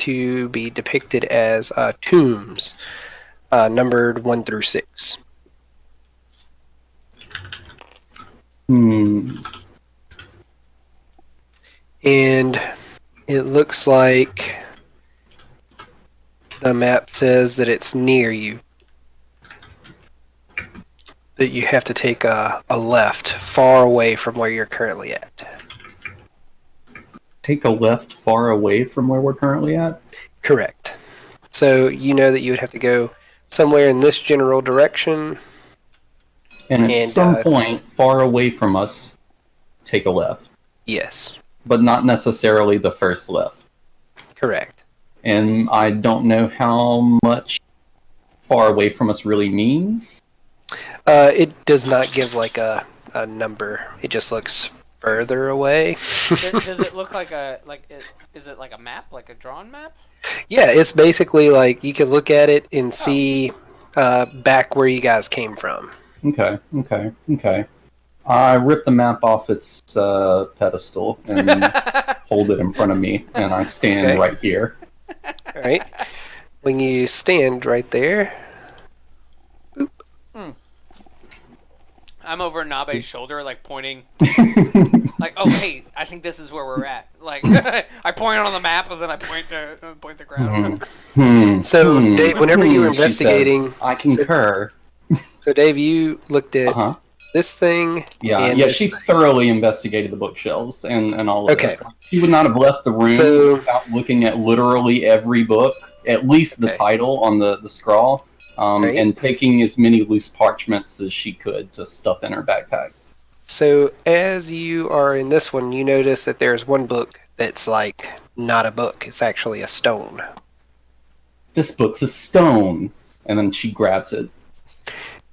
to be depicted as tombs, numbered 1 through 6. Hmm. And it looks like the map says that it's near you. That you have to take a left far away from where you're currently at. Take a left far away from where we're currently at? Correct. So you know that you would have to go somewhere in this general direction. And at some point, far away from us, take a left. Yes. But not necessarily the first left. Correct. And I don't know how much far away from us really means. It does not give like a number. It just looks further away. Does it look like is it like a map, like a drawn map? Yeah, it's basically like you can look at it and see back where you guys came from. Okay. I rip the map off its pedestal and hold it in front of me, and I stand right here. All right. When you stand right there, boop. I'm over Nabe's shoulder, like pointing, like, "Oh, hey, I think this is where we're at." Like, I point on the map, and then I point the ground. So, Dave, whenever you were investigating, I concur. So, Dave, you looked at this thing. Yeah. She thoroughly investigated the bookshelves and all of this. She would not have left the room without looking at literally every book, at least the title on the scroll, and taking as many loose parchments as she could to stuff in her backpack. So, as you are in this one, you notice that there's one book that's like not a book; it's actually a stone. This book's a stone, and then she grabs it.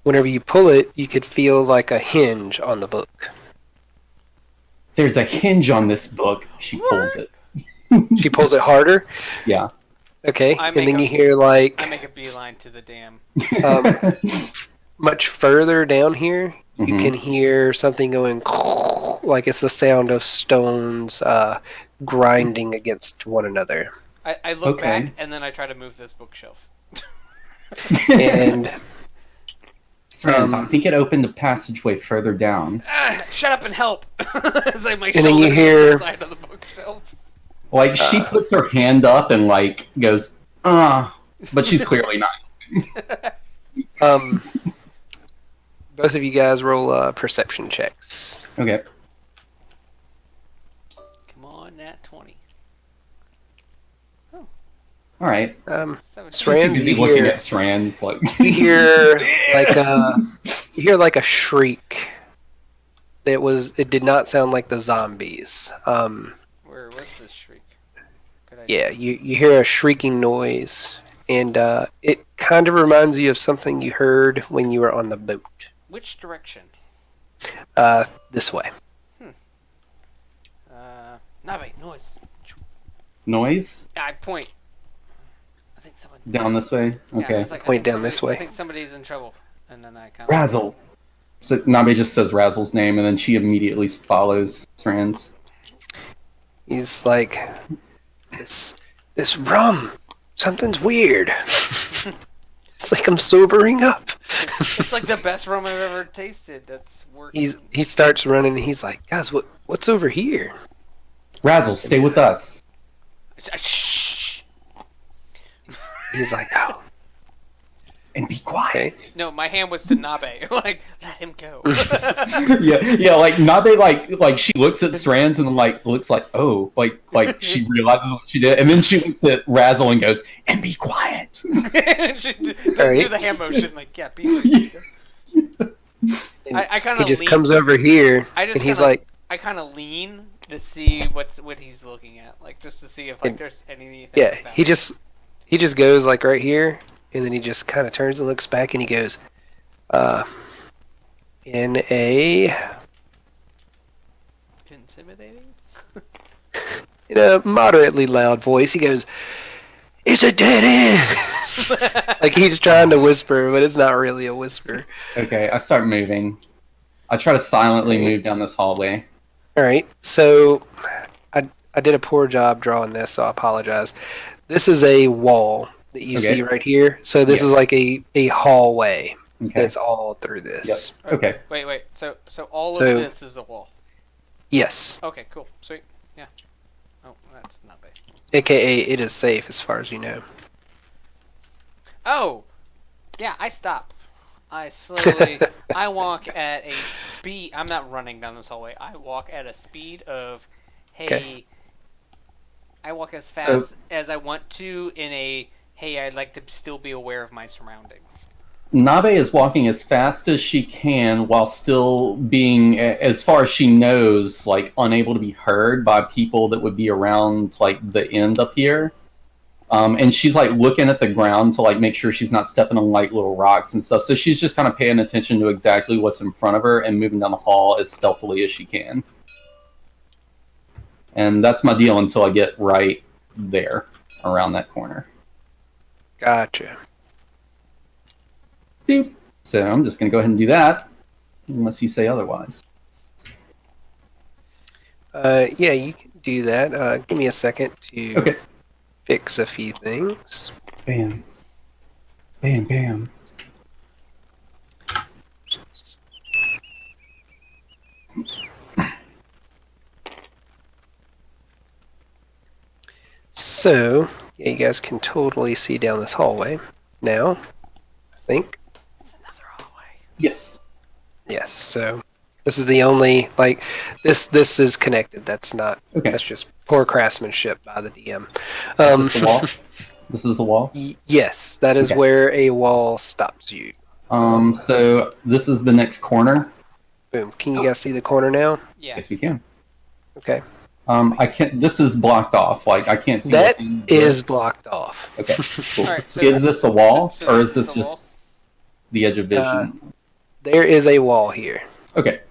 Whenever you pull it, you could feel like a hinge on the book. There's a hinge on this book. She pulls it. She pulls it harder? Yeah. Okay, and then you hear like... I make a beeline to the dam. Much further down here, you can hear something going... like it's the sound of stones grinding against one another. I look back, and then I try to move this bookshelf. And... I think it opened the passageway further down. Shut up and help! It's like my and then you hear... side of the bookshelf. Like, she puts her hand up and, like, goes, but she's clearly not. Both of you guys roll perception checks. Okay. Come on, nat 20. Oh. All right. Strands, you looking at strands, like you hear like a shriek. It did not sound like the zombies. What's this shriek? Yeah, you hear a shrieking noise, and it kind of reminds you of something you heard when you were on the boat. Which direction? This way. Nabe, noise. Noise? I point. I think someone... Down this way? Okay. Yeah, like, point down this way. I think somebody's in trouble. And then I kind of... Razzle! So Nabe just says Razzle's name, and then she immediately follows Strands. He's like, this rum, something's weird. It's like I'm sobering up. It's like the best rum I've ever tasted. That's working. He starts running, and he's like, guys, what's over here? Razzle, stay with us. Shh. He's like, oh. And be quiet. Okay. No, my hand was to Nabe. Like, let him go. yeah. Like Nabe, like she looks at Strands and like looks like, oh, like she realizes what she did, and then she looks at Razzle and goes, and be quiet. She do the hand motion, like, yeah, be quiet. I kind of. He just comes over here, and he's like, I kind of lean to see what he's looking at, like just to see if like there's anything. Yeah, he just goes like right here. And then he just kind of turns and looks back, and he goes, in a moderately loud voice, he goes, "It's a dead end." Like he's trying to whisper, but it's not really a whisper. Okay, I start moving. I try to silently move down this hallway. All right, so I did a poor job drawing this, so I apologize. this is a wall that you see right here. So this is like a hallway. Okay. It's all through this. Yep. Okay. Wait. So all of this is the wall. Yes. Okay. Cool. Sweet. Yeah. Oh, that's not bad. AKA, it is safe as far as you know. Oh, yeah. I stop. I slowly. I walk at a speed. I'm not running down this hallway. I walk at a speed of, hey. Okay. I walk as fast as I want to in a, hey, I'd like to still be aware of my surroundings. Nabe is walking as fast as she can while still being, as far as she knows, like unable to be heard by people that would be around like the end up here. And she's like looking at the ground to like make sure she's not stepping on like little rocks and stuff. So she's just kind of paying attention to exactly what's in front of her and moving down the hall as stealthily as she can. And that's my deal until I get right there around that corner. Gotcha. Doop. So I'm just going to go ahead and do that, unless you say otherwise. Yeah, you can do that. Give me a second to fix a few things. Bam. Bam, bam. So, yeah, you guys can totally see down this hallway now, I think. It's another hallway. Yes. Yes, so this is the only, like, this is connected. That's not, that's just poor craftsmanship by the DM. Is this the wall? This is the wall? Yes, that is where a wall stops you. So this is the next corner. Boom. Can you guys see the corner now? Yeah. Yes, we can. Okay. I can't. This is blocked off. Like I can't see. That is blocked off. Okay. Cool. Right, so is this a wall, or is this just the edge of vision? There is a wall here. Okay.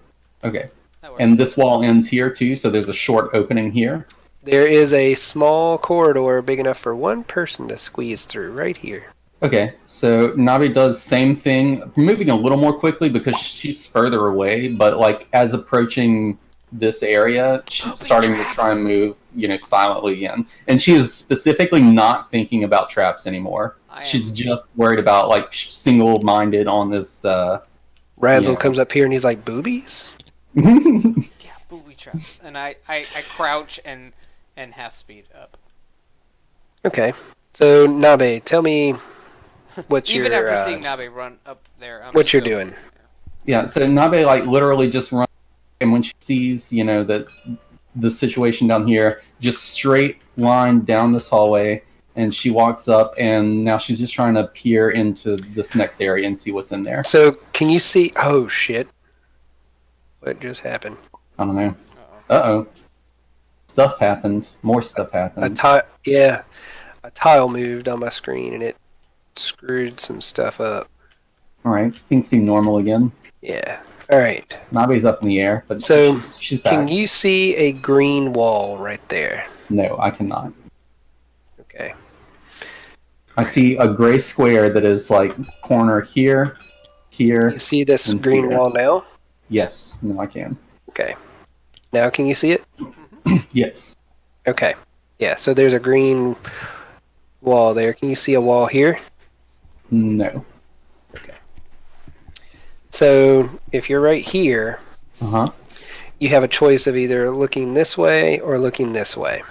Okay. And this wall ends here too, so there's a short opening here. There is a small corridor big enough for one person to squeeze through right here. Okay, so Nabe does same thing, moving a little more quickly because she's further away, but like as approaching this area, she's starting to try and move, silently in. And she is specifically not thinking about traps anymore. She's just worried about like single-minded on this. Razzle comes up here and he's like, "Boobies." Yeah, booby traps. And I crouch and half speed up. Okay, so Nabe, tell me what you're. Even after seeing Nabe run up there, what you're doing. Yeah, so Nabe like literally just runs, and when she sees that the situation down here, just straight line down this hallway, and she walks up, and now she's just trying to peer into this next area and see what's in there. So can you see? Oh shit! What just happened? I don't know. Uh-oh. Stuff happened. More stuff happened. A tile moved on my screen and it screwed some stuff up. Alright, things seem normal again. Yeah. Alright. Nabe's up in the air, but so she's back. Can you see a green wall right there? No, I cannot. Okay. I see a gray square that is like corner here, here. You see this green wall now? Yes. No, I can. Okay. Now can you see it? Yes. Okay. Yeah, so there's a green wall there. Can you see a wall here? No. Okay. So if you're right here, you have a choice of either looking this way or looking this way.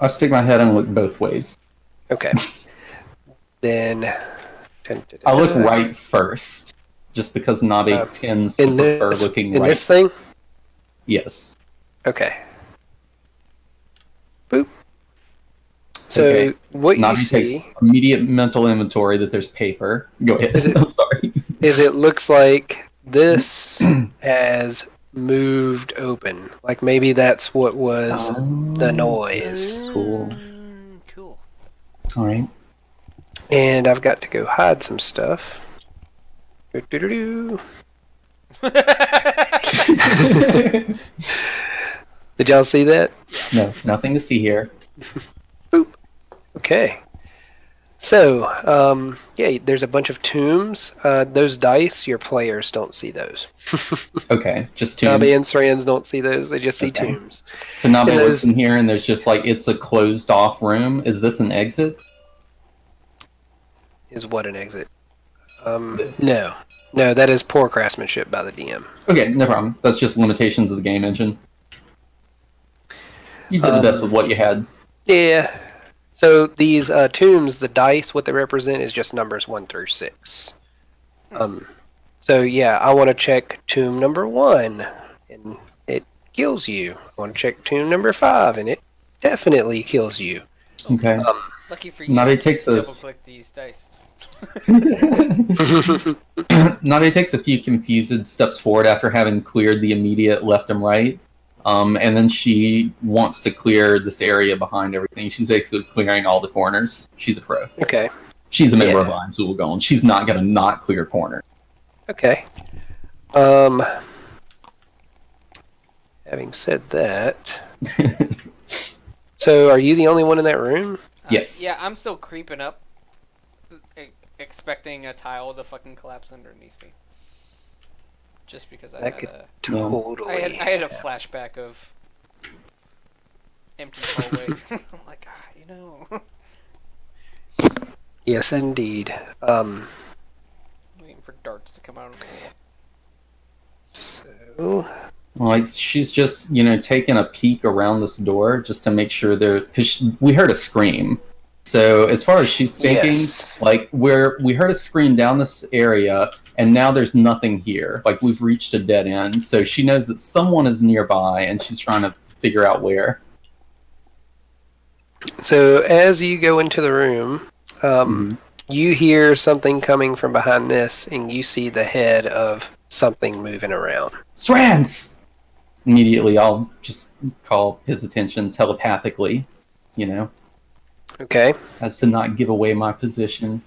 I'll stick my head and look both ways. Okay. Then I look right first, just because Nabe tends to prefer looking right. In this thing? Yes. Okay. Boop. So what Nabe you see... takes immediate mental inventory that there's paper. Go ahead. I'm sorry. It looks like this has moved open. Like maybe that's what was the noise. Cool. Cool. All right. And I've got to go hide some stuff. Did y'all see that? No, nothing to see here. Boop. Okay. So, yeah, there's a bunch of tombs. Those dice, your players don't see those. Okay, just Nabe and tombs. Sarans don't see those. They just see Okay. tombs. So Nabe And looks those in here, and there's just like it's a closed off room. Is this an exit? is what an exit. This. No, no, that is poor craftsmanship by the DM. Okay, no problem. That's just limitations of the game engine. You did the best with what you had. Yeah. So these tombs, the dice, what they represent is just numbers 1 through 6. So yeah, I want to check tomb number 1, and it kills you. I want to check tomb number 5, and it definitely kills you. Okay. Lucky for you, Nade I takes can a double-click these dice. Nade takes a few confused steps forward after having cleared the immediate left and right. And then she wants to clear this area behind everything. She's basically clearing all the corners. She's a pro. Okay. She's a member of Lions Who will go on. She's not going to not clear corner. Okay. Having said that, so are you the only one in that room? Yes. Yeah, I'm still creeping up, expecting a tile to fucking collapse underneath me. Just because I had a flashback of empty hallway. I'm like, you know. Yes, indeed. Waiting for darts to come out of the wall. So, like she's just taking a peek around this door just to make sure because we heard a scream. So as far as she's thinking, like we heard a scream down this area. And now there's nothing here. Like, we've reached a dead end. So she knows that someone is nearby, and she's trying to figure out where. So as you go into the room, you hear something coming from behind this, and you see the head of something moving around. Srans! Immediately, I'll just call his attention telepathically, Okay. as to not give away my position.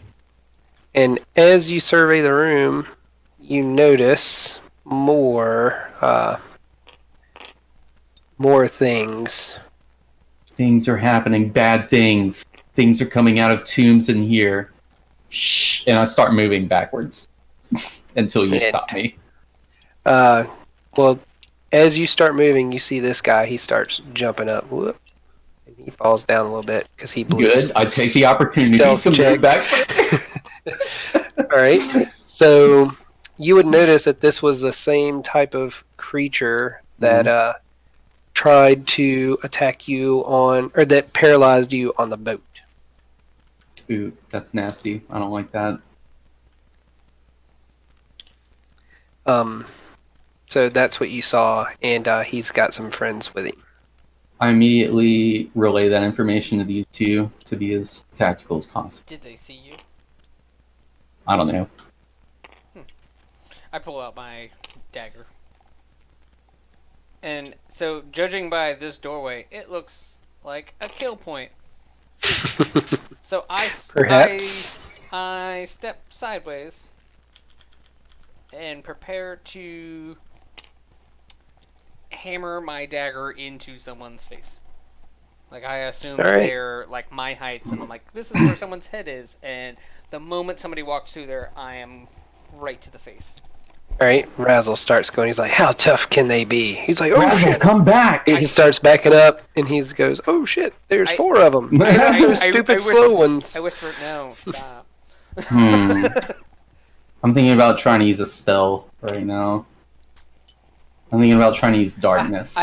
And as you survey the room, you notice more things. Things are happening. Bad things. Things are coming out of tombs in here. Shh. And I start moving backwards until you stop me. Well, as you start moving, you see this guy. He starts jumping up. Whoop. And he falls down a little bit because he blew. Good. I take the opportunity to move back. All right. So you would notice that this was the same type of creature that tried to attack you or that paralyzed you on the boat. Ooh, that's nasty. I don't like that. So that's what you saw, and he's got some friends with him. I immediately relay that information to these two to be as tactical as possible. Did they see you? I don't know. I pull out my dagger. And so, judging by this doorway, it looks like a kill point. So Perhaps. I step sideways and prepare to hammer my dagger into someone's face. Like, I assume they're like my height, and I'm like, this is where someone's head is, and the moment somebody walks through there, I am right to the face. Alright, Razzle starts going. He's like, how tough can they be? He's like, oh Razzle, shit, come back! He starts backing up, and he goes, oh shit, there's 4 of them. Those stupid slow ones. I whisper, no, stop. I'm thinking about trying to use a spell right now. I'm thinking about trying to use darkness.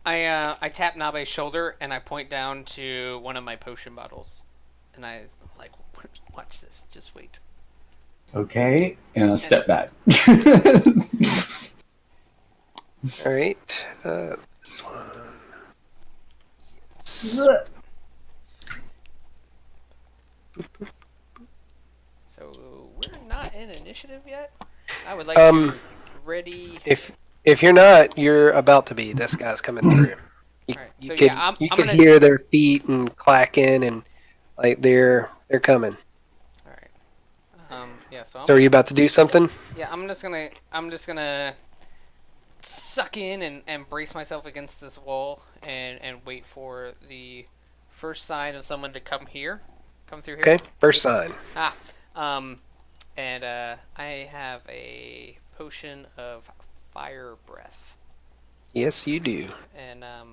I tap Nabe's shoulder, and I point down to one of my potion bottles. And I'm like, watch this, just wait. Okay, and I step back. Alright, this one. Yes. So, we're not in initiative yet? I would like to ready... If you're not, you're about to be. This guy's coming through. You could hear their feet and clacking, and like they're coming. Yeah, so are you about to do something? Yeah, I'm just gonna suck in and brace myself against this wall and wait for the first sign of someone to come here. come through here. Okay, first sign. And I have a potion of fire breath. Yes, you do. And I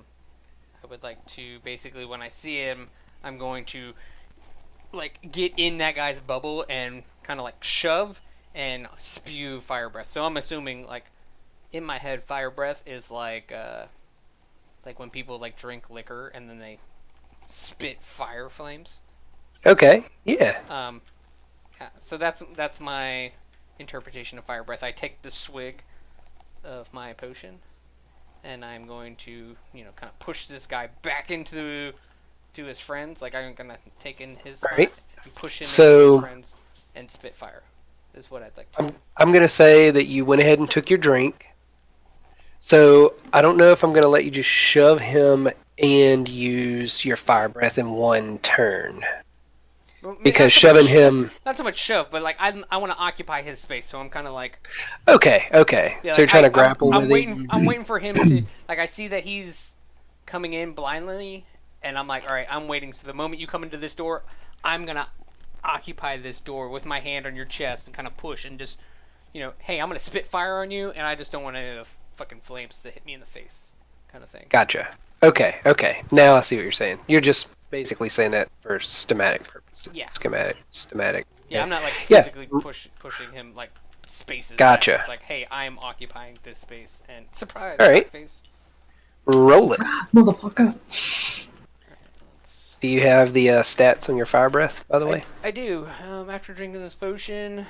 would like to basically, when I see him, I'm going to like get in that guy's bubble and kind of like shove and spew fire breath. So I'm assuming like in my head, fire breath is like when people like drink liquor and then they spit fire flames. Okay, yeah. Yeah, so that's my interpretation of fire breath. I take the swig of my potion, and I'm going to, kind of push this guy back into his friends. Like I'm gonna take in his spot Right. and push him into his friends and spit fire. Is what I'd like to do. I'm gonna say that you went ahead and took your drink. So I don't know if I'm gonna let you just shove him and use your fire breath in one turn. Because shoving him... Not so much shove, but like I want to occupy his space, so I'm kind of like... Okay. Yeah, so you're trying to grapple with it? I'm waiting for him to... Like, I see that he's coming in blindly, and I'm like, alright, I'm waiting. So the moment you come into this door, I'm going to occupy this door with my hand on your chest and kind of push and just, hey, I'm going to spit fire on you, and I just don't want any of the fucking flames to hit me in the face kind of thing. Gotcha. Okay. Now I see what you're saying. You're just basically saying that for schematic purposes. Yeah. Schematic. Yeah, I'm not like physically pushing him like spaces. Gotcha. It's like, hey, I'm occupying this space, and surprise, all right. face. Roll it. Motherfucker. Do you have the stats on your fire breath, by the way? I do. After drinking this potion,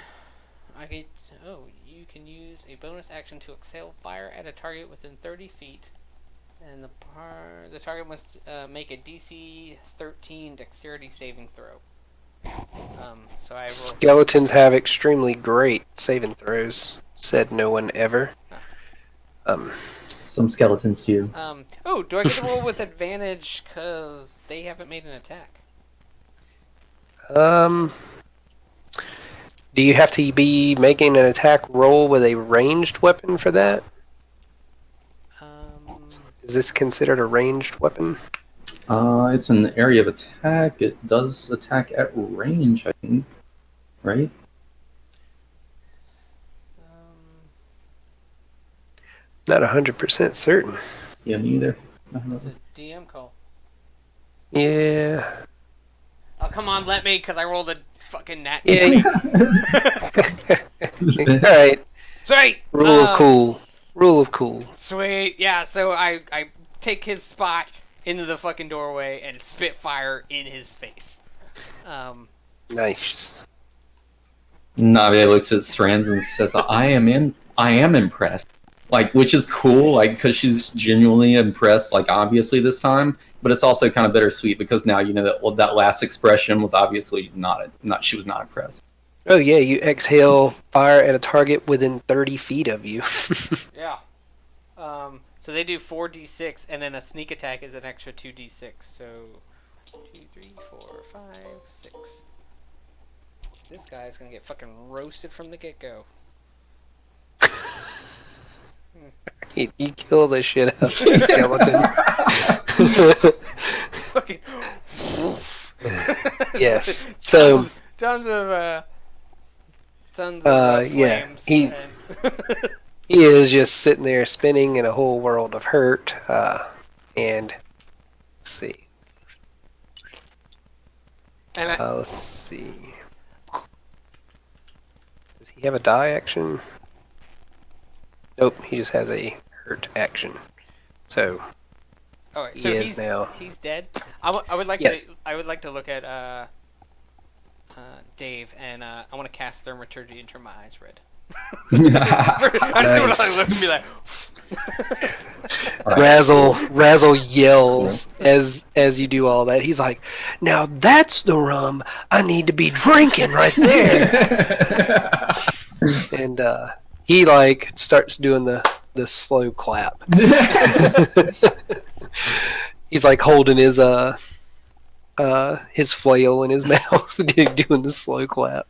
I get... Oh, you can use a bonus action to exhale fire at a target within 30 feet. And the target must make a DC 13 dexterity saving throw. So I roll... Skeletons have extremely great saving throws, said no one ever. Some skeletons do. Do I get to roll with advantage because they haven't made an attack? Do you have to be making an attack roll with a ranged weapon for that? Is this considered a ranged weapon? It's an area of attack. It does attack at range, I think. Right? Not 100% certain. Yeah, me either. It's a DM call. Yeah. Oh, come on, let me, because I rolled a fucking nat. Yeah. Alright. Sweet! Rule of cool. Sweet. Yeah, so I take his spot into the fucking doorway and spit fire in his face. Nice. Navia looks at Strands and says, I am impressed. Like, which is cool, like, because she's genuinely impressed, like, obviously this time, but it's also kind of bittersweet because now you know that that last expression was obviously she was not impressed. Oh yeah, you exhale fire at a target within 30 feet of you. Yeah. So they do 4d6, and then a sneak attack is an extra 2d6. So 2, 3, 4, 5, 6. This guy's gonna get fucking roasted from the get-go. You kill the shit out of the skeleton. Fucking. Yes. So. Tons of yeah. flames. He is just sitting there spinning in a whole world of hurt. And let's see. Let's see. Does he have a die action? Nope, he just has a hurt action. So right, he is now. He's dead. I would like to look at Dave, and I want to cast Thaumaturgy into my eyes red. I just want to look and be like. Razzle yells as you do all that. He's like, "Now that's the rum I need to be drinking right there." And he like starts doing the slow clap. He's like holding his flail in his mouth, doing the slow clap.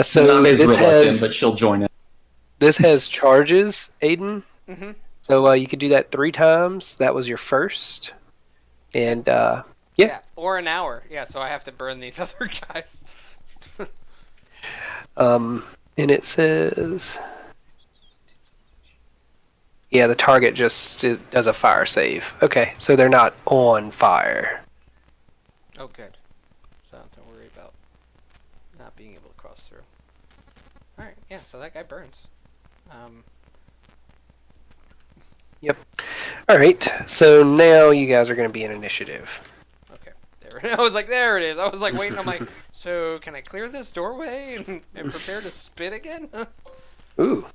So this has, but she'll join it. This has charges, Aiden. Mm-hmm. So you could do that 3 times. That was your first, and Yeah. Or an hour. Yeah, so I have to burn these other guys. And it says, yeah, the target just does a fire save. Okay, so they're not on fire. Oh, good. So I don't have to worry about not being able to cross through. Alright, yeah, so that guy burns. Yep. All right, so now you guys are going to be in initiative. Okay. There. I was like, there it is. I was like waiting. I'm like, so can I clear this doorway and prepare to spit again? Ooh.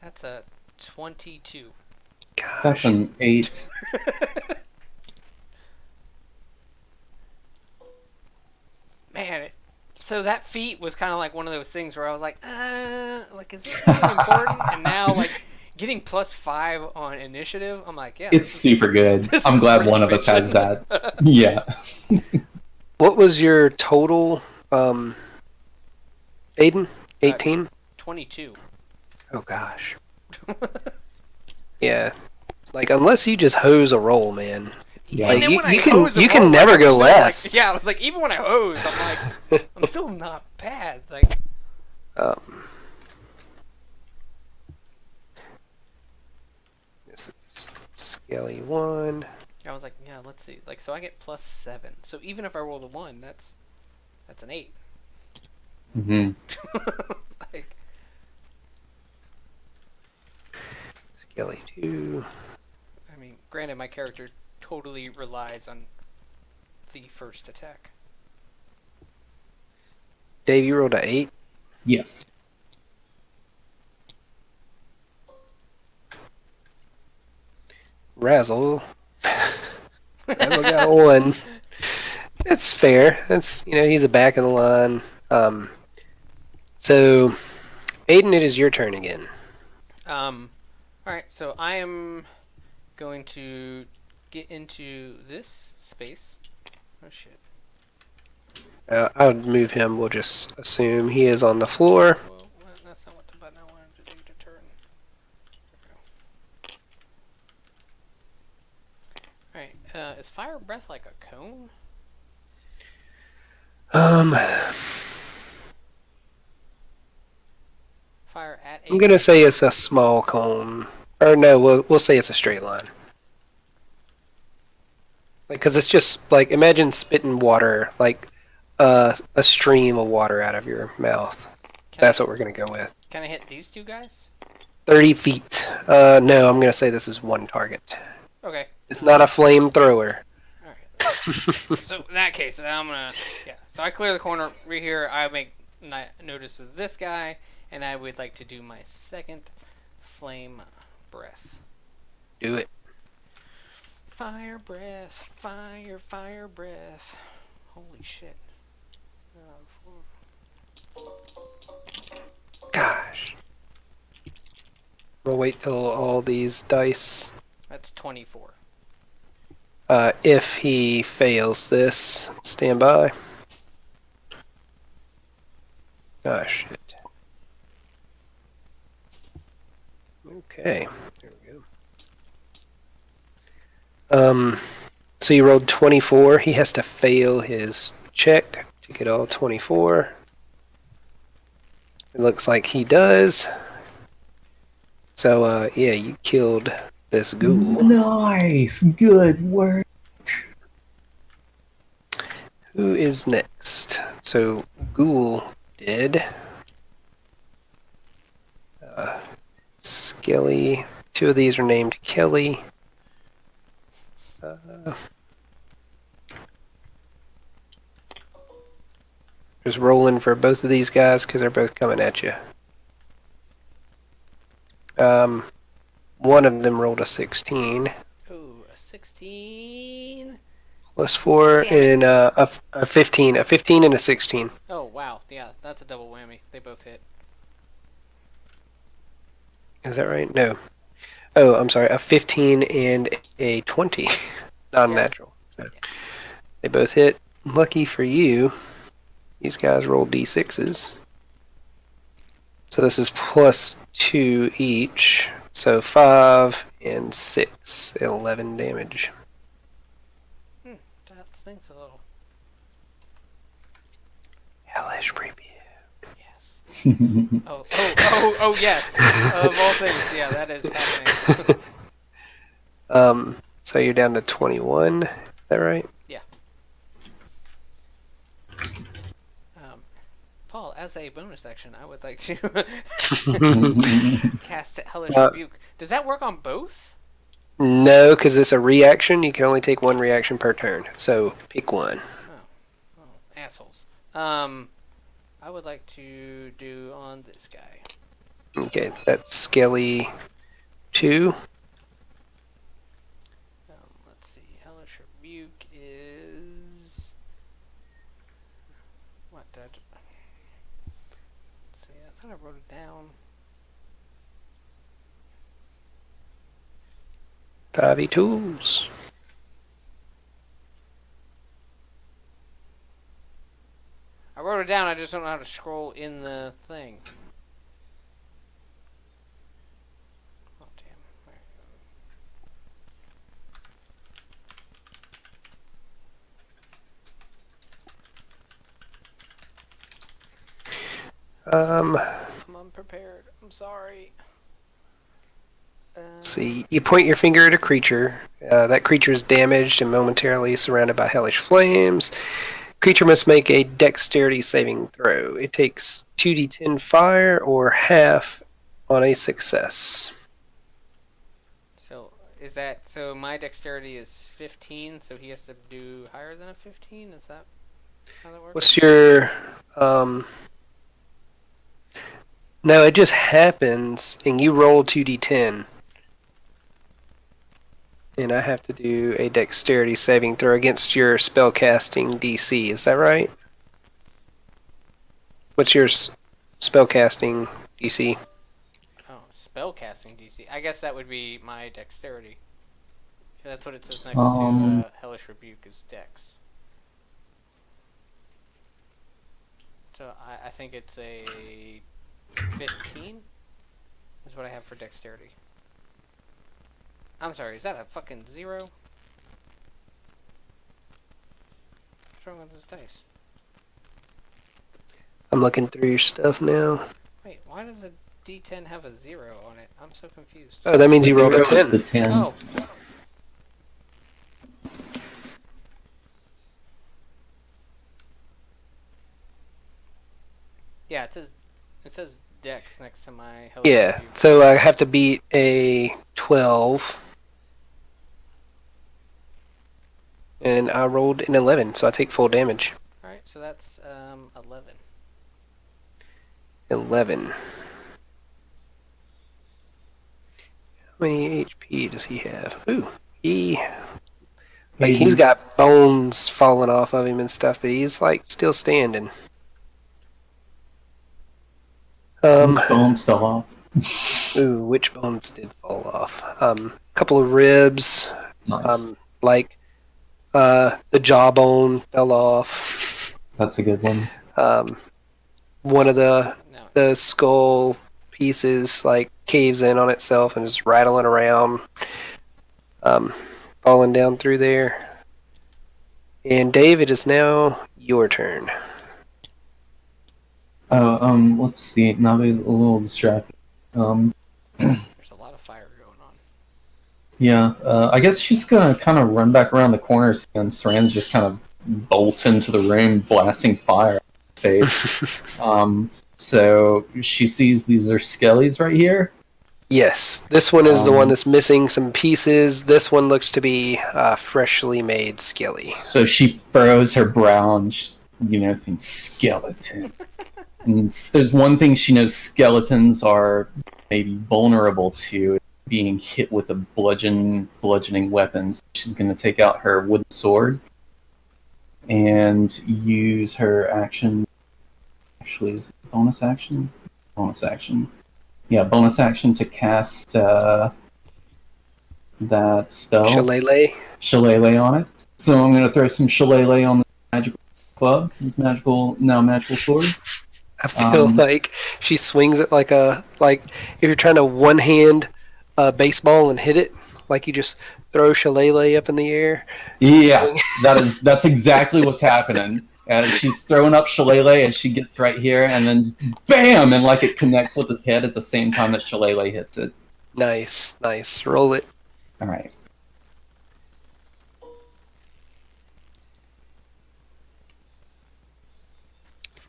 That's a 22. Gosh. That's an 8. Man, so that feat was kind of like one of those things where I was like is this really important? And now, like, getting +5 on initiative, I'm like, yeah. It's super good. I'm glad one of us has that. Yeah. What was your total, Aiden? 18? 22. Oh, gosh. Yeah. Like, unless you just hose a roll, man. Yeah. Like, And then you when I hose can the roll, never I'm go still, less. Like, yeah, I was like, even when I hosed, I'm like, I'm still not bad. Like, This is Skelly 1. I was like, yeah, let's see. Like, so I get +7. So even if I roll a 1, that's an 8. Mm-hmm. Like, Skelly 2. I mean, granted, my character totally relies on the first attack. Dave, you rolled an 8. Yes. Razzle. Razzle got a 1. It's fair. That's, he's a back of the line. So, Aiden, it is your turn again. Alright, so I am going to get into this space. Oh, shit. I'll move him. We'll just assume he is on the floor. Well, that's not what the button I wanted to do to turn. Alright, is fire breath like a cone? Fire at I'm gonna say it's a small cone, or no, we'll say it's a straight line. Like, cause it's just like, imagine spitting water, like a stream of water out of your mouth. That's what we're gonna go with. Can I hit these two guys? 30 feet. No, I'm gonna say this is one target. Okay. It's not a flamethrower. Alright. So in that case, then I'm gonna So I clear the corner right here. I make notice of this guy, and I would like to do my second flame breath. Do it. Fire breath, fire breath. Holy shit. Gosh. We'll wait till all these dice. That's 24. If he fails this, stand by. Ah, shit. Okay, there we go. So you rolled 24. He has to fail his check to get all 24. It looks like he does. So, yeah, you killed this ghoul. Nice. Good work. Who is next? So, ghoul did. Skelly. 2 of these are named Kelly. Just rolling for both of these guys because they're both coming at you. One of them rolled a 16. Ooh, a 16. Plus 4 and a 15. A 15 and a 16. Oh, wow. Yeah, that's a double whammy. They both hit. Is that right? No. Oh, I'm sorry. A 15 and a 20. Non-natural. So they both hit. Lucky for you, these guys roll d6s. So this is plus 2 each. So 5 and 6, 11 damage. That stinks a little. Hellish preview. Yes. Oh, yes. Of all things, yeah, that is happening. So you're down to 21. Is that right? Yeah. Paul, as a bonus action, I would like to cast Hellish Rebuke. Does that work on both? No, because it's a reaction. You can only take one reaction per turn. So pick one. Oh, assholes. I would like to do on this guy. Okay, that's Skelly 2. Let's see. Hellish Rebuke is what? Let's see. I thought I wrote it down. 5e2s. I wrote it down. I just don't know how to scroll in the thing. Oh damn! I'm unprepared. I'm sorry. See, you point your finger at a creature. That creature is damaged and momentarily surrounded by hellish flames. Creature must make a dexterity saving throw. It takes 2d10 fire or half on a success. So is that so? My dexterity is 15, so he has to do higher than a 15. Is that how that works? What's your No, it just happens, and you roll 2d10. And I have to do a dexterity saving throw against your spellcasting DC. Is that right? What's your spellcasting DC? Oh, spellcasting DC. I guess that would be my dexterity. That's what it says next to Hellish Rebuke is dex. So I think it's a 15 is what I have for dexterity. I'm sorry, is that a fucking 0? What's wrong with this dice? I'm looking through your stuff now. Wait, why does a D10 have a 0 on it? I'm so confused. Oh, that means you rolled a 10. The 10. Oh. Yeah, it says dex next to my Hellish Yeah, Rebuke. so I have to beat a 12. And I rolled an 11, so I take full damage. Alright, so that's 11. 11. How many HP does he have? Ooh, he's got bones falling off of him and stuff, but he's like still standing. Which bones fell off? Ooh, which bones did fall off? A couple of ribs. Nice. The jawbone fell off. That's a good one. One of the skull pieces like caves in on itself and is rattling around, falling down through there. And Dave, it is now your turn. Let's see. Nave's a little distracted. There's a lot of fire going on. Yeah, I guess she's gonna kind of run back around the corner, and Saran's just kind of bolt into the room, blasting fire at his face. So she sees these are skellies right here. Yes, this one is the one that's missing some pieces. This one looks to be freshly made skelly. So she furrows her brow and just, thinks skeleton. And there's one thing she knows skeletons are maybe vulnerable to being hit with a bludgeoning weapon. So she's going to take out her wooden sword and use her action. Actually, is it bonus action? Bonus action. Yeah, bonus action to cast that spell. Shillelagh on it. So I'm going to throw some shillelagh on the magical club, this magical sword. I feel like she swings it like if you're trying to one hand baseball and hit it. Like you just throw Shillelagh up in the air. Yeah, that's exactly what's happening. She's throwing up Shillelagh and she gets right here, and then just bam, and like it connects with his head at the same time that Shillelagh hits it. Nice. Roll it. All right.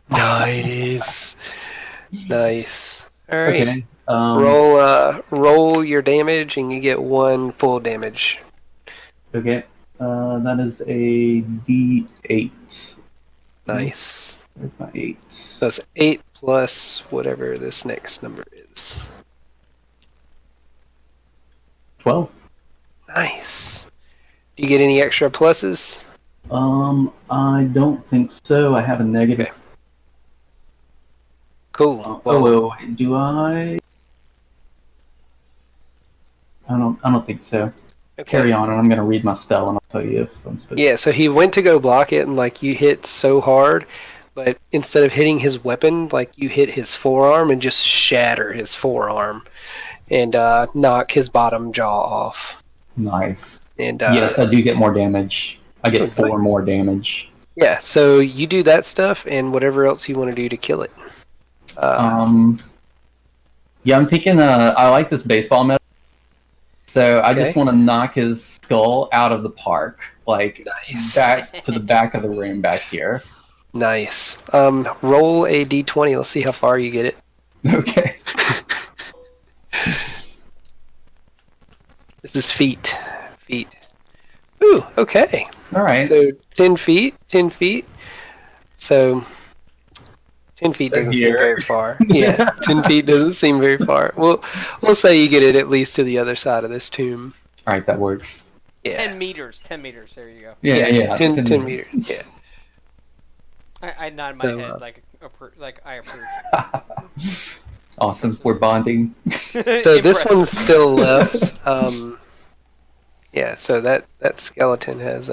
Nice. All right. Okay. Roll your damage, and you get 1 full damage. Okay. That is a D8. Nice. There's my 8. So it's 8 plus whatever this next number is. 12. Nice. Do you get any extra pluses? I don't think so. I have a negative. Okay. Cool. Do I? I don't think so. Okay. Carry on, and I'm gonna read my spell, and I'll tell you if I'm supposed. Yeah. So he went to go block it, and like you hit so hard, but instead of hitting his weapon, like you hit his forearm and just shatter his forearm, and knock his bottom jaw off. Nice. And yes, I do get more damage. I get 4 more damage. Yeah. So you do that stuff, and whatever else you want to do to kill it. Yeah, I'm thinking. I like this baseball metaphor. So I just want to knock his skull out of the park, like back to the back of the room back here. Nice. Roll a d20. Let's see how far you get it. Okay. This is feet. Ooh, okay. All right. So 10 feet. So 10 feet doesn't seem very far. Yeah, 10 feet doesn't seem very far. We'll say you get it at least to the other side of this tomb. All right, that works. Yeah. 10 meters. 10 meters. There you go. Yeah. 10 meters. Yeah. I nod my head like I approve. Awesome. We're bonding. So this one's still left. Yeah. So that skeleton has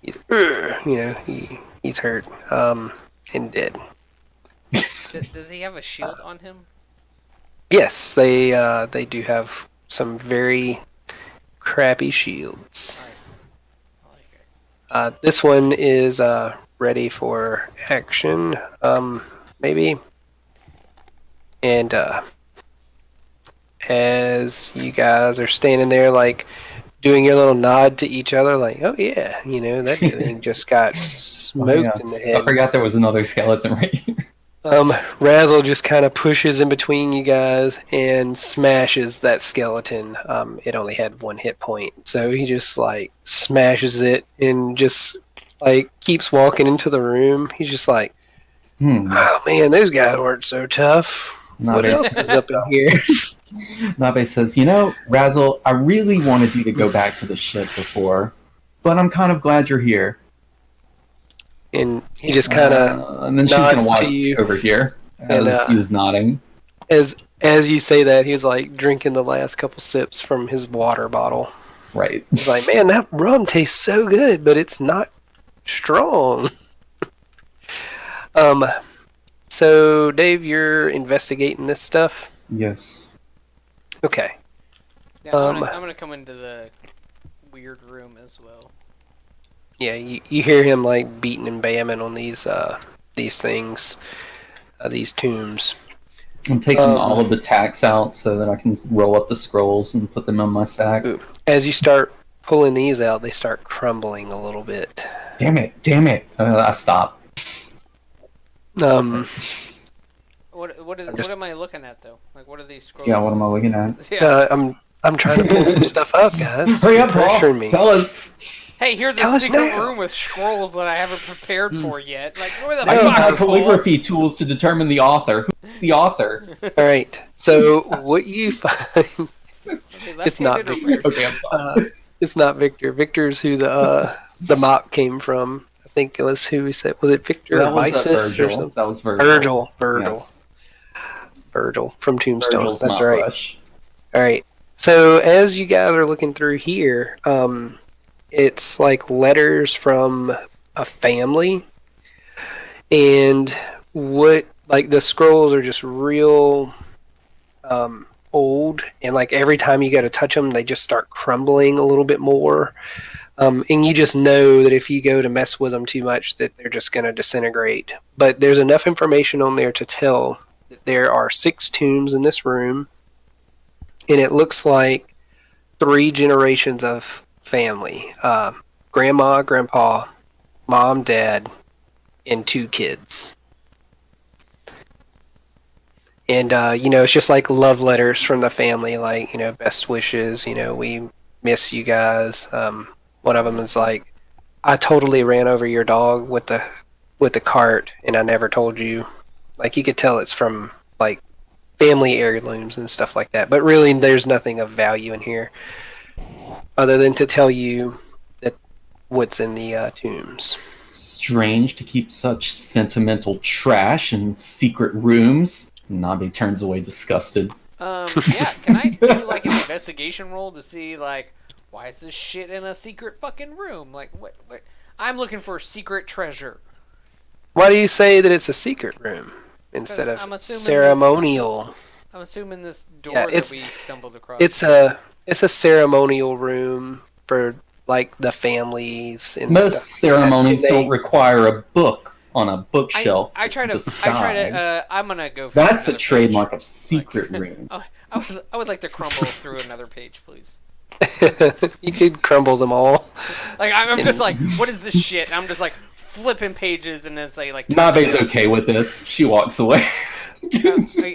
he's hurt and dead. Does he have a shield on him? Yes, they do have some very crappy shields. Nice. I like it. This one is ready for action, maybe. And as you guys are standing there, like doing your little nod to each other, like, "Oh yeah, that thing just got smoked in the head." I forgot there was another skeleton right here. Razzle just kind of pushes in between you guys and smashes that skeleton. It only had 1 hit point, so he just like smashes it and just like keeps walking into the room. He's just like, "Oh man, those guys weren't so tough. What else is up in here?" Nabe says, Razzle, I really wanted you to go back to the ship before, but I'm kind of glad you're here. And he just kind of and then she's gonna walk to you over here as he's nodding. As you say that, he's like drinking the last couple sips from his water bottle. Right. He's like, "Man, that rum tastes so good, but it's not strong." So Dave, you're investigating this stuff? Yes. Okay. Yeah, I'm gonna come into the weird room as well. Yeah, you hear him like beating and bamming on these things, these tombs. I'm taking all of the tacks out so that I can roll up the scrolls and put them on my sack. As you start pulling these out, they start crumbling a little bit. Damn it! I stop. What am I looking at though? Like, what are these scrolls? Yeah, what am I looking at? Yeah. I'm trying to pull some stuff up, guys. Hurry up, Paul! Pressuring me. Tell us. Hey, here's a secret room with scrolls that I haven't prepared for yet. Like, where the I fuck? use my calligraphy tools to determine the author. Who's the author? All right. So what you find? It's not Victor. Okay, I'm sorry. It's not Victor. Victor's who the mop came from. I think it was who we said. Was it Victor or Isis or something? That was Virgil. Virgil. Yes. Virgil from Tombstone. Virgil's That's mop right. brush. All right. So as you guys are looking through here, it's like letters from a family, and what like the scrolls are just real old, and like every time you go to touch them, they just start crumbling a little bit more. And you just know that if you go to mess with them too much, that they're just going to disintegrate. But there's enough information on there to tell that there are 6 tombs in this room, and it looks like 3 generations of family: grandma, grandpa, mom, dad, and 2 kids. And it's just like love letters from the family, like best wishes. We miss you guys. One of them is like, I totally ran over your dog with the cart, and I never told you. Like, you could tell it's from like family heirlooms and stuff like that. But really, there's nothing of value in here, other than to tell you that what's in the tombs. Strange to keep such sentimental trash in secret rooms. Nabe turns away disgusted. Yeah, can I do like an investigation roll to see like why is this shit in a secret fucking room? Like what? I'm looking for secret treasure. Why do you say that it's a secret room instead of ceremonial? I'm assuming this door that we stumbled across. It's a ceremonial room for like the families and most stuff. Ceremonies don't require a book on a bookshelf. I try to. I'm gonna go. For That's a trademark of secret room. I would like to crumble through another page, please. You could crumble them all. Like I'm just like, what is this shit? And I'm just like flipping pages, and as they like. Nabe's okay with this. She walks away.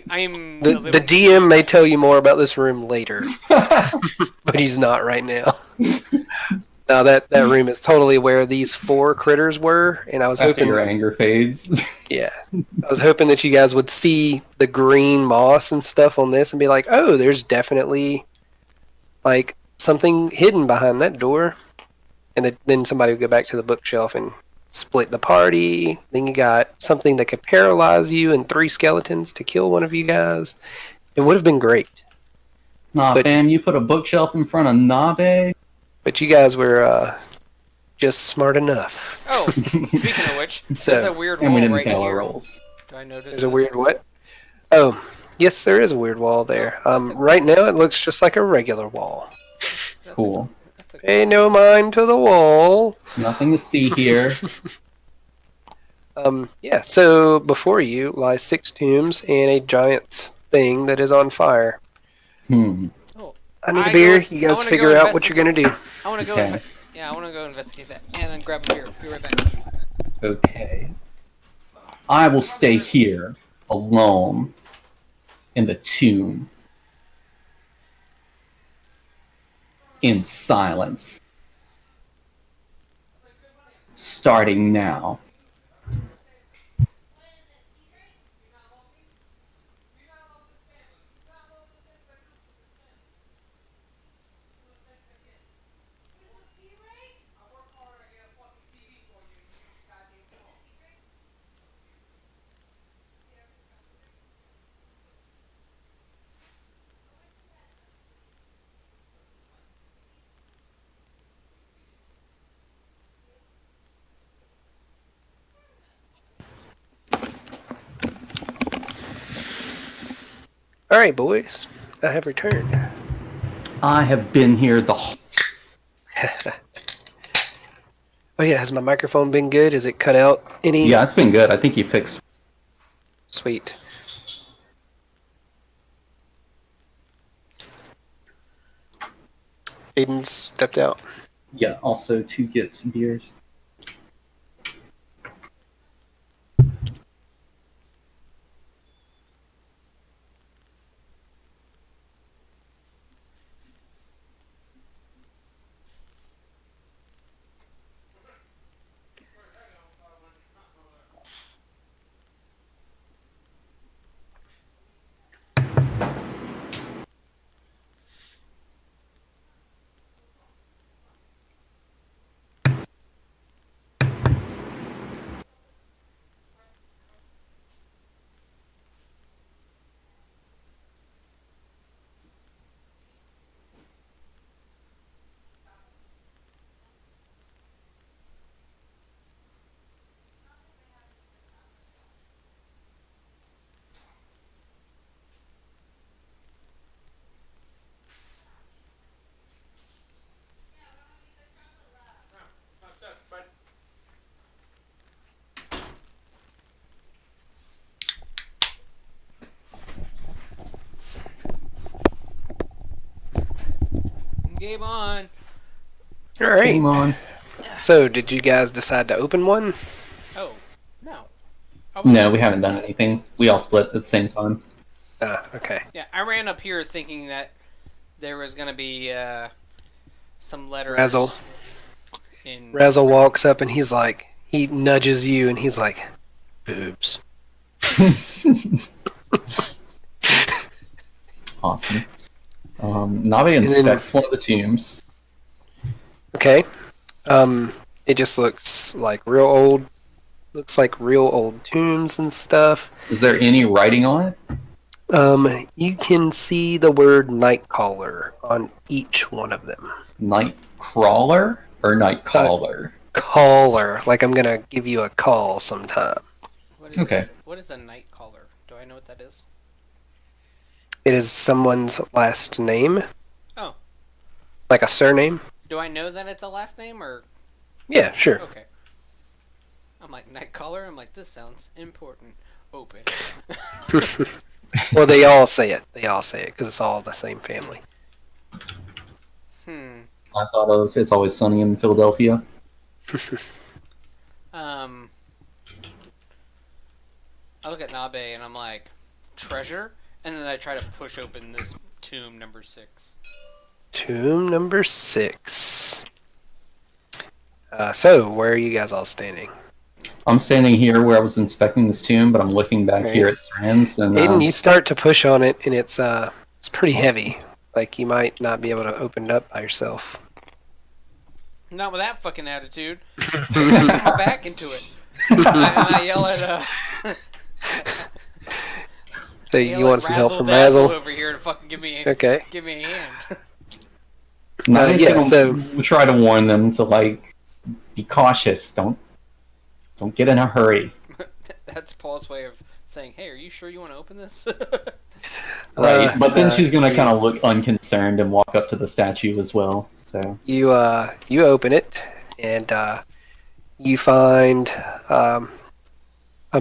I'm the DM may tell you more about this room later, but he's not right now. Now that room is totally where these 4 critters were, and I was hoping your anger fades. Yeah, I was hoping that you guys would see the green moss and stuff on this and be like, "Oh, there's definitely like something hidden behind that door," and then somebody would go back to the bookshelf and split the party. Then you got something that could paralyze you and 3 skeletons to kill one of you guys. It would have been great. Nah, fam, you put a bookshelf in front of Nabe. But you guys were just smart enough. Oh, speaking of which, there's a weird wall right here. Rolls. Do I notice? There's a weird what? Oh, yes, there is a weird wall there. Right now it looks just like a regular wall. Cool. Pay no mind to the wall. Nothing to see here. Yeah, so before you lie 6 tombs and a giant thing that is on fire. Oh, I need a beer. You guys figure out what you're going to do. I want to go. Okay. I want to go investigate that and then grab a beer. Be right back. Okay. I will stay here alone in the tomb in silence. Starting now. All right, boys. I have returned. I have been here the whole... Oh, yeah. Has my microphone been good? Has it cut out any? Yeah, it's been good. I think you fixed... Sweet. Aiden stepped out. Yeah, also to get some beers. Game on. All right. Game on. So, did you guys decide to open one? Oh, no. No, we haven't done anything. We all split at the same time. Okay. Yeah, I ran up here thinking that there was gonna be some letters. Razzle walks up and he's like, he nudges you and he's like, boobs. Awesome. Nabe inspects one of the tombs. Okay. It just looks like real old. Looks like real old tombs and stuff. Is there any writing on it? You can see the word Nightcaller on each one of them. Nightcrawler or Nightcaller? Caller, like I'm gonna give you a call sometime. Okay. What is a night caller? Do I know what that is? It is someone's last name. Oh. Like a surname? Do I know that it's a last name or? Yeah, sure. Okay. I'm like, night caller? I'm like, this sounds important. Open. Well, they all say it. They all say it because it's all the same family. I thought of It's Always Sunny in Philadelphia. I look at Nabe and I'm like, treasure? And then I try to push open this tomb number 6. Tomb number 6. So, where are you guys all standing? I'm standing here where I was inspecting this tomb, but I'm looking back here at Strands. And Aiden, you start to push on it, and it's pretty heavy. Like, you might not be able to open it up by yourself. Not with that fucking attitude. I put my back into it. And I yell at So you want some help from Razzle? over here to fucking give me a hand. So we try to warn them to like be cautious. Don't get in a hurry. That's Paul's way of saying, "Hey, are you sure you want to open this?" Right, but then she's gonna kind of look unconcerned and walk up to the statue as well. So you open it and you find a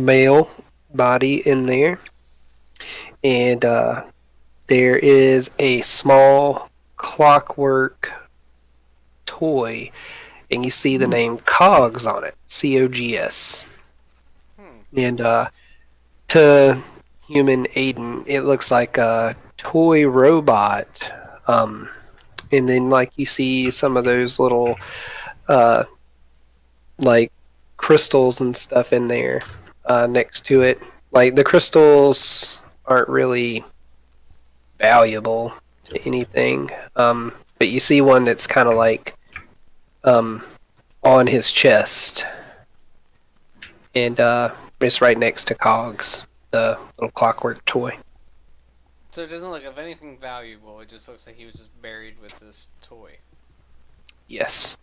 male body in there, and there is a small clockwork toy, and you see the name Cogs on it, COGS. And to human Aiden, it looks like a toy robot. And then, like, you see some of those little, like, crystals and stuff in there next to it. Like, the crystals aren't really valuable to anything. But you see one that's kind of like on his chest. And it's right next to Cogs, the little clockwork toy. So it doesn't look of anything valuable. It just looks like he was just buried with this toy. Yes.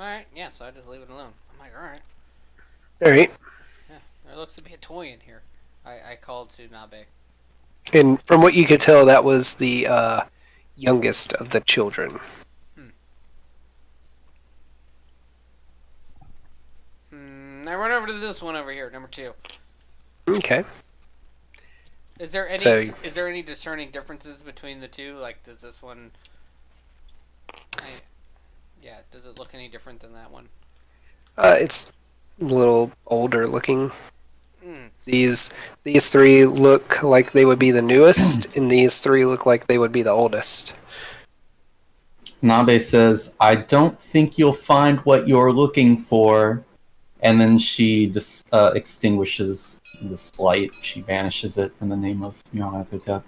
Alright, yeah, so I just leave it alone. I'm like, alright. Alright. Yeah, there looks to be a toy in here. I called to Nabe. And from what you could tell, that was the youngest of the children. I run over to this one over here, number 2. Okay. Is there any discerning differences between the two? Like, does this one... does it look any different than that one? It's a little older looking. These 3 look like they would be the newest, and these 3 look like they would be the oldest. Nabe says, "I don't think you'll find what you're looking for." And then she just extinguishes the light. She vanishes it in the name of Nyarlathotep.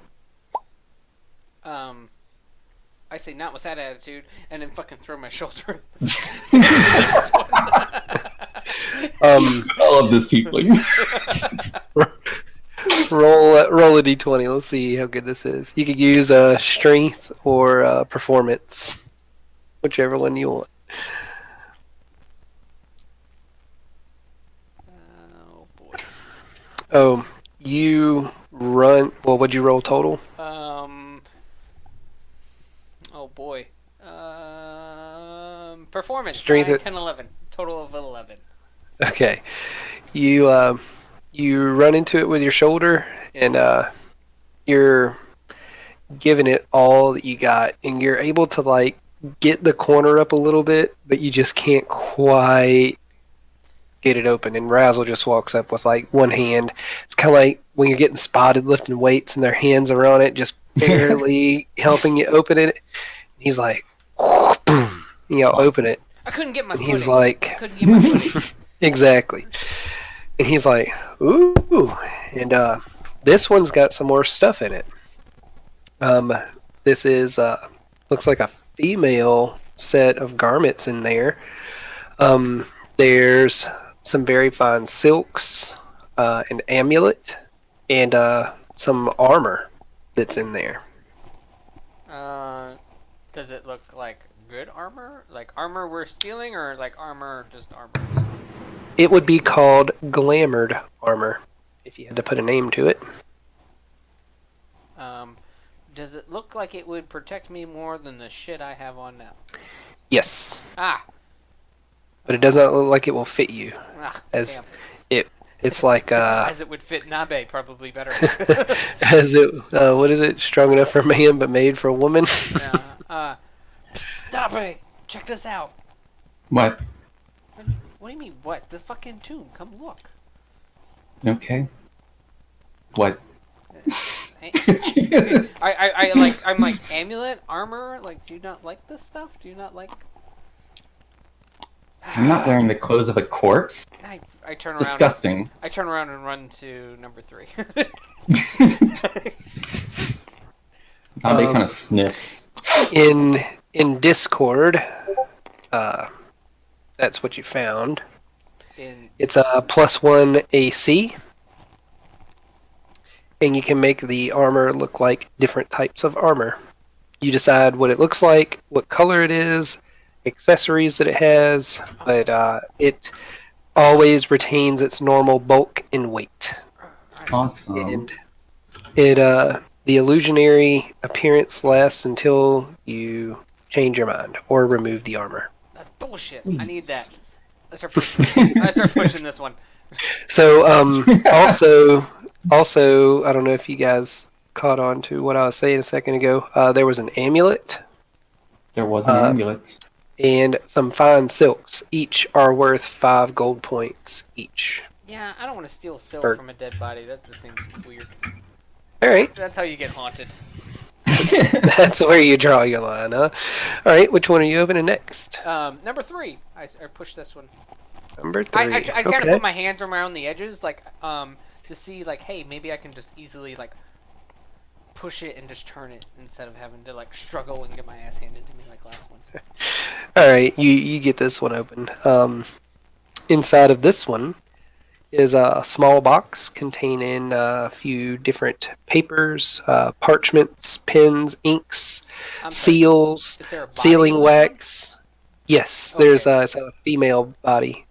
I say not with that attitude, and then fucking throw my shoulder. I love this tiefling. Roll a d20. Let's see how good this is. You could use strength or performance, whichever one you want. Oh boy. Oh, you run. Well, what'd you roll total? Oh boy. Performance. Strength 9, 10, 11. Total of 11. Okay. You run into it with your shoulder, and you're giving it all that you got, and you're able to like get the corner up a little bit, but you just can't quite get it open. And Razzle just walks up with like one hand. It's kind of like when you're getting spotted lifting weights and their hands are on it, just barely helping you open it. He's like, boom, open it. I couldn't get my and footing. He's like, I couldn't get my footing. Exactly. And he's like, ooh. And this one's got some more stuff in it. This is looks like a female set of garments in there. There's some very fine silks, an amulet, and some armor that's in there. Does it look like good armor? Like armor we're stealing, or like armor just armor? It would be called glamoured armor, if you had to put a name to it. Does it look like it would protect me more than the shit I have on now? Yes. Ah. But it doesn't look like it will fit you. Damn. It's like as it would fit Nabe probably better. as it what is it? Strong enough for a man but made for a woman. Yeah. Nabe, check this out. What? What do you mean what? The fucking tomb. Come look. Okay. What? I'm like amulet, armor. Like, do you not like this stuff? Do you not like? I'm not wearing the clothes of a corpse. I turn around. Disgusting. I turn around and run to number 3. They kind of sniffs. In Discord, that's what you found. It's a +1 AC, and you can make the armor look like different types of armor. You decide what it looks like, what color it is, accessories that it has, but it always retains its normal bulk and weight. Awesome. And it the illusionary appearance lasts until you change your mind or remove the armor. That's bullshit. I need that. I start pushing this one. So also, I don't know if you guys caught on to what I was saying a second ago. There was an amulet. There was an amulet. And some fine silks. Each are worth 5 gold points each. Yeah, I don't want to steal silk from a dead body. That just seems weird. Alright. That's how you get haunted. That's where you draw your line, huh? Alright, which one are you opening next? Number 3. I pushed this one. Number 3. I kind of put my hands around the edges, like, to see, like, hey, maybe I can just easily, like, push it and just turn it instead of having to, like, struggle and get my ass handed to me like last one. Alright, you get this one open. Inside of this one is a small box containing a few different papers, parchments, pens, inks, seals, sealing wax. Yes, okay. There's it's a female body.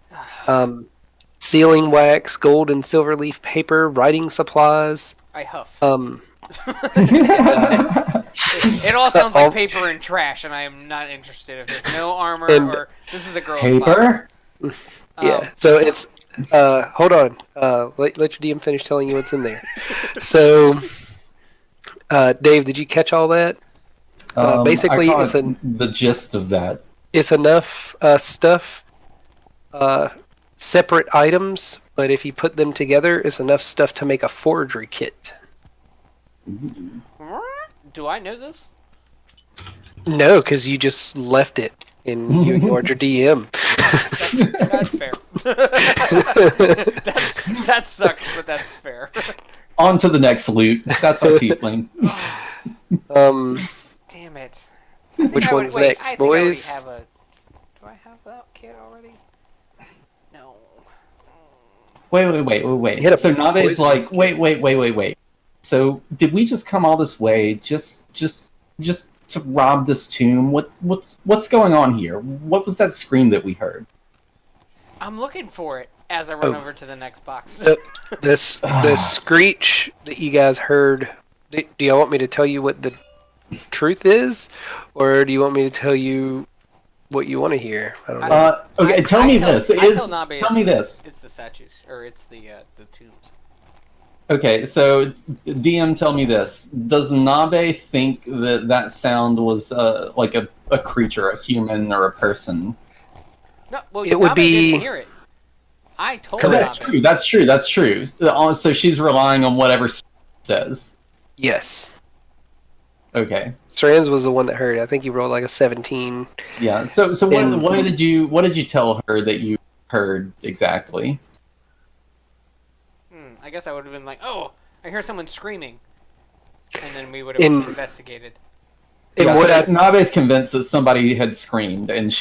Sealing wax, gold and silver leaf paper, writing supplies. I huff. It all sounds like paper and trash, and I am not interested. If there's no armor or this is the girl's paper. Yeah. So it's hold on. Let your DM finish telling you what's in there. So, Dave, did you catch all that? Basically, it's the gist of that. It's enough stuff, separate items, but if you put them together, it's enough stuff to make a forgery kit. Do I know this? No, because you just left it and you ignored your DM. That's fair. That sucks, but that's fair. On to the next loot. That's our tiefling. Damn it. Which one's next, boys? Do I have that kit already? No. Wait. So Nabe's like, wait. So did we just come all this way just to rob this tomb? What's going on here? What was that scream that we heard? I'm looking for it as I run over to the next box. The screech that you guys heard. Do y'all want me to tell you what the truth is, or do you want me to tell you what you want to hear? I don't know. Okay, tell me this. Tell me this. It's the statues, or it's the tombs. Okay, so DM, tell me this: does Nabe think that that sound was like a creature, a human, or a person? No, well, It would Nabe didn't be hear it. I told Oh, that's correct. Nabe. true. That's true. That's true. So she's relying on whatever says. Yes. Okay. Strands was the one that heard it. I think he rolled like a 17. Yeah. So And- what did you tell her that you heard exactly? I guess I would have been like, oh, I hear someone screaming. And then we would have investigated. Yeah, what so Nabe's convinced that somebody had screamed, and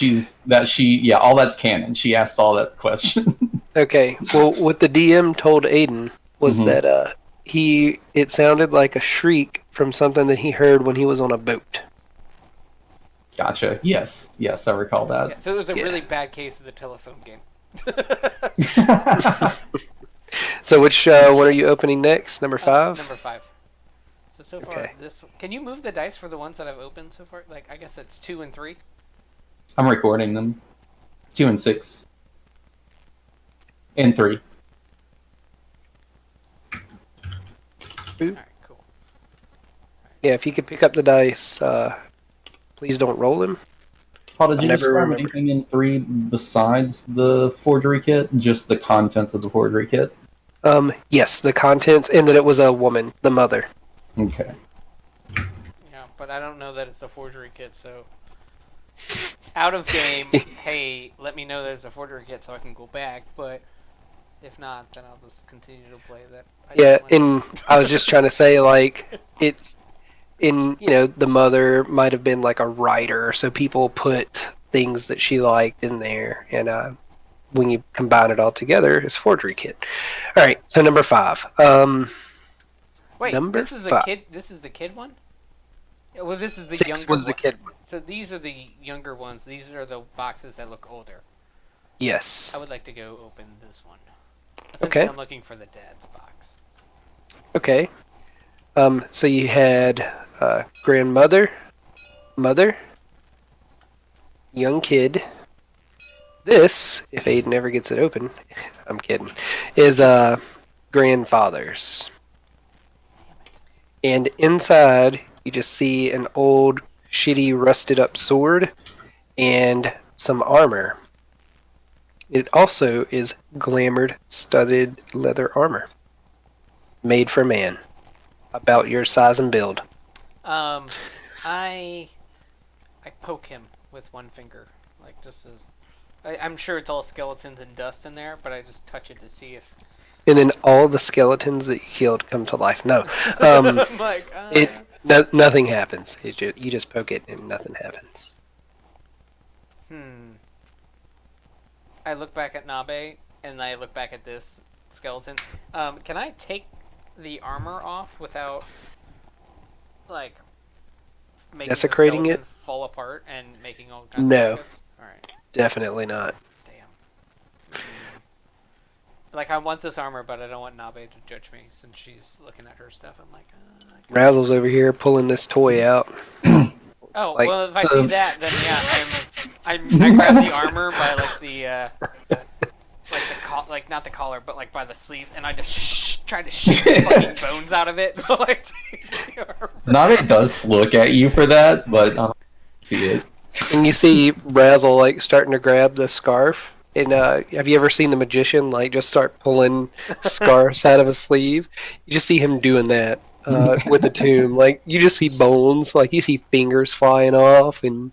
all that's canon. She asked all that question. Okay. Well, what the DM told Aiden was that it sounded like a shriek from something that he heard when he was on a boat. Gotcha. Yes, I recall that. Yeah, so it was a really bad case of the telephone game. So which one are you opening next? Number 5? Number 5. So far, this... Can you move the dice for the ones that I've opened so far? Like, I guess it's 2 and 3? I'm recording them. 2 and 6. And 3. Alright, cool. Yeah, if you could pick up the dice, please don't roll them. Paul, did you never describe remember. anything in 3 besides the forgery kit? Just the contents of the forgery kit? Yes, the contents, and that it was a woman, the mother. Okay. Yeah, but I don't know that it's a forgery kit, so... Out of game, hey, let me know that it's a forgery kit so I can go back, but... If not, then I'll just continue to play that. And I was just trying to say, like, it's... the mother might have been like a writer, so people put things that she liked in there, and when you combine it all together, it's forgery kit. All right, so number 5. Wait, number this is the 5. kid. This is the kid one. Yeah, well, this is the 6 younger was the one. kid one. So these are the younger ones. These are the boxes that look older. Yes. I would like to go open this one. Okay. I'm looking for the dad's box. Okay. So you had grandmother, mother, young kid. This, if Aiden ever gets it open, I'm kidding, is grandfather's. And inside, you just see an old, shitty, rusted up sword and some armor. It also is glamored, studded leather armor. Made for man. About your size and build. I poke him with one finger, like just as... I'm sure it's all skeletons and dust in there, but I just touch it to see if... And then all the skeletons that you killed come to life. No. like, Nothing happens. You just poke it and nothing happens. I look back at Nabe, and I look back at this skeleton. Can I take the armor off without, like, making Desecrating the it? skeleton fall apart and making all kinds No. of ruckus? Alright. Definitely not. Damn. Like, I want this armor, but I don't want Nabe to judge me since she's looking at her stuff. I'm like, Razzle's over here pulling this toy out. Oh, like, well, if I see that, then yeah, I grab the armor by like the like not the collar, but like by the sleeves, and I just try to shake the fucking bones out of it. Like, Nabe does look at you for that, but I don't see it. And you see Razzle like starting to grab the scarf. And have you ever seen the magician like just start pulling scarves out of a sleeve? You just see him doing that with the tomb. Like you just see bones, like you see fingers flying off and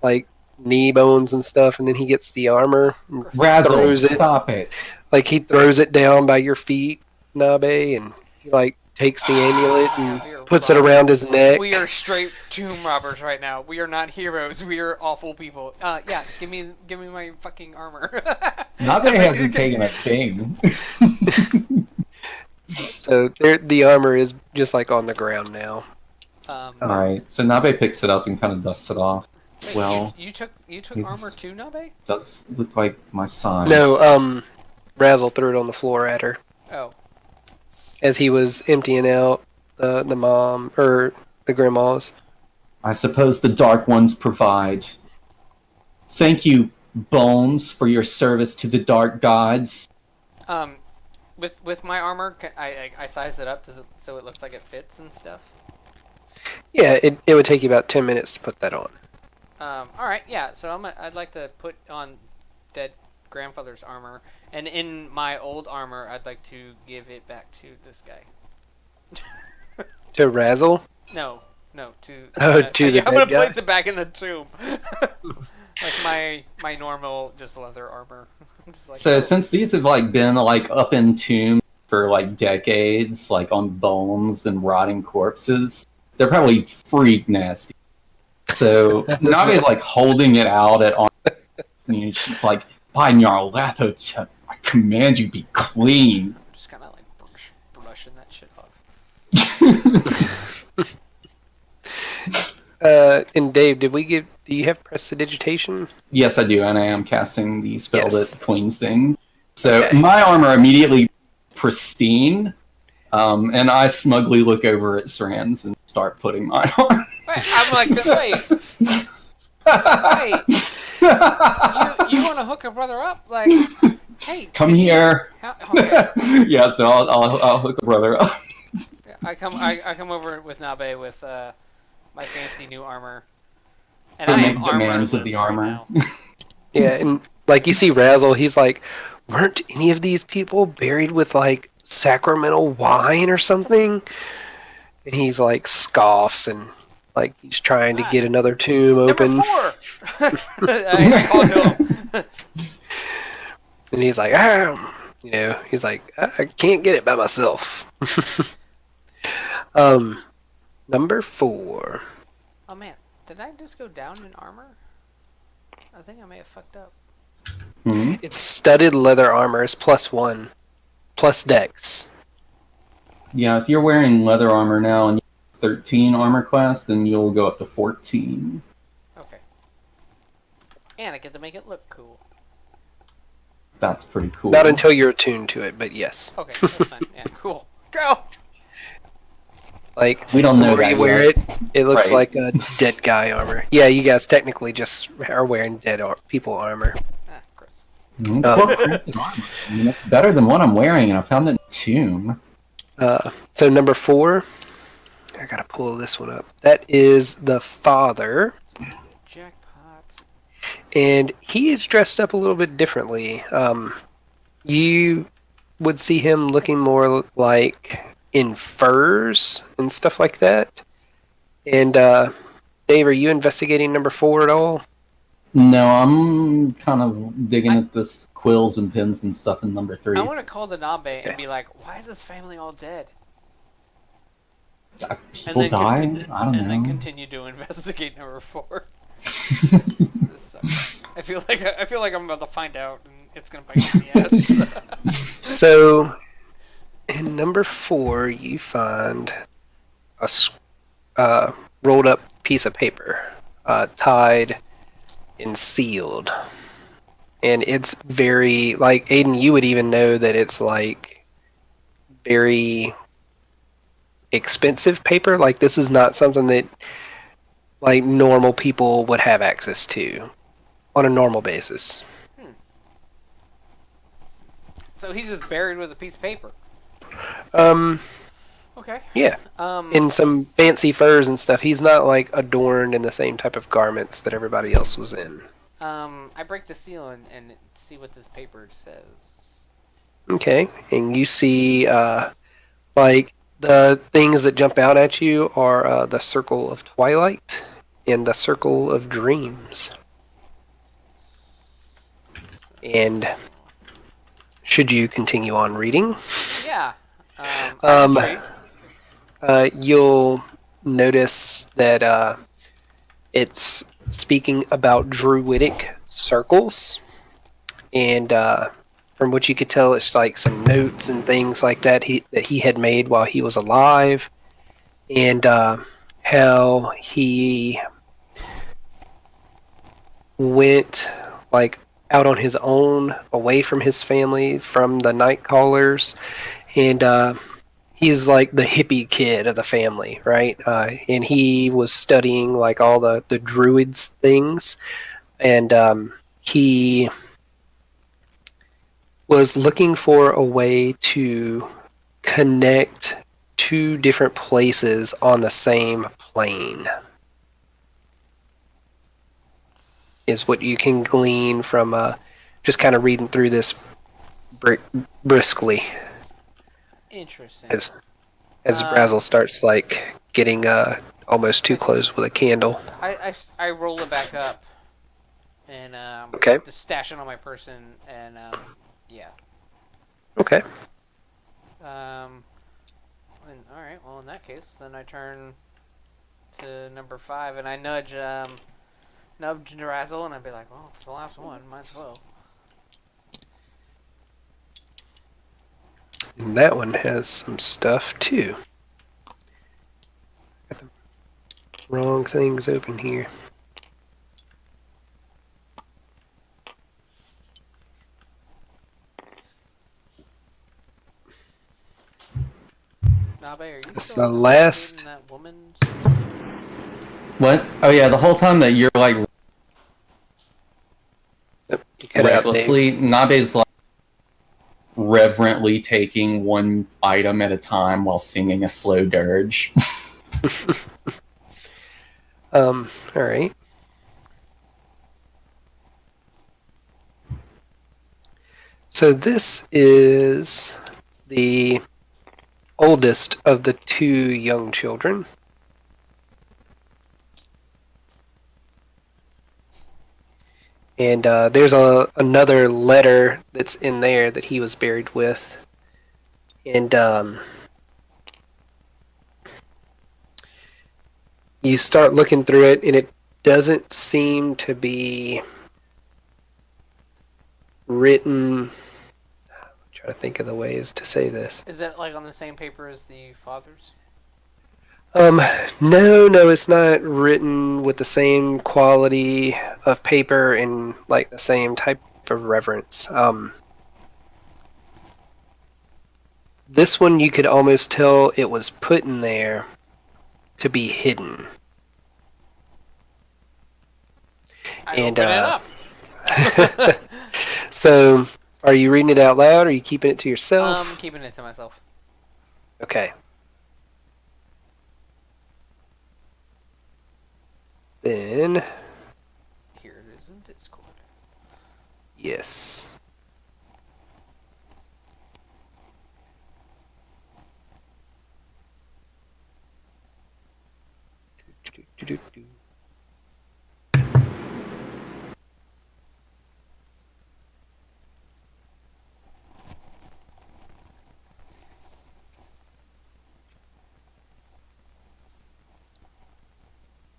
like knee bones and stuff. And then he gets the armor, and Razzle, throws it. Stop it! Like he throws it down by your feet, Nabe, and he like takes the amulet and puts it around his neck. We are straight tomb robbers right now. We are not heroes. We are awful people. Yeah, give me my fucking armor. Nabe hasn't taken a thing. So the armor is just like on the ground now. Alright, so Nabe picks it up and kind of dusts it off. Wait, Well, you took armor too, Nabe? does look like my size. No, Razzle threw it on the floor at her Oh. as he was emptying out the mom or the grandmas. I suppose the Dark Ones provide. Thank you, Bones, for your service to the Dark Gods. with my armor, I size it up so it looks like it fits and stuff. Yeah, it would take you about 10 minutes to put that on. All right, yeah. So I'd like to put on dead grandfather's armor, and in my old armor, I'd like to give it back to this guy. To Razzle? No, to to the I'm gonna dead guy? place it back in the tomb, like my normal just leather armor. Just like, so since these have like been like up in tomb for like decades, like on bones and rotting corpses, they're probably freak nasty. So Nabe's like holding it out at arm. She's like, "By Nyarlathotep, I command you be clean." I'm just kind of like brushing that shit off. And Dave, do you have prestidigitation? Yes, I do, and I am casting the spell Yes. that cleans things. So Okay. my armor immediately pristine, and I smugly look over at Srans and start putting mine on. Wait, I'm like, wait, you want to hook a brother up? Like, hey, come here. Okay. Yeah, so I'll hook a brother up. I come over with Nabe with my fancy new armor, and To I make am demands of armorless the right armor. now. Yeah, and like you see Razzle, he's like, weren't any of these people buried with like sacramental wine or something? And he's like scoffs and like he's trying to get another tomb open. Number 4. I call to him. And he's like, he's like, I can't get it by myself. Number 4. Oh man, did I just go down in armor? I think I may have fucked up. Hmm? It's studded leather armor. It's +1, plus dex. Yeah, if you're wearing leather armor now and you have 13 armor class, then you'll go up to 14. Okay. And I get to make it look cool. That's pretty cool. Not until you're attuned to it, but yes. Okay, that's fine. Yeah, cool. Go! Like, We don't know whenever that you wear yet. it looks Right. like a dead guy armor. Yeah, you guys technically just are wearing dead people armor. Ah, gross. It's well-crafted armor. I mean, it's better than what I'm wearing, and I found it in Tomb. So number 4, I gotta pull this one up. That is the father, Jackpot. and he is dressed up a little bit differently. You would see him looking more like in furs and stuff like that. And Dave, are you investigating number 4 at all? No, I'm kind of digging at this quills and pins and stuff in number 3. I want to call the Nabe and be like, why is this family all dead? People die? I don't know. And then continue to investigate number 4. This sucks. I feel like I'm about to find out, and it's gonna bite me in the ass. So, in number 4, you find a rolled up piece of paper, tied and sealed. And it's very, like, Aiden, you would even know that it's, like, very expensive paper. Like, this is not something that, like, normal people would have access to on a normal basis. So he's just buried with a piece of paper. Okay. Yeah. In some fancy furs and stuff. He's not, like, adorned in the same type of garments that everybody else was in. I break the seal and see what this paper says. Okay. And you see, like, the things that jump out at you are the Circle of Twilight and the Circle of Dreams. And should you continue on reading, Yeah. I'm intrigued. you'll notice that it's speaking about druidic circles. And from what you could tell, it's like some notes and things like that he had made while he was alive. And how he went, like, out on his own, away from his family, from the night callers, and he's like the hippie kid of the family, right? And he was studying like all the druids things, and he was looking for a way to connect two different places on the same plane. Is what you can glean from just kind of reading through this briskly. Interesting. As Brazel starts like getting almost too close with a candle. I roll it back up and Okay. just stash it on my person and yeah. Okay. And, all right. Well, in that case, then I turn to number 5 and I nudge Razzle and I'd be like, well, it's the last one. Might as well. And that one has some stuff too. Got the wrong things open here. Nabe, are you It's still the last. that woman? What? Oh yeah, the whole time that you're like recklessly, Nabe's like reverently taking one item at a time while singing a slow dirge. All right. So this is the oldest of the two young children. And there's another letter that's in there that he was buried with. And you start looking through it, and it doesn't seem to be written. I'm trying to think of the ways to say this. Is that like on the same paper as the father's? No, it's not written with the same quality of paper and like the same type of reverence. This one you could almost tell it was put in there to be hidden. I open it up. So, are you reading it out loud, or are you keeping it to yourself? I'm keeping it to myself. Okay. Then... Here it is in Discord. Yes.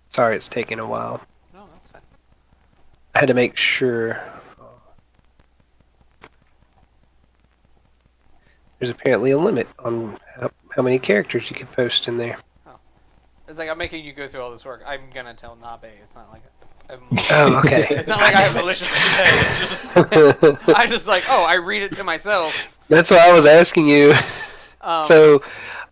Sorry, it's taking a while. No, that's fine. I had to make sure. There's apparently a limit on how many characters you can post in there. Oh. It's like I'm making you go through all this work. I'm gonna tell Nabe. It's not like oh, okay. It's not like I have malicious intent. It's just I just like, oh, I read it to myself. That's why I was asking you. So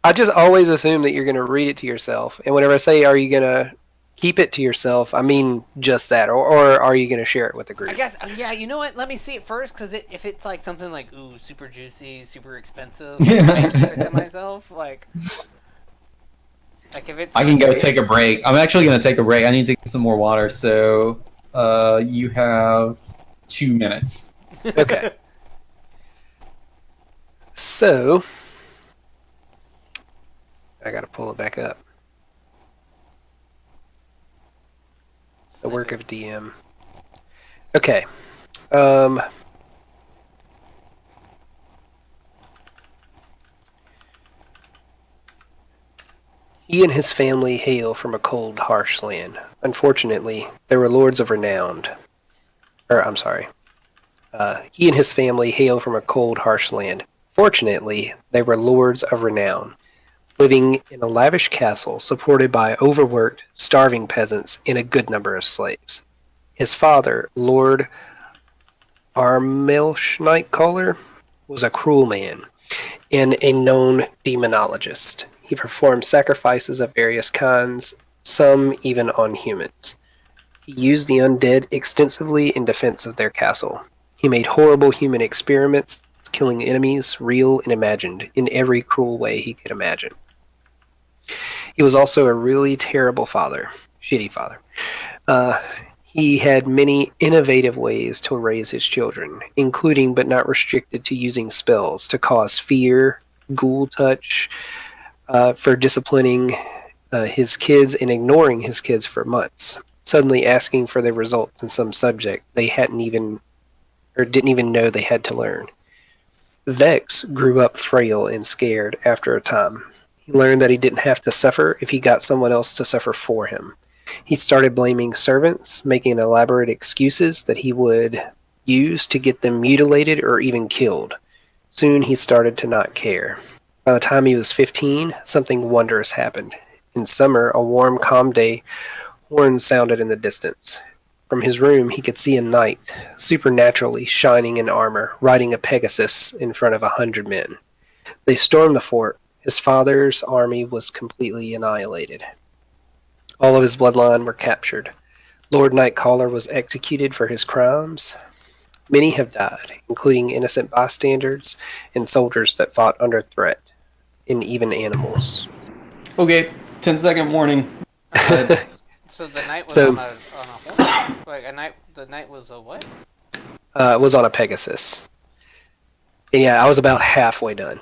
I just always assume that you're going to read it to yourself. And whenever I say, are you going to keep it to yourself, I mean just that. Or are you going to share it with the group? I guess, yeah, you know what? Let me see it first, because if it's like something like, ooh, super juicy, super expensive, I keep it to myself. Like if it's... I can go take a break. I'm actually going to take a break. I need to get some more water, so you have 2 minutes. Okay. So, I got to pull it back up. The work of DM. Okay. He and his family hail from a cold, harsh land. Unfortunately, they were lords of renown. He and his family hail from a cold, harsh land. Fortunately, they were lords of renown, living in a lavish castle supported by overworked, starving peasants and a good number of slaves. His father, Lord Armelschneitkoller, was a cruel man and a known demonologist. He performed sacrifices of various kinds, some even on humans. He used the undead extensively in defense of their castle. He made horrible human experiments killing enemies, real and imagined, in every cruel way he could imagine. He was also a really terrible father, shitty father. Uh, he had many innovative ways to raise his children, including but not restricted to using spells to cause fear, ghoul touch, for disciplining his kids and ignoring his kids for months, suddenly asking for their results in some subject they hadn't even or didn't even know they had to learn. Vex grew up frail and scared after a time. He learned that he didn't have to suffer if he got someone else to suffer for him. He started blaming servants, making elaborate excuses that he would use to get them mutilated or even killed. Soon he started to not care. By the time he was 15, something wondrous happened. In summer, a warm, calm day, horns sounded in the distance. From his room, he could see a knight, supernaturally shining in armor, riding a Pegasus in front of 100 men. They stormed the fort. His father's army was completely annihilated. All of his bloodline were captured. Lord Nightcaller was executed for his crimes. Many have died, including innocent bystanders and soldiers that fought under threat, and even animals. Okay, 10-second warning. So the knight was on a horse? Like the knight was a what? It was on a Pegasus. And yeah, I was about halfway done.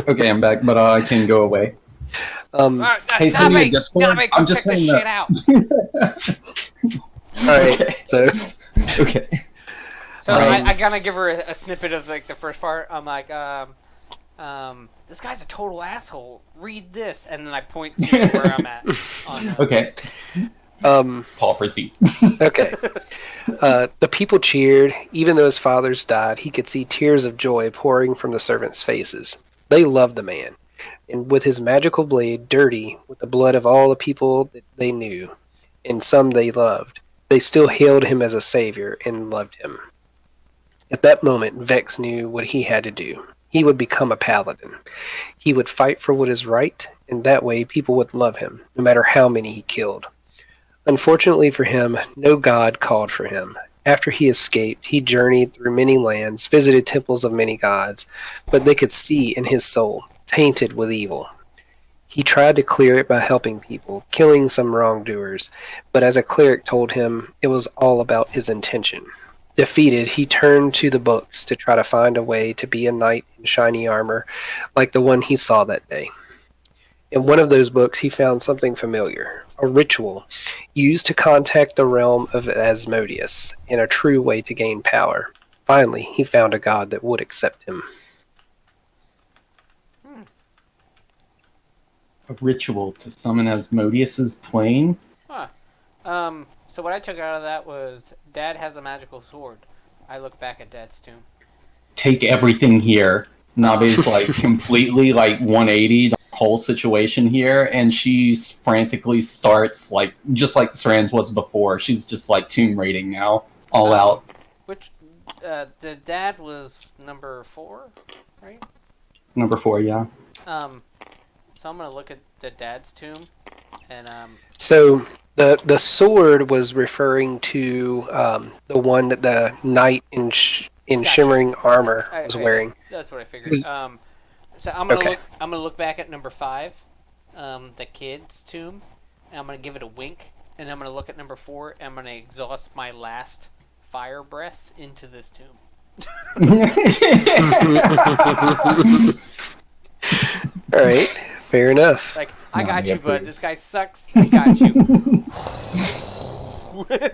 Okay, I'm back, but I can go away. Hey, send me a Discord. I'm just saying this shit out. Alright, Okay. so... Okay. So I gotta give her a snippet of like the first part. I'm like, this guy's a total asshole. Read this, and then I point to where I'm at. Okay. Paul, proceed. Okay. The people cheered. Even though his fathers died, he could see tears of joy pouring from the servants' faces. They loved the man, and with his magical blade dirty with the blood of all the people that they knew, and some they loved, they still hailed him as a savior and loved him. At that moment, Vex knew what he had to do. He would become a paladin. He would fight for what is right, and that way people would love him, no matter how many he killed. Unfortunately for him, no god called for him. After he escaped, he journeyed through many lands, visited temples of many gods, but they could see in his soul, tainted with evil. He tried to clear it by helping people, killing some wrongdoers, but as a cleric told him, it was all about his intention. Defeated, he turned to the books to try to find a way to be a knight in shiny armor, like the one he saw that day. In one of those books, he found something familiar, a ritual used to contact the realm of Asmodeus, and a true way to gain power. Finally, he found a god that would accept him. A ritual to summon Asmodeus's plane? Huh. So what I took out of that was Dad has a magical sword. I look back at Dad's tomb. Take everything here. Nabe's like completely like 180 the whole situation here, and she frantically starts like just like Saran's was before. She's just like tomb raiding now, all out. Which the Dad was number 4, right? Number 4, yeah. So I'm gonna look at the Dad's tomb, and So the sword was referring to the one that the knight in shimmering armor was wearing. That's what I figured. So I'm gonna look back at number 5, the kid's tomb, and I'm gonna give it a wink, and I'm gonna look at number 4, and I'm gonna exhaust my last fire breath into this tomb. All right, fair enough. Like, I got you, bud. This guy sucks. I got you.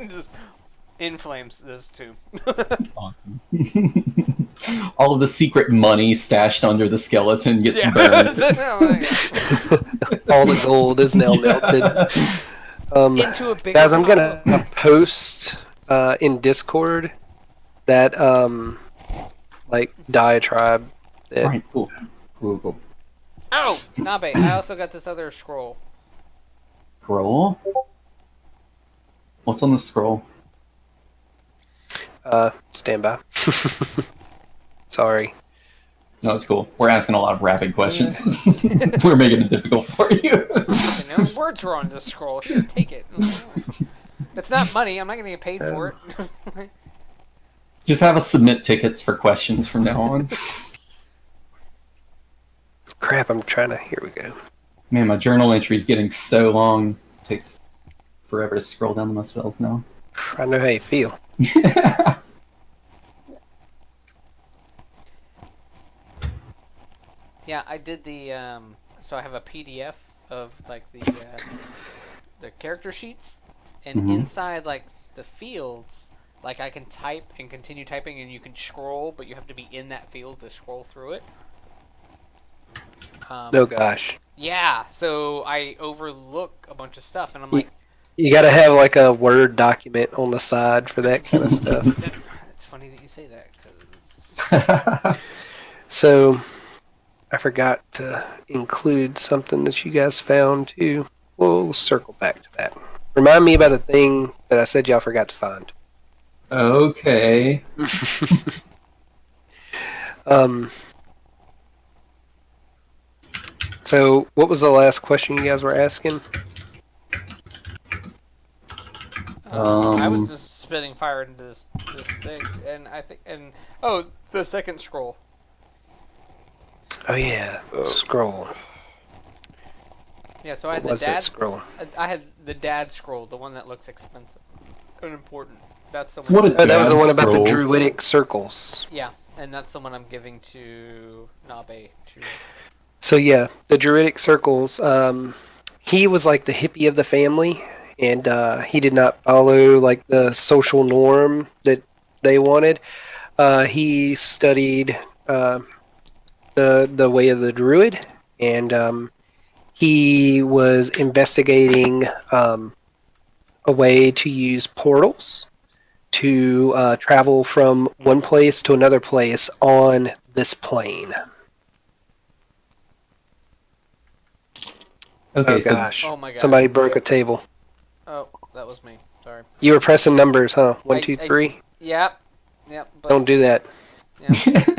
Just inflames this tomb. Awesome. All of the secret money stashed under the skeleton gets burned. All the gold is now melted. Into a big guys, I'm gonna post in Discord that like diatribe. That... All right, cool. Oh, Nabe, I also got this other scroll. Scroll? What's on the scroll? Stand by. Sorry. No, it's cool. We're asking a lot of rapid questions. We're making it difficult for you. No words were on this scroll. Here, take it. It's not money. I'm not going to get paid for it. Just have us submit tickets for questions from now on. crap, I'm trying to... Here we go. Man, my journal entry is getting so long. It takes forever to scroll down to my spells now. I know how you feel. Yeah, I did the so I have a PDF of like the character sheets, and inside like the fields, like I can type and continue typing, and you can scroll, but you have to be in that field to scroll through it. Oh gosh. Yeah, so I overlook a bunch of stuff, and I'm like, you got to have like a Word document on the side for that kind of stuff. It's funny that you say that, because So I forgot to include something that you guys found too. We'll circle back to that. Remind me about the thing that I said y'all forgot to find. Okay. So what was the last question you guys were asking? I was just spitting fire into this thing, and I think, the second scroll. Oh yeah, scroll. Yeah, so I had What's that scroll? I had the dad scroll, the one that looks expensive, unimportant. That's the one. What that was the one about the druidic circles. Yeah, and that's the one I'm giving to Nabe. So yeah, the druidic circles. He was like the hippie of the family, and he did not follow like the social norm that they wanted. He studied the way of the druid, and he was investigating a way to use portals to travel from one place to another place on this plane. Okay, oh gosh! Oh my god! Somebody broke a table. Oh, that was me. Sorry. You were pressing numbers, huh? 1, 2, 3. Yep. But don't do that. Yeah.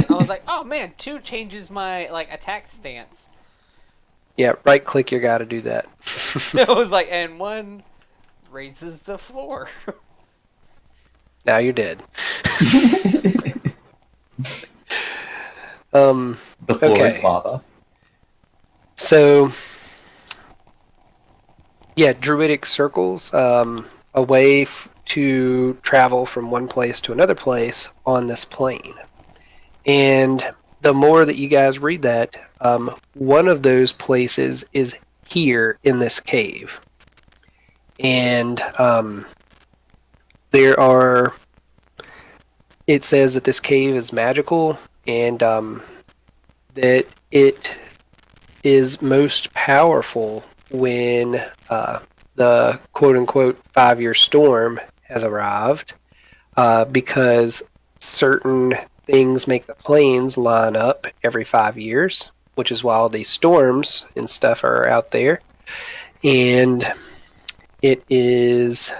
I was like, oh man, 2 changes my like attack stance. Yeah, right click your guy to do that. It was like, and 1 raises the floor. Now you're dead. The floor is lava. So, yeah, druidic circles, a way to travel from one place to another place on this plane. And the more that you guys read that, one of those places is here in this cave. And it says that this cave is magical, and that it is most powerful when the quote-unquote 5-year storm has arrived, because certain things make the planes line up every 5 years, which is why all these storms and stuff are out there. And it is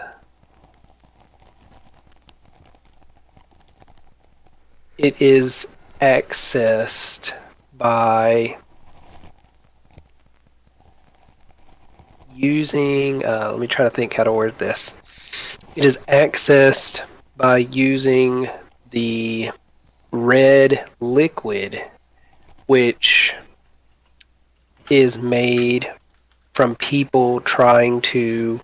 accessed by using, let me try to think how to word this. It is accessed by using the red liquid, which is made from people trying to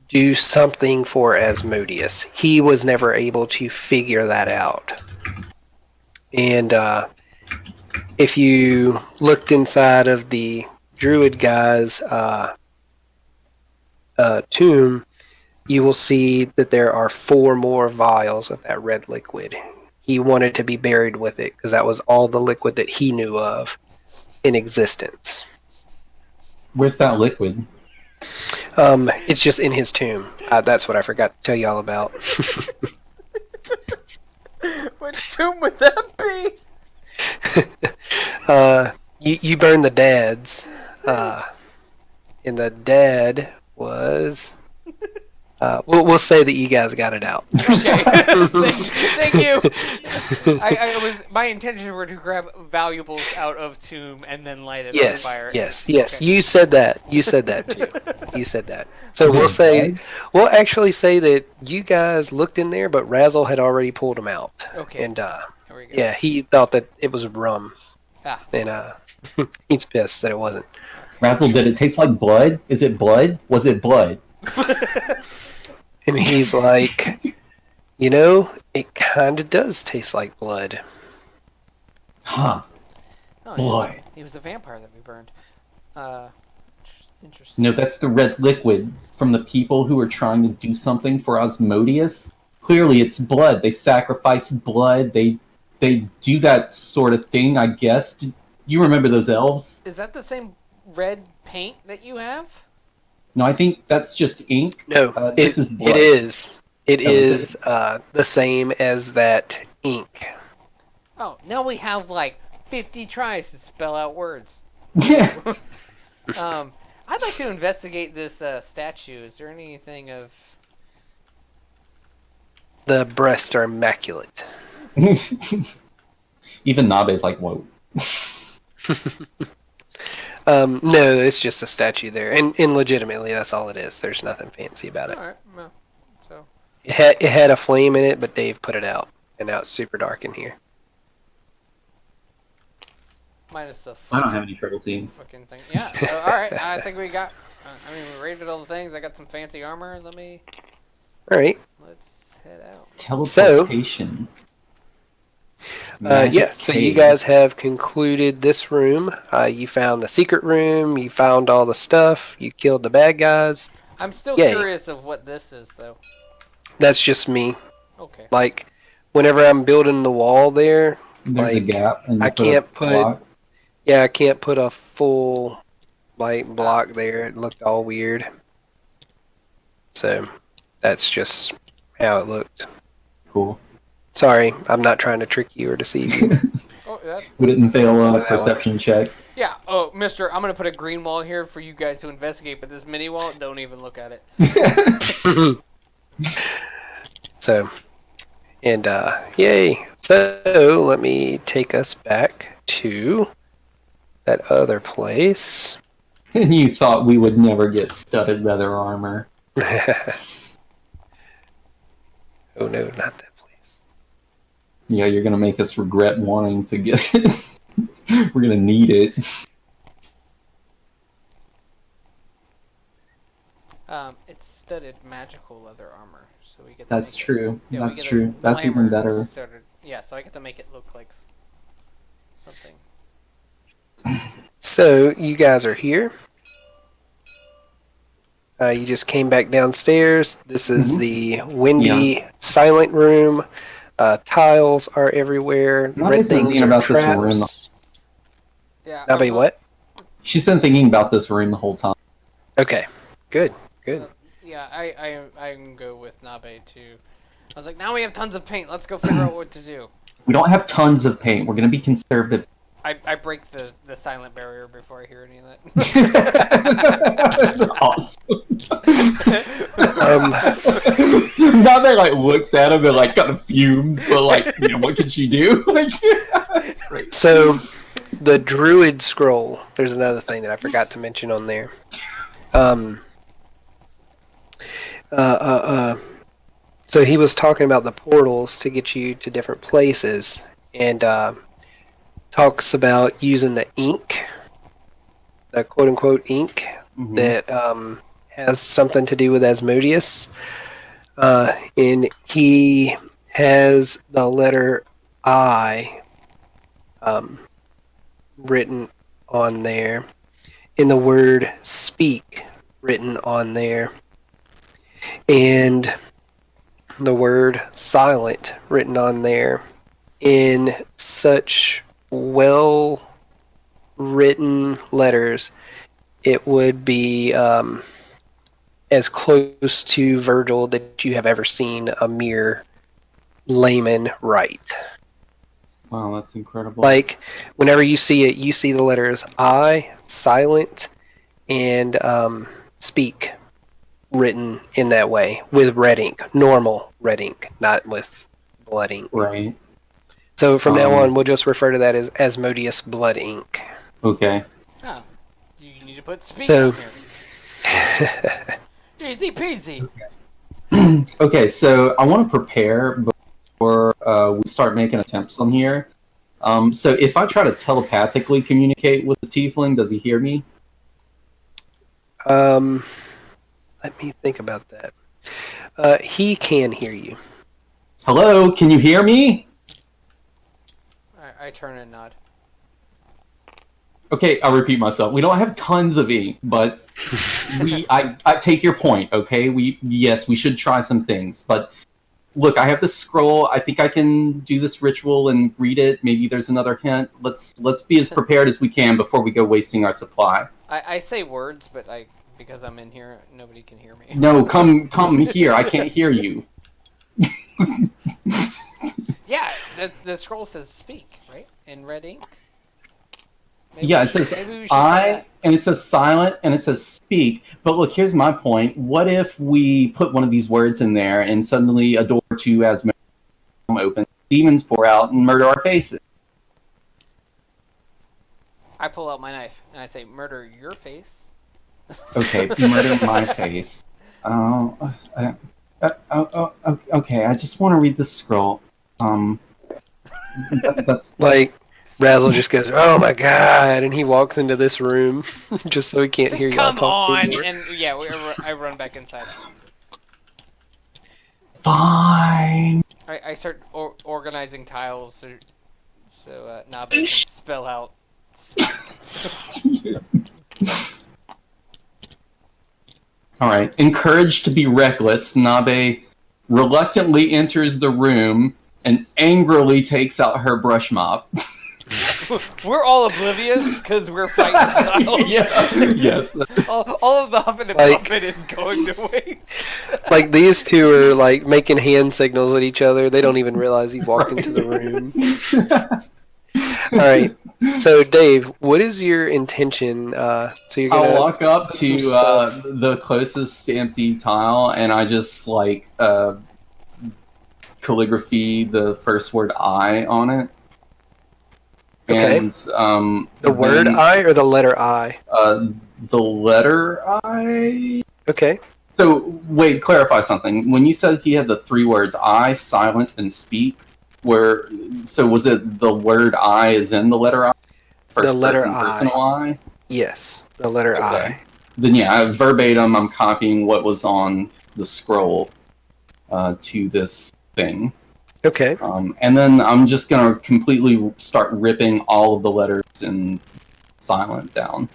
do something for Asmodeus. He was never able to figure that out. And if you looked inside of the druid guy's tomb, you will see that there are 4 more vials of that red liquid. He wanted to be buried with it because that was all the liquid that he knew of in existence. Where's that liquid? It's just in his tomb. That's what I forgot to tell you all about. Which tomb would that be? You burned the dad's, and the dad was. We'll say that you guys got it out. Okay. Thank you. My intentions were to grab valuables out of tomb and then light it on fire. Yes. Okay. You said that too. You said that. So we'll actually say that you guys looked in there, but Razzle had already pulled them out. Okay. And Here we go. yeah, he thought that it was rum. Ah. And He's pissed that it wasn't. Razzle, did it taste like blood? Is it blood? Was it blood? And he's like, it kind of does taste like blood. Huh. Oh, Blood. he was a vampire that we burned. Interesting. No, that's the red liquid from the people who are trying to do something for Asmodeus. Clearly, it's blood. They sacrifice blood. They do that sort of thing, I guess. You remember those elves? Is that the same red paint that you have? No, I think that's just ink. No, this is blood. It is. It is the same as that ink. Oh, now we have like 50 tries to spell out words. Yeah. I'd like to investigate this statue. Is there anything of... The breasts are immaculate. Even Nabe's like, whoa. No, it's just a statue there. And legitimately, that's all it is. There's nothing fancy about it. Alright, well, so... It had a flame in it, but Dave put it out. And now it's super dark in here. Minus the I don't have any trouble seeing. fucking thing. Yeah, so, alright, I think we got... I mean, we rated all the things. I got some fancy armor. Alright. Let's head out. Teleportation. So you guys have concluded this room. You found the secret room. You found all the stuff. You killed the bad guys. I'm still Yay. curious of what this is, though. That's just me. Okay. Like, whenever I'm building the wall there, There's a gap. And I can't put... block. Yeah, I can't put a full block there. It looked all weird. So that's just how it looked. Cool. Sorry, I'm not trying to trick you or deceive you. We didn't fail a perception check. Yeah. Oh, mister, I'm going to put a green wall here for you guys to investigate, but this mini wall, don't even look at it. So, and yay. So let me take us back to that other place. And you thought we would never get studded leather armor. Oh no, not that place. Yeah, you're gonna make us regret wanting to get it. We're gonna need it. It's studded magical leather armor, so we get. That's true. Yeah, That's true. That's even better. Yeah, so I get to make it look like something. So you guys are here. You just came back downstairs. This is the windy, silent room. Tiles are everywhere. Nabe's been thinking about this room. Yeah. Nabe, what? She's been thinking about this room the whole time. Okay, good. Yeah, I can go with Nabe too. I was like, now we have tons of paint. Let's go figure out what to do. We don't have tons of paint. We're gonna be conservative. I break the silent barrier before I hear any of that. Awesome. Now they looks at him and kind of fumes, but what can she do? It's great. So the Druid scroll. There's another thing that I forgot to mention on there. So he was talking about the portals to get you to different places, and talks about using the ink, the quote-unquote ink, that has something to do with Asmodeus. And he has the letter I written on there, in the word speak written on there, and the word silent written on there in such well written letters. It would be as close to Virgil that you have ever seen a mere layman write. Wow, that's incredible. Whenever you see it, you see the letters I, silent, and speak written in that way with red ink, normal red ink, not with blood ink. Right. So from now on, we'll just refer to that as Asmodeus blood ink. Okay. Oh, you need to put speak on here. Easy peasy. Okay, so I want to prepare before we start making attempts on here. So if I try to telepathically communicate with the tiefling, does he hear me? Let me think about that. He can hear you. Hello, can you hear me? I turn and nod. Okay, I'll repeat myself. We don't have tons of ink, but I take your point. Okay, we should try some things, but look, I have this scroll. I think I can do this ritual and read it. Maybe there's another hint. Let's be as prepared as we can before we go wasting our supply. I say words, but because I'm in here, nobody can hear me. No, come here. I can't hear you. Yeah, the scroll says speak, right? In red ink. It says I, and it says silent, and it says speak. But look, here's my point. What if we put one of these words in there, and suddenly a door to Asmodee opens, demons pour out and murder our faces? I pull out my knife and I say, "Murder your face." Okay, murder my face. Okay. I just want to read this scroll. That's like Razzle just goes, "Oh my god!" and he walks into this room just so he can't hear y'all Come talk on, anymore. and yeah, I run back inside. fine. I start organizing tiles so Nabe can spell out. All right. Encouraged to be reckless, Nabe reluctantly enters the room and angrily takes out her brush mop. We're all oblivious because we're fighting tiles. Yes. All of the huffing and puffing is going to waste. Like these two are like making hand signals at each other. They don't even realize you've walked into the room. All right. So Dave, what is your intention? So you're gonna I'll walk up to the closest empty tile and I just like calligraphy the first word I on it. Okay. And the word I or the letter I? The letter I. Okay. So wait, clarify something. When you said he had the three words I, silent, and speak, so was it the word I is in the letter I? First the letter person I. personal I? Yes, the letter Okay. I. Then yeah, verbatim, I'm copying what was on the scroll to this thing. Okay. And then I'm just gonna completely start ripping all of the letters in silent down,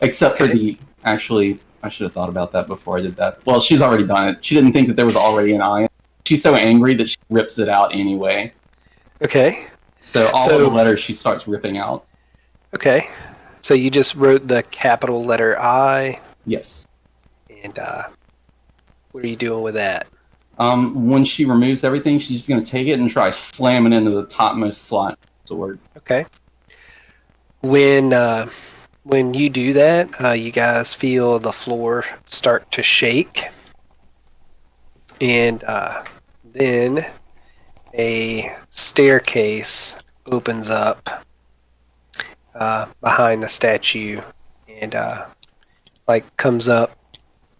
except for the. Actually, I should have thought about that before I did that. Well, she's already done it. She didn't think that there was already an I. She's so angry that she rips it out anyway. Okay. So all of the letters she starts ripping out. Okay. So you just wrote the capital letter I. Yes. And what are you doing with that? When she removes everything, she's just going to take it and try slamming into the topmost slot sword. Okay. When you do that, you guys feel the floor start to shake. And then a staircase opens up behind the statue and comes up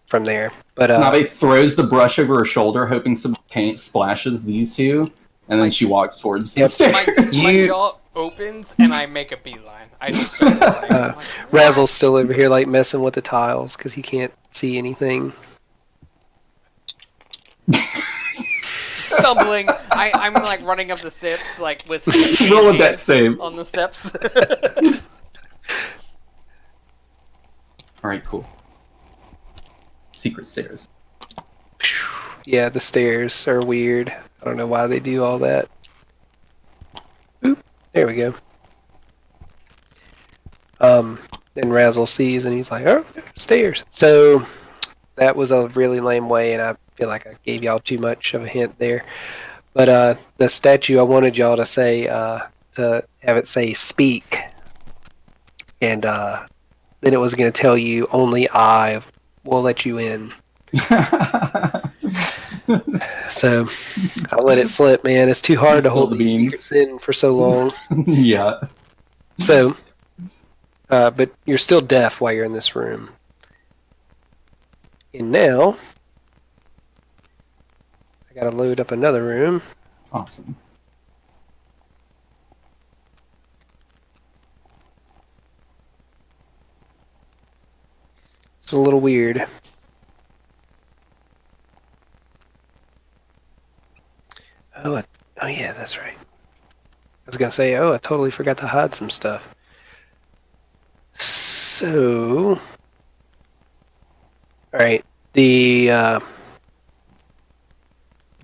from there. But Nabe throws the brush over her shoulder, hoping some paint splashes these two, and then she walks towards the stairs. My jaw opens and I make a beeline. I just start running. Razzle's still over here like messing with the tiles because he can't see anything. Stumbling. I'm like running up the steps like with roll a dex save on the steps. Alright, cool. Secret stairs. Yeah, the stairs are weird. I don't know why they do all that. Oop, there we go. Then Razzle sees and he's like, "Oh, stairs." So that was a really lame way, and I feel like I gave y'all too much of a hint there. But the statue, I wanted y'all to say, to have it say "speak," and then it was going to tell you only I will let you in. So I let it slip, man. It's too hard to hold these secrets in for so long. Yeah. So, but you're still deaf while you're in this room. And now, I gotta load up another room. Awesome. It's a little weird. Oh, yeah, that's right. I was gonna say, I totally forgot to hide some stuff. So, all right, the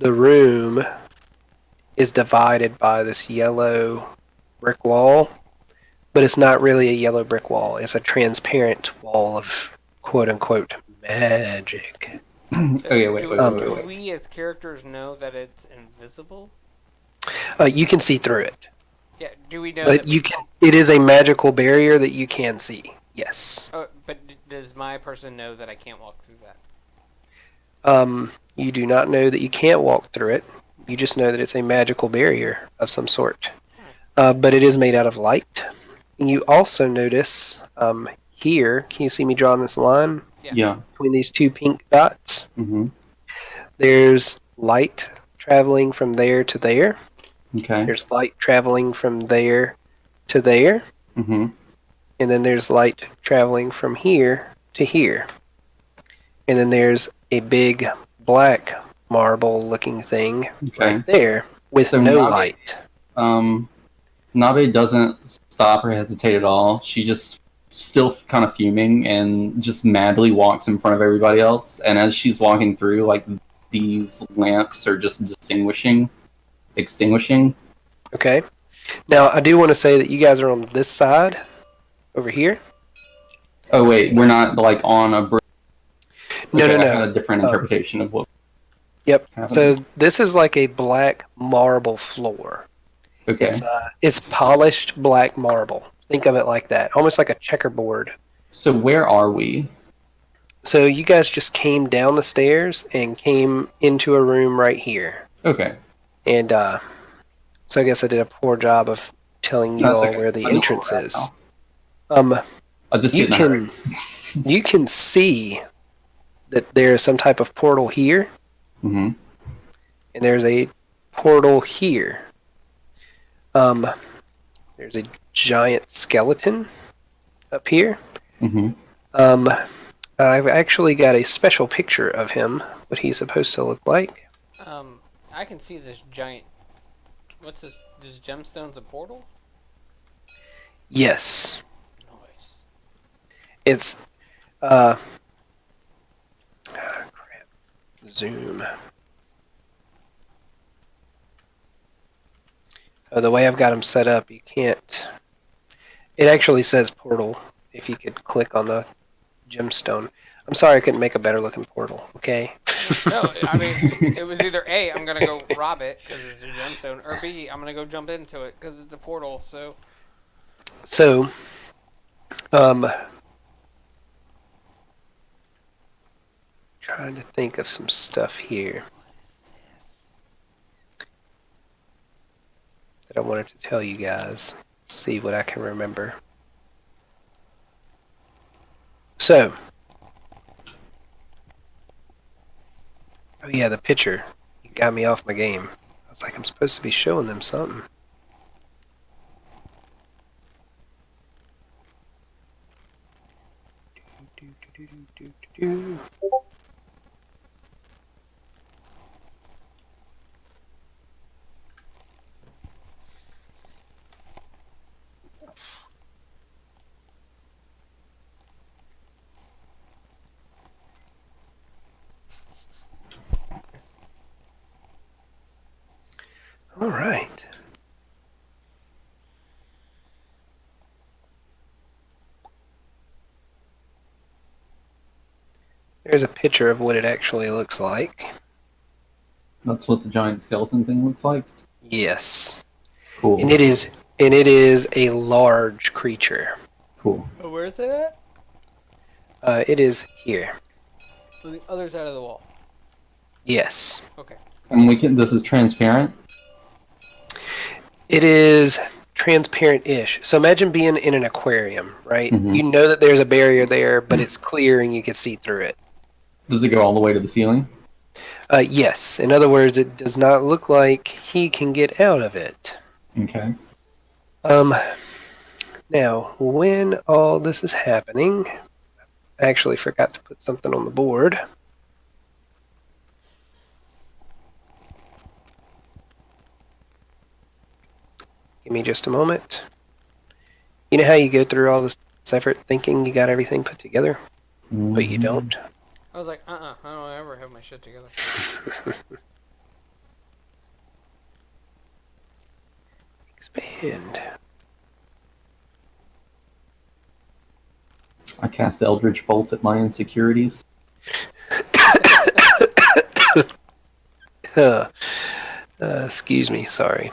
room is divided by this yellow brick wall, but it's not really a yellow brick wall. It's a transparent wall of quote unquote magic. Okay, wait. Do we as characters know that it's invisible? You can see through it. Yeah. Do we know But you can. It is a magical barrier that you can see. Yes. But does my person know that I can't walk through that? You do not know that you can't walk through it. You just know that it's a magical barrier of some sort. But it is made out of light. And you also notice here. Can you see me drawing this line? Yeah. Between these two pink dots. Mm-hmm. There's light traveling from there to there. Okay. There's light traveling from there to there. Mm-hmm. And then there's light traveling from here to here. And then there's a big black marble looking thing right there with no light. Nabe doesn't stop or hesitate at all. She just still kind of fuming and just madly walks in front of everybody else. And as she's walking through, like, these lamps are just extinguishing. Okay. Now, I do want to say that you guys are on this side over here. Oh, wait, we're not, like, on a bridge. No. I had a different interpretation of what. Yep. happened. So this is like a black marble floor. Okay. It's polished black marble. Think of it like that, almost like a checkerboard. So where are we? So you guys just came down the stairs and came into a room right here. Okay. And so I guess I did a poor job of telling you all where the entrance is. I'll just you can see that there's some type of portal here. Mm-hmm. And there's a portal here. There's a giant skeleton up here. Mm-hmm. I've actually got a special picture of him, what he's supposed to look like. I can see this giant. What's this? This gemstone's a portal? Yes. Nice. It's crap. Zoom. The way I've got them set up, you can't. It actually says portal. If you could click on the gemstone. I'm sorry I couldn't make a better looking portal. Okay. No, I mean it was either A, I'm gonna go rob it because it's a gemstone, or B, I'm gonna go jump into it because it's a portal. So, trying to think of some stuff here that I wanted to tell you guys. See what I can remember. So, oh yeah, the picture. You got me off my game. I was like, I'm supposed to be showing them something. All right. There's a picture of what it actually looks like. That's what the giant skeleton thing looks like? Yes. Cool. And it is a large creature. Cool. oh, where is it at? It is here. On the other side of the wall. Yes. Okay. And this is transparent? It is transparent-ish. So imagine being in an aquarium, right? Mm-hmm. You know that there's a barrier there, but it's clear and you can see through it. Does it go all the way to the ceiling? Yes. In other words, it does not look like he can get out of it. Okay. Now, when all this is happening, I actually forgot to put something on the board. Give me just a moment. You know how you go through all this effort thinking you got everything put together, but you don't? I was like, I don't ever have my shit together. Expand. I cast Eldritch Bolt at my insecurities. Excuse me, sorry.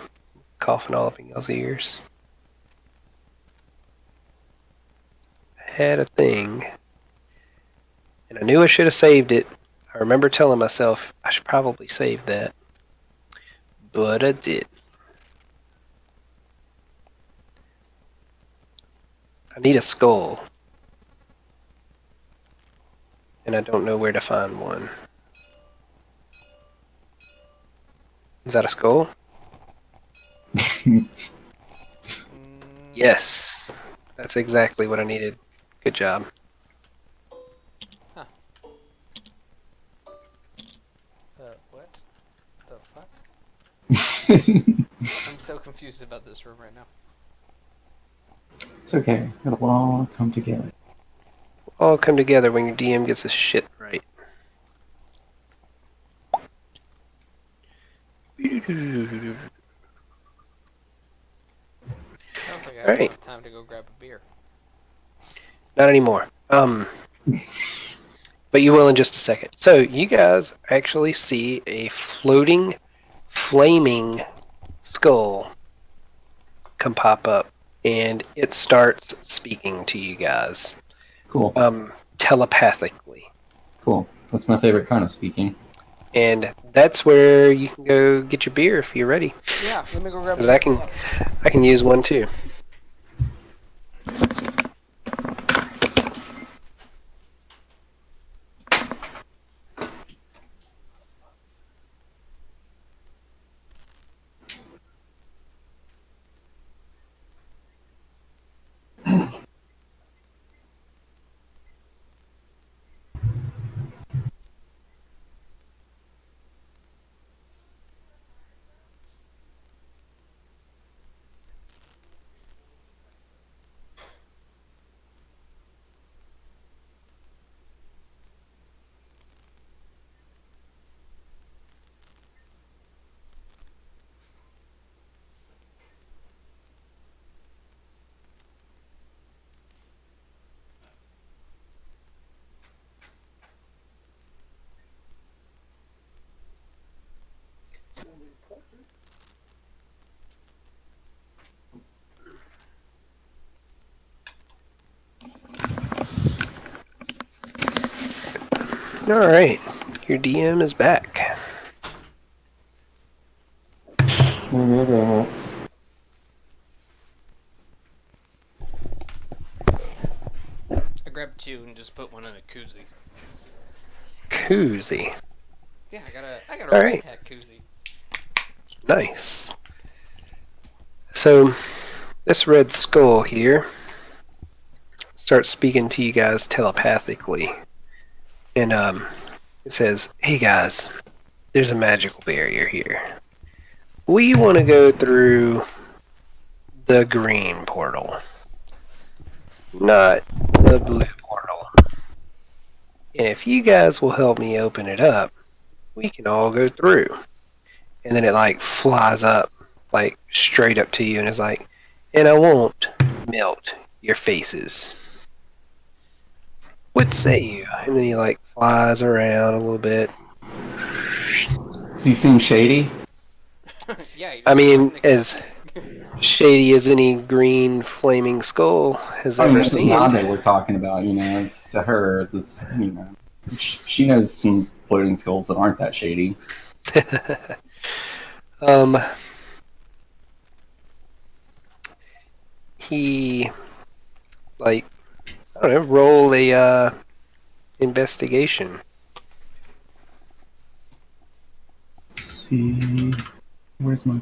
Coughing all up in y'all's ears. I had a thing, and I knew I should have saved it. I remember telling myself I should probably save that, but I did. I need a skull, and I don't know where to find one. Is that a skull? Yes. That's exactly what I needed. Good job. Huh. What the fuck? I'm so confused about this room right now. It's okay. It'll all come together. All come together when your DM gets his shit right. Sounds like I have enough time to go grab a beer. Not anymore. But you will in just a second. So you guys actually see a floating, flaming skull come pop up, and it starts speaking to you guys. Cool. Telepathically. Cool. That's my favorite kind of speaking. And that's where you can go get your beer if you're ready. Yeah, let me go grab. 'Cause I can use one too. All right, your DM is back. I grabbed two and just put one in a koozie. Koozie. Yeah, I got a All red right. hat koozie. Nice. So, this red skull here starts speaking to you guys telepathically. And it says, "Hey guys, there's a magical barrier here. We want to go through the green portal, not the blue portal. And if you guys will help me open it up, we can all go through." And then it like flies up, like straight up to you, and is like, "And I won't melt your faces. What say you?" And then he like flies around a little bit. Does he seem shady? Yeah. I mean, as shady as any green flaming skull has ever this is seen. Nade we're talking about, to her, this, she knows some floating skulls that aren't that shady. He, like, I don't know, roll a investigation. Let's see, where's my...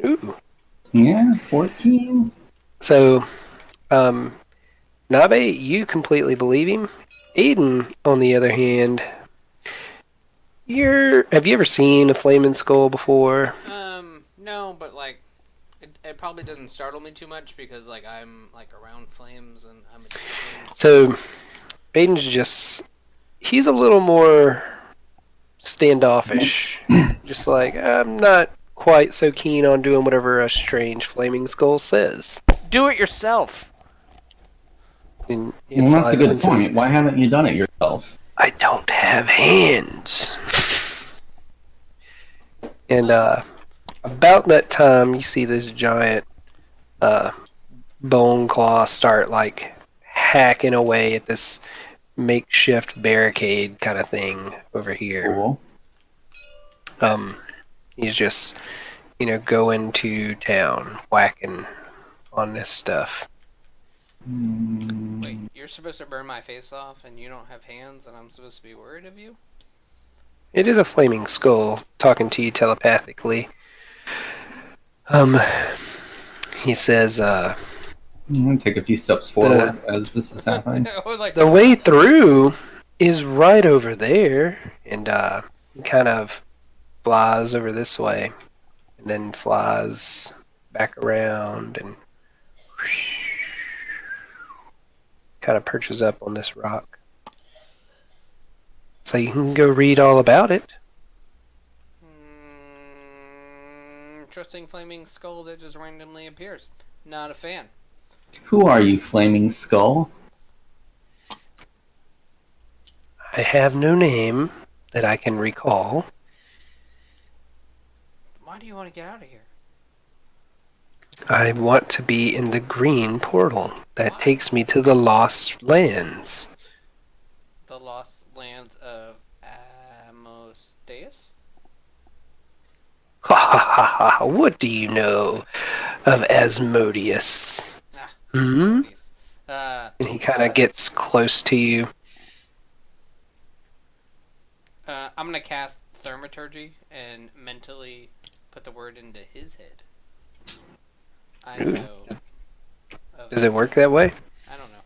Ooh, Yeah, 14. So, Nabe, you completely believe him. Aiden, on the other hand, have you ever seen a flaming skull before? No, but like, it probably doesn't startle me too much because like I'm like around flames and I'm a tiefling. So, he's a little more standoffish. Just like, I'm not quite so keen on doing whatever a strange flaming skull says. Do it yourself. And Well, that's a good point. says, Why haven't you done it yourself? I don't have hands. And about that time, you see this giant bone claw start like hacking away at this makeshift barricade kind of thing over here. Cool. He's just, going to town, whacking on this stuff. Wait, you're supposed to burn my face off and you don't have hands and I'm supposed to be worried of you? It is a flaming skull talking to you telepathically. He says, I'm going to take a few steps forward as this is happening. The way through is right over there. And he kind of flies over this way. And then flies back around and kind of perches up on this rock. So you can go read all about it. Interesting flaming skull that just randomly appears. Not a fan. Who are you, Flaming Skull? I have no name that I can recall. Why do you want to get out of here? I want to be in the green portal that takes me to the Lost Lands. The Lost Lands of Amosteus? Ha ha ha ha! What do you know of Asmodeus? And he kind of gets close to you. I'm going to cast Thaumaturgy and mentally put the word into his head. I know. Does it work that way? I don't know.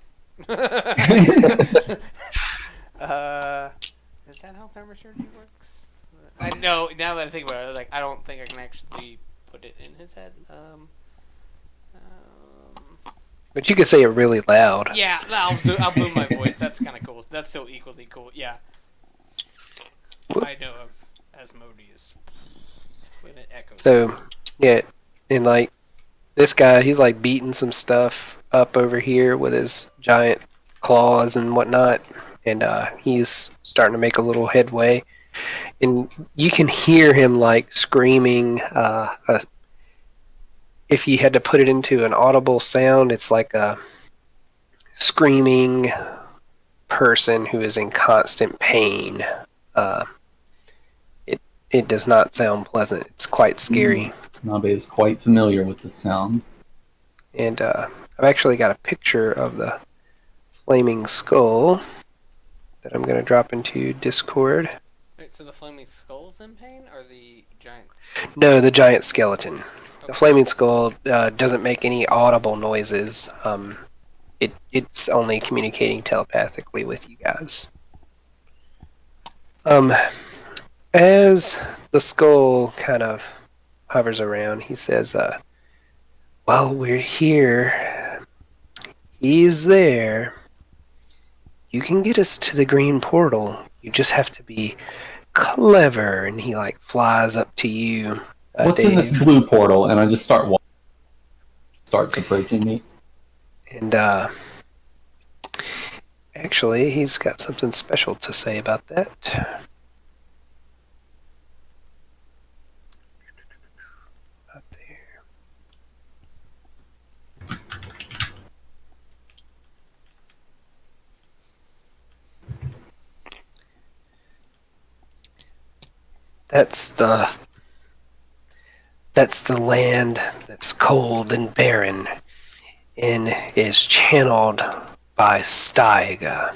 Is that how Thaumaturgy works? I know. Now that I think about it, like I don't think I can actually put it in his head. But you could say it really loud. Yeah, I'll boom my voice. That's kind of cool. That's still equally cool. Yeah. I know of Asmodeus. When it echoes. So, yeah, and like this guy, he's like beating some stuff up over here with his giant claws and whatnot, and he's starting to make a little headway. And you can hear him like screaming. If you had to put it into an audible sound, it's like a screaming person who is in constant pain. It does not sound pleasant. It's quite scary. Nabe is quite familiar with the sound. And I've actually got a picture of the flaming skull that I'm going to drop into Discord. Wait, so the flaming skull's in pain, or the giant? No, the giant skeleton. Okay. The flaming skull doesn't make any audible noises. It's only communicating telepathically with you guys. As the skull kind of hovers around, he says, well, we're here. He's there. You can get us to the green portal. You just have to be clever. And he like flies up to you. What's Dave. In this blue portal? And I just starts approaching me. And actually, he's got something special to say about that. Up there. That's the land that's cold and barren and is channeled by Staiga.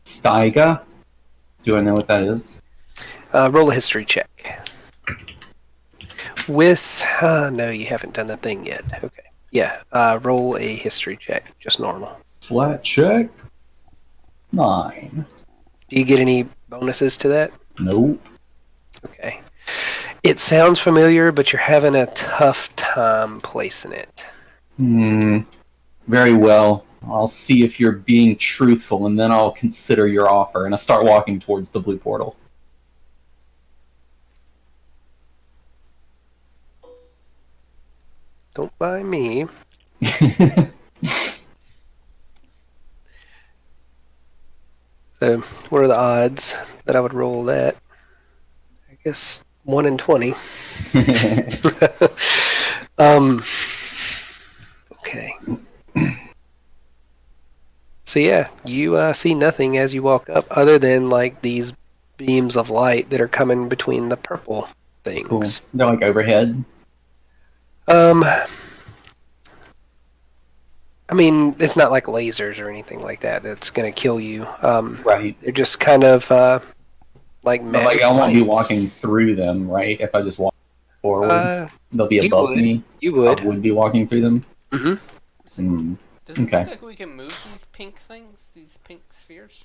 Staiga? Do I know what that is? Roll a history check. with no, you haven't done the thing yet. Okay. Yeah. Roll a history check, just normal. Flat check. 9. Do you get any bonuses to that? Nope. Okay. It sounds familiar, but you're having a tough time placing it. Very well. I'll see if you're being truthful, and then I'll consider your offer. And I start walking towards the blue portal. Don't mind me. So, what are the odds that I would roll that? I guess 1 in 20. Okay. So yeah, you see nothing as you walk up, other than like these beams of light that are coming between the purple things. Cool. They're like overhead. I mean, it's not like lasers or anything like that that's going to kill you. Right. They're just kind of like magic. But like I won't lights. be walking through them, right? If I just walk forward, they'll be above me. You would. I would be walking through them. Mm-hmm. Does it look like we can move these pink things? These pink spheres?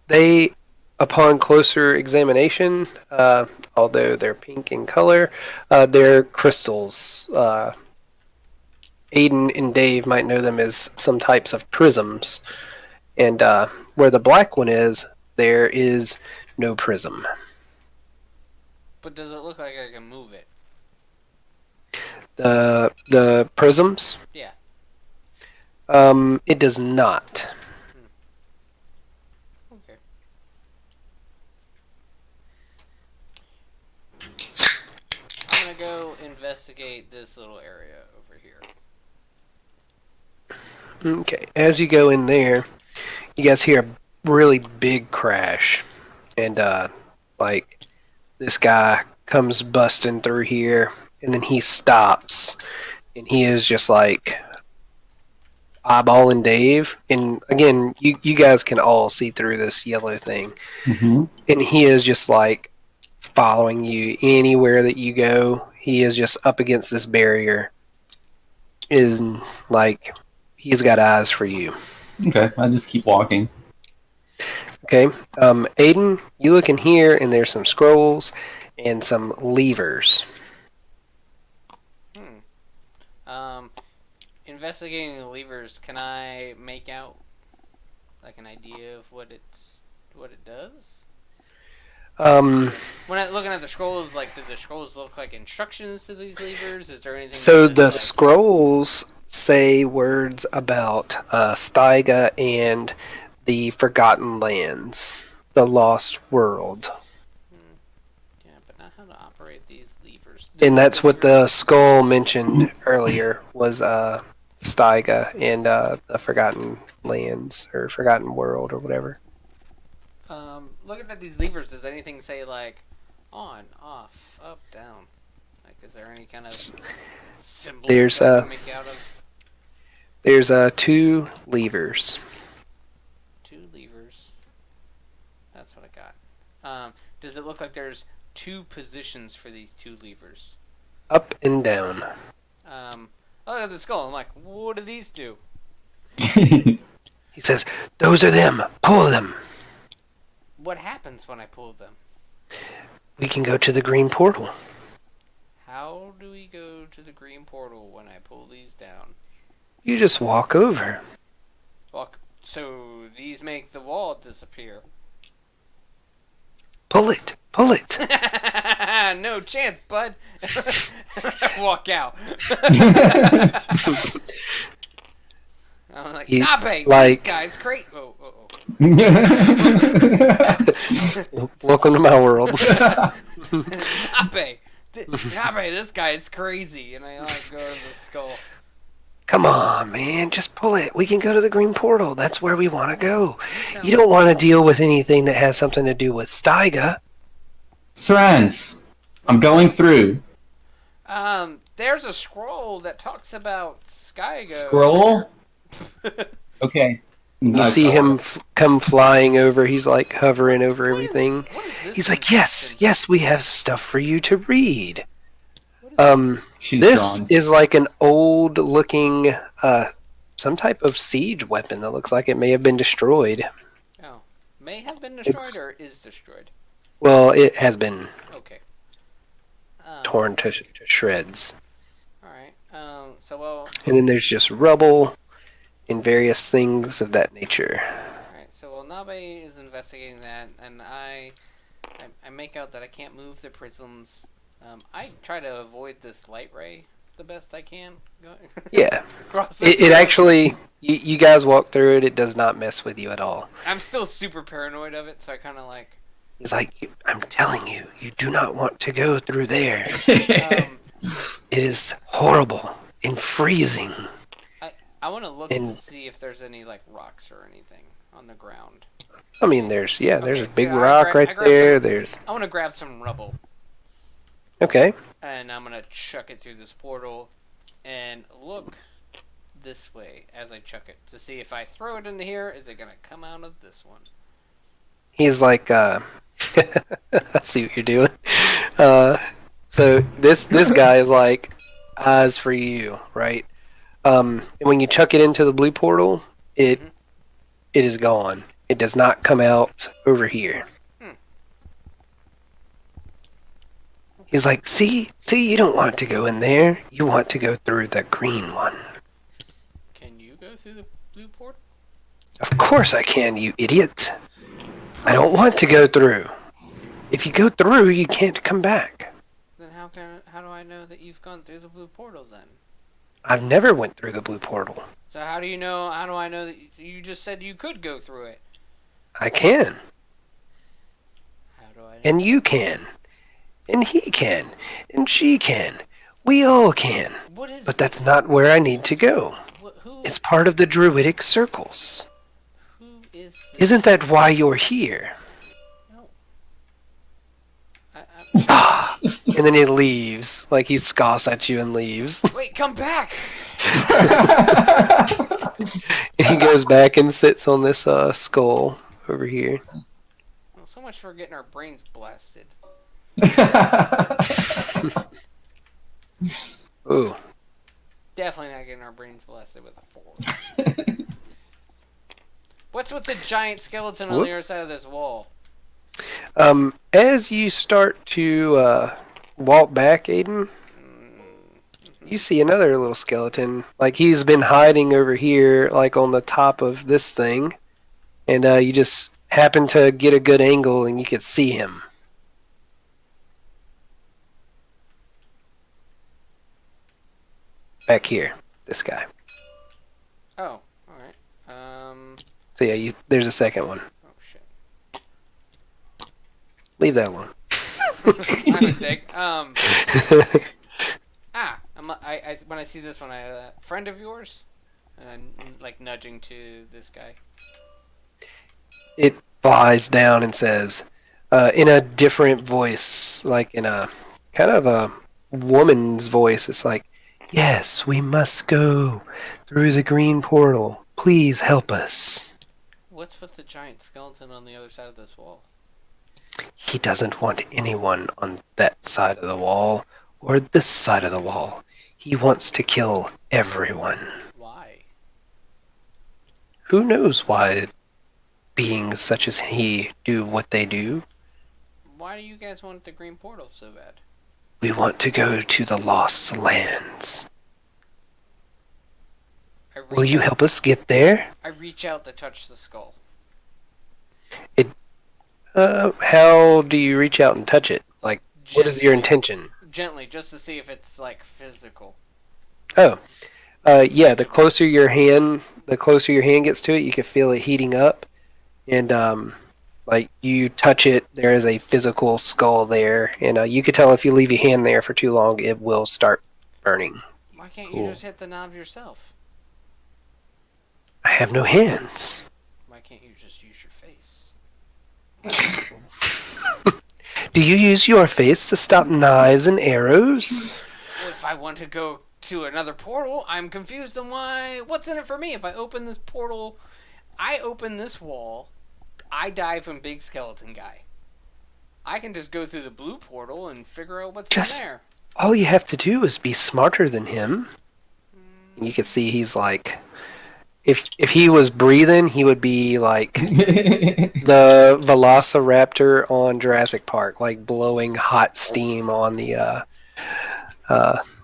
They, upon closer examination, although they're pink in color, they're crystals. Aiden and Dave might know them as some types of prisms. And where the black one is, there is no prism. But does it look like I can move it? The prisms? Yeah. It does not. Okay. I'm gonna go investigate this little area over here. Okay, as you go in there, you guys hear a really big crash. And, like, this guy comes busting through here, and then he stops, and he is just, like, eyeballing Dave. And, again, you guys can all see through this yellow thing. Mm-hmm. And he is just, like, following you anywhere that you go. He is just up against this barrier. Is, like... He's got eyes for you. Okay, I just keep walking. Okay. Aiden, you look in here, and there's some scrolls and some levers. Investigating the levers, can I make out like an idea of what it does? When I'm looking at the scrolls, like, do the scrolls look like instructions to these levers? Is there anything? So the scrolls say words about Staiga and the Forgotten Lands, the Lost World. Yeah, but not how to operate these levers. And that's what the skull mentioned earlier was Staiga and the Forgotten Lands or Forgotten World or whatever. Looking at these levers, does anything say like on, off, up, down? Like, is there any kind of symbol that make out of? There's 2 levers. 2 levers. That's what I got. Does it look like there's 2 positions for these 2 levers? Up and down. I look at the skull. I'm like, what do these do? He says, "Those are them. Pull them." What happens when I pull them? We can go to the green portal. How do we go to the green portal when I pull these down? You just walk over. So these make the wall disappear. Pull it. Pull it. No chance, bud. Walk out. I'm like, Nabe, this guy's great. Oh. Welcome to my world. Nabe, this guy is crazy. And I like go to the skull. Come on, man, just pull it. We can go to the green portal. That's where we want to go. You don't want to deal with anything that has something to do with Staiga. Srans, I'm going through. There's a scroll that talks about Staiga. Scroll? Okay. You see him come flying over. He's like hovering over everything. What is this? He's like, yes, we have stuff for you to read. She's This drawn. is like an old looking, some type of siege weapon that looks like it may have been destroyed. Oh, may have been destroyed or is destroyed? Well, it has been Okay. torn to shreds. Alright, so And then there's just rubble and various things of that nature. Alright, so Nabe is investigating that, and I make out that I can't move the prisms. I try to avoid this light ray the best I can. Yeah. It actually, you guys walk through it, it does not mess with you at all. I'm still super paranoid of it, so I kind of like... He's like, I'm telling you, you do not want to go through there. It is horrible and freezing. I want to look to see if there's any like rocks or anything on the ground. I mean, there's a big rock right there. I want to grab some rubble. Okay. And I'm gonna chuck it through this portal, and look this way as I chuck it to see if I throw it into here, is it gonna come out of this one? He's like, I see what you're doing. So this guy is like, eyes for you, right? And when you chuck it into the blue portal, it is gone. It does not come out over here. He's like, see, you don't want to go in there. You want to go through the green one. Can you go through the blue portal? Of course I can, you idiot. I don't want to go through. If you go through, you can't come back. Then how do I know that you've gone through the blue portal then? I've never went through the blue portal. So how do I know that you just said you could go through it? I can. How do I know? And you can. And he can. And she can. We all can. But that's not where I need to go. It's part of the druidic circles. Who is this? Isn't that why you're here? No. And then he leaves. Like he scoffs at you and leaves. Wait, come back! He goes back and sits on this skull over here. Well, so much for getting our brains blasted. Ooh. Definitely not getting our brains blasted with a 4. What's with the giant skeleton on the other side of this wall? As you start to walk back, Aiden, you see another little skeleton. Like he's been hiding over here, like on the top of this thing, and you just happen to get a good angle, and you could see him. Back here, this guy. Oh, alright. So yeah, there's a second one. Oh, shit. Leave that one. My mistake. When I see this one, friend of yours? And I'm, like, nudging to this guy. It flies down and says, in a different voice, like in a kind of a woman's voice, it's like, yes, we must go through the green portal. Please help us. What's with the giant skeleton on the other side of this wall? He doesn't want anyone on that side of the wall or this side of the wall. He wants to kill everyone. Why? Who knows why beings such as he do what they do? Why do you guys want the green portal so bad? We want to go to the Lost Lands. Will you help us get there? I reach out to touch the skull. How do you reach out and touch it? Like, what is your intention? Gently, just to see if it's, like, physical. Oh. Yeah, the closer your hand gets to it, you can feel it heating up. And, like, you touch it, there is a physical skull there. And you can tell if you leave your hand there for too long, it will start burning. Why can't you just hit the knob yourself? I have no hands. Why can't you just use your face? Do you use your face to stop knives and arrows? Well, if I want to go to another portal, I'm confused on what's in it for me. If I open this portal, I open this wall, I die from big skeleton guy. I can just go through the blue portal and figure out what's in there. All you have to do is be smarter than him. You can see he's like, if he was breathing, he would be like the Velociraptor on Jurassic Park, like blowing hot steam on the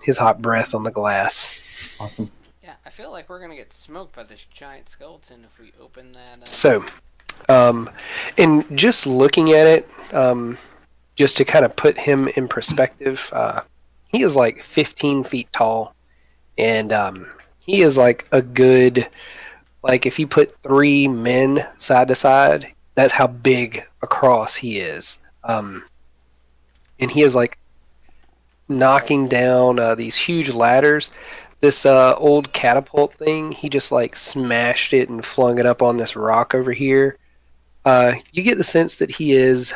his hot breath on the glass. Awesome. Yeah, I feel like we're gonna get smoked by this giant skeleton if we open that. So, and just looking at it, just to kind of put him in perspective, he is like 15 feet tall, and he is like a good, like if you put 3 men side to side, that's how big across he is. And he is like knocking down these huge ladders. This old catapult thing, he just like smashed it and flung it up on this rock over here. You get the sense that he is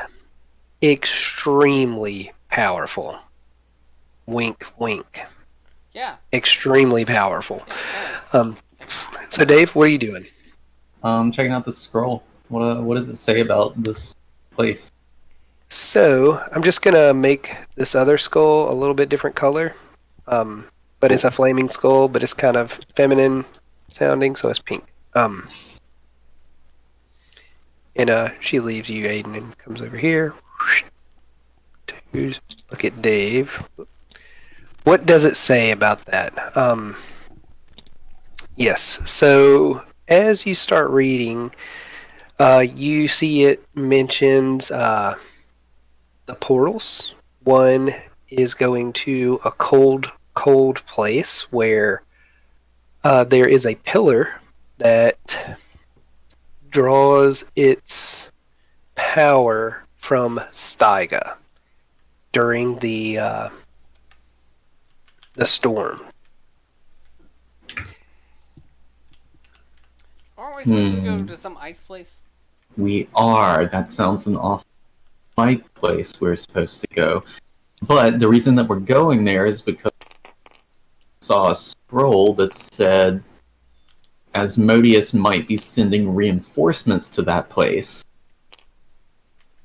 extremely powerful. Wink, wink. Yeah. Extremely powerful. Yeah. So Dave, what are you doing? Checking out the scroll. What does it say about this place? So I'm just gonna make this other skull a little bit different color. But it's a flaming skull, but it's kind of feminine sounding, so it's pink. And she leaves you, Aiden, and comes over here. Look at Dave. What does it say about that? Yes, so as you start reading, you see it mentions the portals. One is going to a cold place where there is a pillar that draws its power from Staiga during the storm. Aren't we supposed to go to some ice place? We are. That sounds an awful right place we're supposed to go. But the reason that we're going there is because I saw a scroll that said Asmodeus might be sending reinforcements to that place,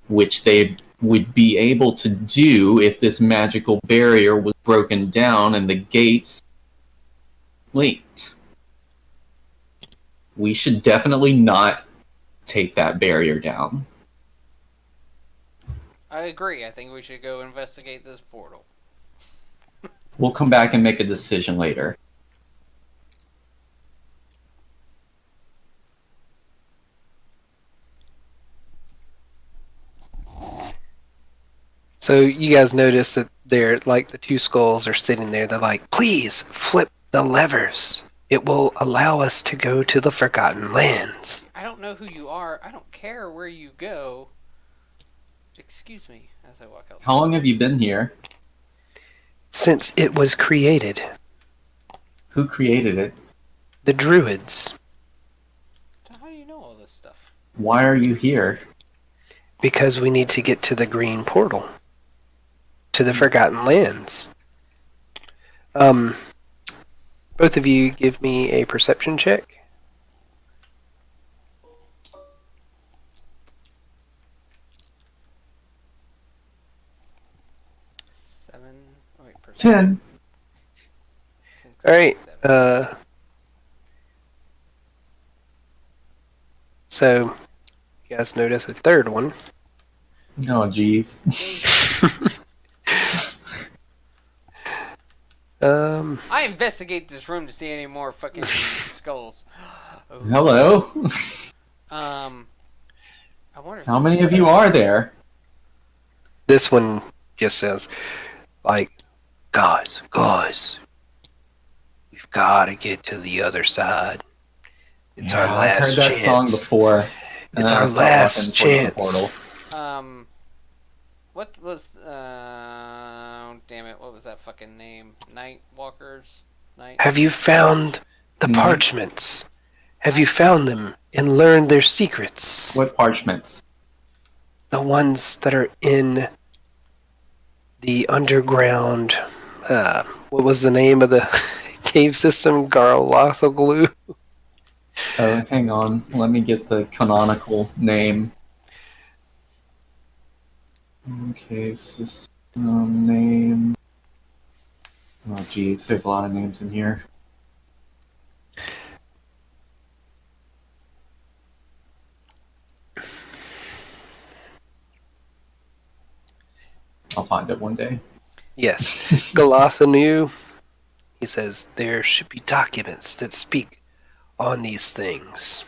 which they would be able to do if this magical barrier was broken down and the gates linked. We should definitely not take that barrier down. I agree. I think we should go investigate this portal. We'll come back and make a decision later. So you guys notice that they're like the 2 skulls are sitting there. They're like, please flip the levers. It will allow us to go to the Forgotten Lands. I don't know who you are. I don't care where you go. Excuse me as I walk out. How long have you been here? Since it was created. Who created it? The Druids. So how do you know all this stuff? Why are you here? Because we need to get to the green portal. To the Forgotten Lands. Both of you give me a perception check. 7. Oh, wait, 10. All right. So you guys notice a third one. Oh, jeez. I investigate this room to see any more fucking skulls. Oh. Hello. I wonder if How many of you are there? This one just says, like, guys, we've got to get to the other side. It's our last I've heard that chance. song before. It's our last chance. What was damn it, what was that fucking name? Night Walkers? Have you found the parchments? Have you found them and learned their secrets? What parchments? The ones that are in the underground. What was the name of the cave system? Garlothoglu? Hang on. Let me get the canonical name. Okay, system name. Oh, geez, there's a lot of names in here. I'll find it one day. Yes. Galathanu, he says, there should be documents that speak on these things.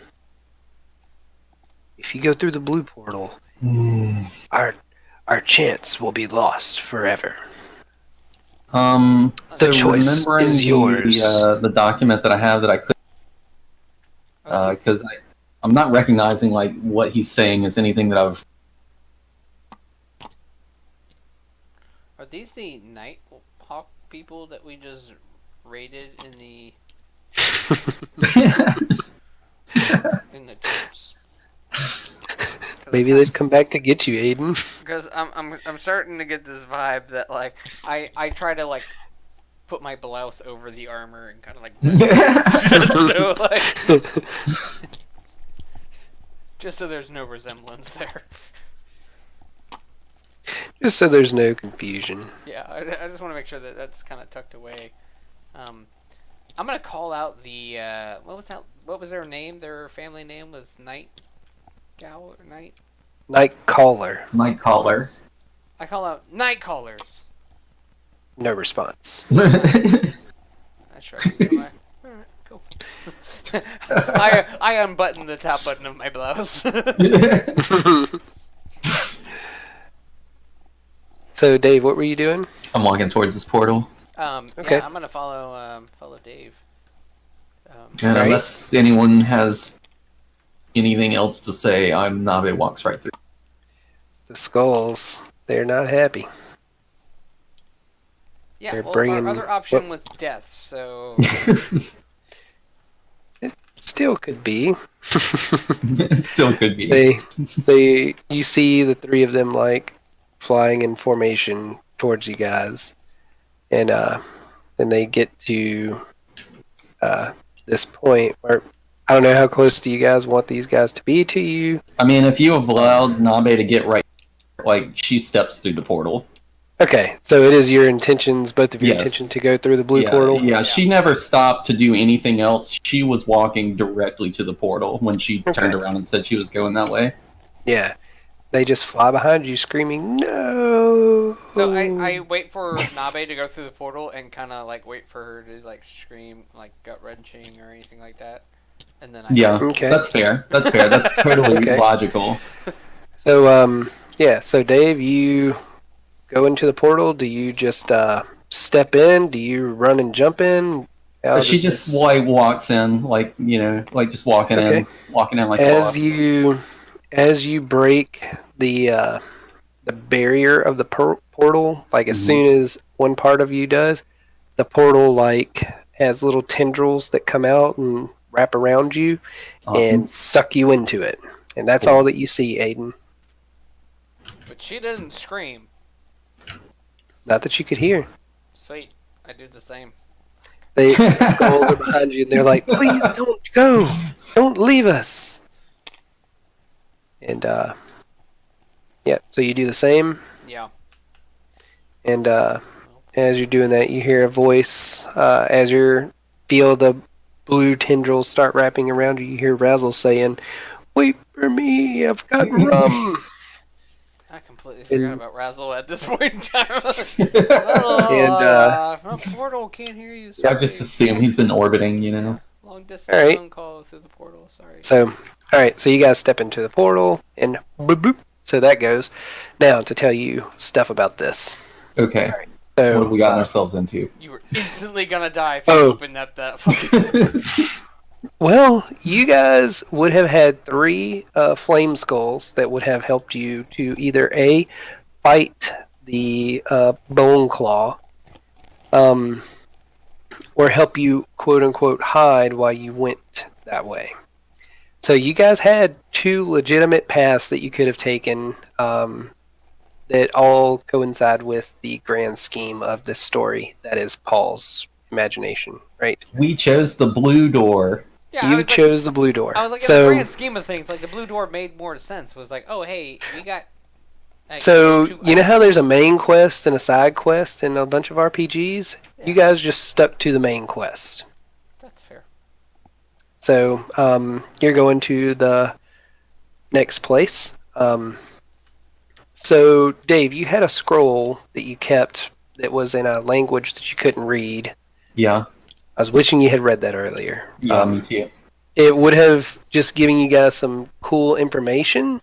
If you go through the blue portal, our chance will be lost forever. The so choice is yours. The document that I have that I could, because I'm not recognizing like what he's saying is anything that I've. Are these the Nighthawk people that we just raided in the in the tubes? Maybe they'd come back to get you, Aiden. Because I'm starting to get this vibe that like I try to like put my blouse over the armor and kind of like just so there's no resemblance there. Just so there's no confusion. Yeah, I just want to make sure that that's kind of tucked away. I'm gonna call out the what was that? What was their name? Their family name was Nightcaller. Nightcaller. I call out Nightcallers. No response. That's right. Alright, cool. I unbutton the top button of my blouse. So, Dave, what were you doing? I'm walking towards this portal. Okay. Yeah, I'm gonna follow Dave. And unless anyone has anything else to say, Nabe walks right through. The skulls, they're not happy. Yeah, They're well, bringing... our other option was death, so... It still could be. It still could be. You see the three of them, like, flying in formation towards you guys. And then they get to this point where... I don't know how close do you guys want these guys to be to you. I mean, if you have allowed Nabe to get right, like, she steps through the portal. Okay, so it is your intentions, both of your intention to go through the blue portal? Yeah, she never stopped to do anything else. She was walking directly to the portal when she turned around and said she was going that way. Yeah. They just fly behind you screaming, no! So I wait for Nabe to go through the portal and kind of, like, wait for her to, like, scream, like, gut-wrenching or anything like that. And then that's fair. That's fair. That's totally logical. So, so Dave, you go into the portal. Do you just step in? Do you run and jump in? She just walks in, like just walking in like as you break the barrier of the portal. Like as soon as one part of you does, the portal like has little tendrils that come out and wrap around you and suck you into it. And that's all that you see, Aiden. But she didn't scream. Not that you could hear. Sweet. I do the same. The skulls are behind you and they're like, please don't go. Don't leave us. And, so you do the same. Yeah. And as you're doing that, you hear a voice. As you feel the blue tendrils start wrapping around you, you hear Razzle saying, wait for me, I've got rum. I completely forgot about Razzle at this point in time. Portal can't hear you. Sorry. I just assume he's been orbiting, Long distance phone call through the portal, sorry. So you guys step into the portal, and boop, boop, so that goes. Now, to tell you stuff about this. Okay. So, what have we gotten ourselves into? You were instantly gonna die if you opened up that fucking... Well, you guys would have had 3 flame skulls that would have helped you to either A, fight the bone claw, or help you quote unquote hide while you went that way. So you guys had 2 legitimate paths that you could have taken that all coincide with the grand scheme of this story that is Paul's imagination, right? We chose the blue door. Yeah, You chose the blue door. I was like, in the So, grand scheme of things, like the blue door made more sense. Was like, oh hey, we got. Like, so you know how there's a main quest and a side quest in a bunch of RPGs? Yeah. You guys just stuck to the main quest. That's fair. So you're going to the next place. So Dave, you had a scroll that you kept that was in a language that you couldn't read. Yeah. I was wishing you had read that earlier. Yeah, me too. It would have just given you guys some cool information.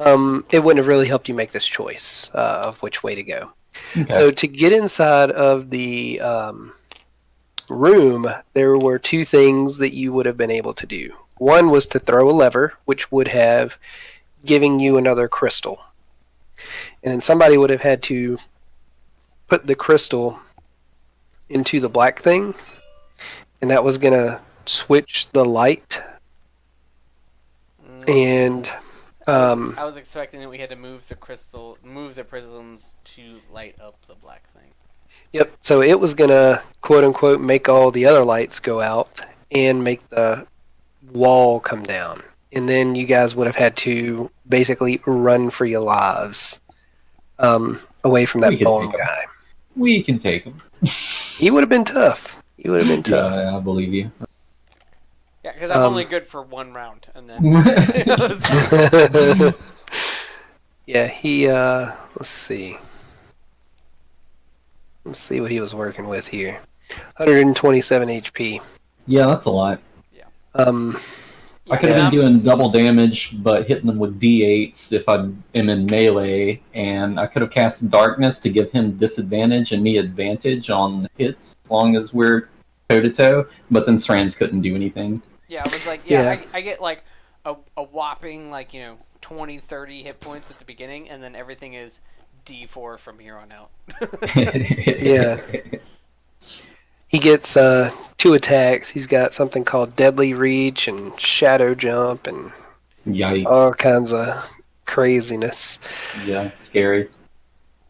It wouldn't have really helped you make this choice of which way to go. Okay. So to get inside of the room, there were two things that you would have been able to do. One was to throw a lever, which would have given you another crystal. And then somebody would have had to put the crystal into the black thing, and that was going to switch the light. And I was expecting that we had to move the prisms to light up the black thing. Yep. So it was gonna quote unquote make all the other lights go out and make the wall come down, and then you guys would have had to basically run for your lives away from that bone guy. We can take him. He would have been tough. Yeah, I believe you. Yeah, because I'm only good for one round, and then. Yeah, he. Let's see. Let's see what he was working with here. 127 HP. Yeah, that's a lot. Yeah. I could have been doing double damage, but hitting them with D8s if I am in melee, and I could have cast Darkness to give him disadvantage and me advantage on hits as long as we're toe-to-toe, but then Strands couldn't do anything. Yeah, I was like, I get like a whopping, 20, 30 hit points at the beginning, and then everything is D4 from here on out. Yeah. He gets 2 attacks. He's got something called Deadly Reach and Shadow Jump and Yikes. All kinds of craziness. Yeah, scary.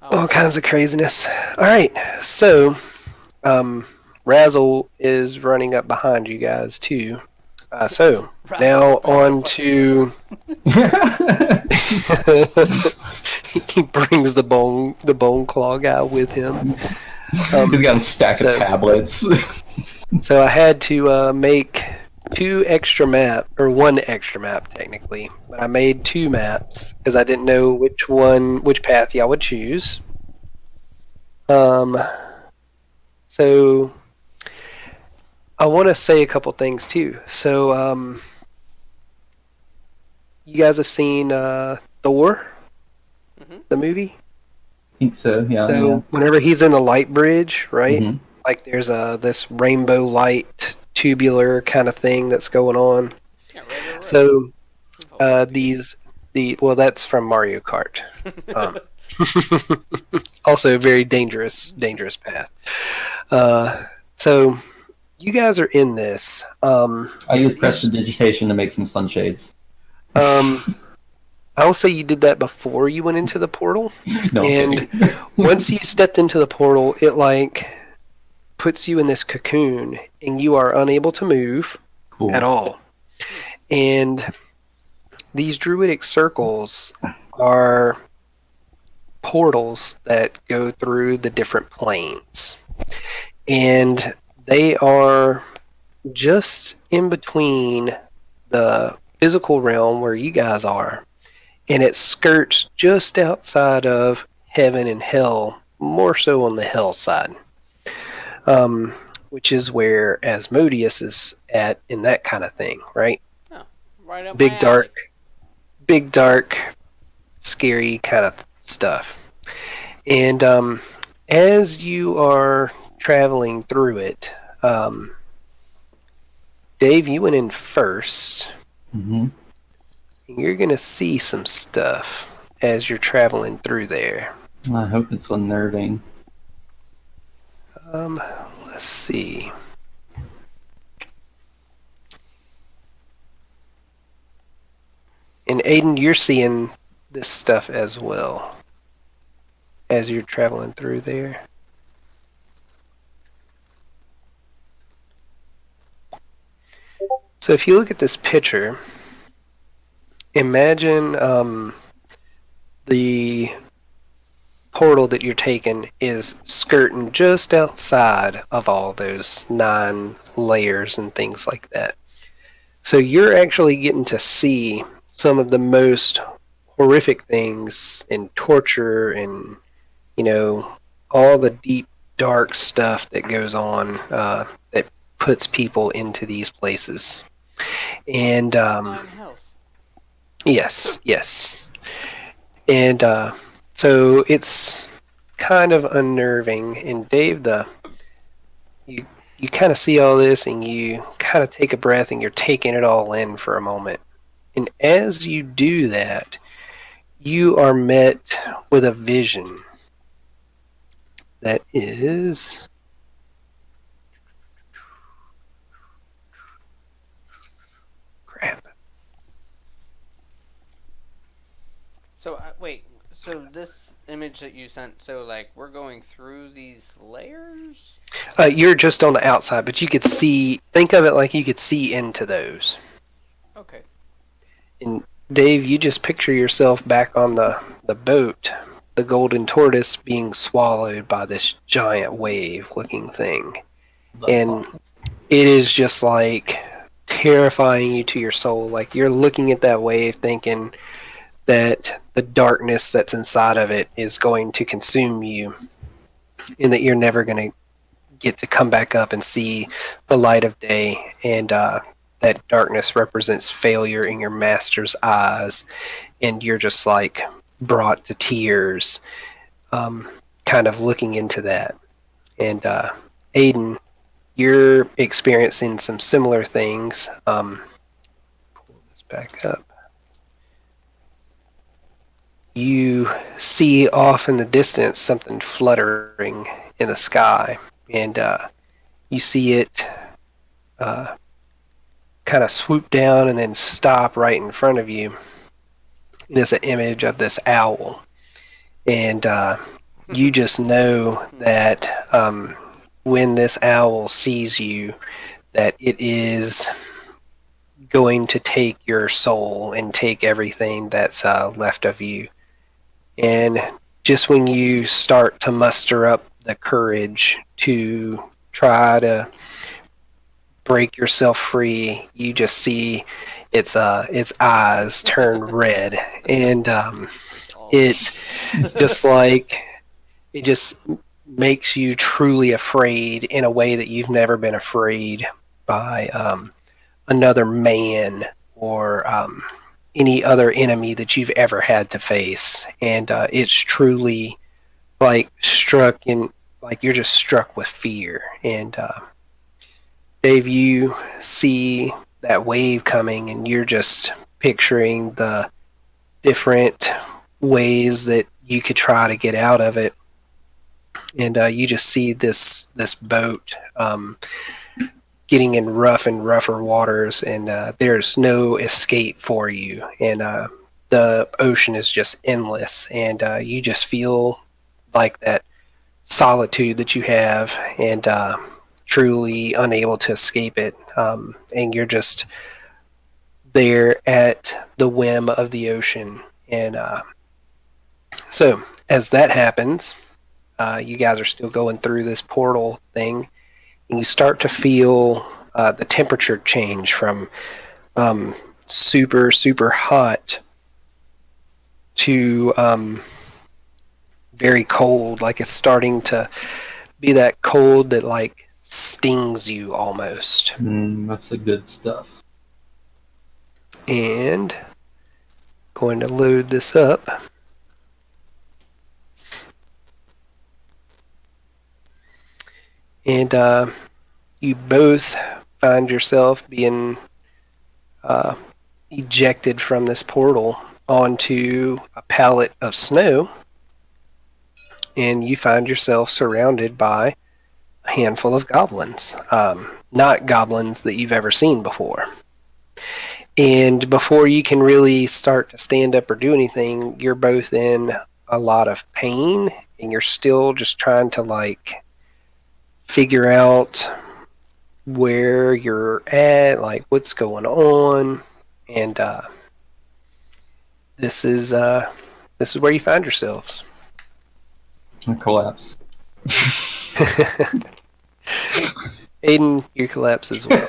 All kinds of craziness. All right, so Razzle is running up behind you guys too. So now on to he brings the bone claw guy with him. He's got a stack of tablets. So I had to make one extra map technically, but I made 2 maps because I didn't know which path y'all would choose. So I want to say a couple things too. So you guys have seen Thor, the movie? I think so, yeah. So whenever he's in the light bridge, right? Mm-hmm. Like there's this rainbow light tubular kind of thing that's going on. Yeah, right. So that's from Mario Kart. Also a very dangerous path. So you guys are in this. I used prestidigitation to make some sunshades. I will say you did that before you went into the portal. No, and once you stepped into the portal, it puts you in this cocoon and you are unable to move at all. And these druidic circles are portals that go through the different planes. And they are just in between the physical realm where you guys are, and it skirts just outside of heaven and hell, more so on the hell side, which is where Asmodeus is at in that kind of thing, right? Oh, right up big dark, scary kind of stuff. And as you are traveling through it, Dave, you went in first. Mm-hmm. You're going to see some stuff as you're traveling through there. I hope it's unnerving. Let's see. And Aiden, you're seeing this stuff as well as you're traveling through there. So if you look at this picture, imagine the portal that you're taking is skirting just outside of all those 9 layers and things like that. So you're actually getting to see some of the most horrific things and torture and, all the deep, dark stuff that goes on that puts people into these places. And yes, yes. And so it's kind of unnerving. And Dave, you kind of see all this and you kind of take a breath and you're taking it all in for a moment. And as you do that, you are met with a vision that is crap. So wait. So this image that you sent. So like we're going through these layers. You're just on the outside, but you could see. Think of it like you could see into those. Okay. And Dave, you just picture yourself back on the boat, the golden tortoise being swallowed by this giant wave-looking thing, and awesome. it is just like terrifying you to your soul. Like you're looking at that wave, thinking that the darkness that's inside of it is going to consume you, and that you're never going to get to come back up and see the light of day. And that darkness represents failure in your master's eyes, and you're just like brought to tears, kind of looking into that. And Aiden, you're experiencing some similar things. Pull this back up. You see off in the distance something fluttering in the sky, and you see it kind of swoop down and then stop right in front of you. It is an image of this owl, and you just know that when this owl sees you, that it is going to take your soul and take everything that's left of you. And just when you start to muster up the courage to try to break yourself free, you just see its eyes turn red, and it just like it just makes you truly afraid in a way that you've never been afraid by another man or any other enemy that you've ever had to face. And it's truly like you're just struck with fear. And Dave, you see that wave coming, and you're just picturing the different ways that you could try to get out of it. And you just see this boat getting in rough and rougher waters, and there's no escape for you. And the ocean is just endless, and you just feel like that solitude that you have, and truly unable to escape it. And you're just there at the whim of the ocean. And so as that happens, you guys are still going through this portal thing, and you start to feel the temperature change from super, super hot to very cold. Like it's starting to be that cold that like stings you almost. That's the good stuff. And going to load this up. And you both find yourself being ejected from this portal onto a pallet of snow, and you find yourself surrounded by a handful of goblins, not goblins that you've ever seen before. And before you can really start to stand up or do anything, you're both in a lot of pain, and you're still just trying to like figure out where you're at, like what's going on, and this is where you find yourselves. I collapse. Aiden, you collapse as well.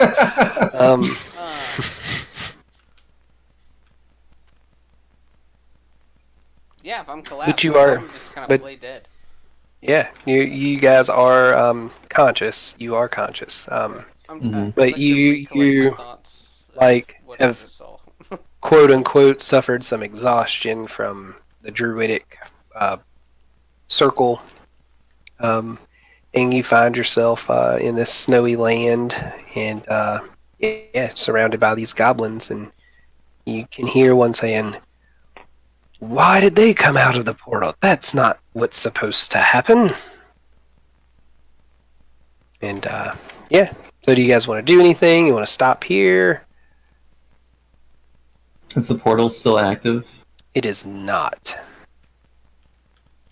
Yeah, if I'm collapsed, But you are, I'm just kind of play dead. Yeah, you guys are conscious. You are conscious. But you like have quote unquote suffered some exhaustion from the druidic circle, and you find yourself in this snowy land, and yeah, surrounded by these goblins, and you can hear one saying, "Why did they come out of the portal? That's not what's supposed to happen." And yeah, so do you guys want to do anything? You want to stop here? Is the portal still active? It is not.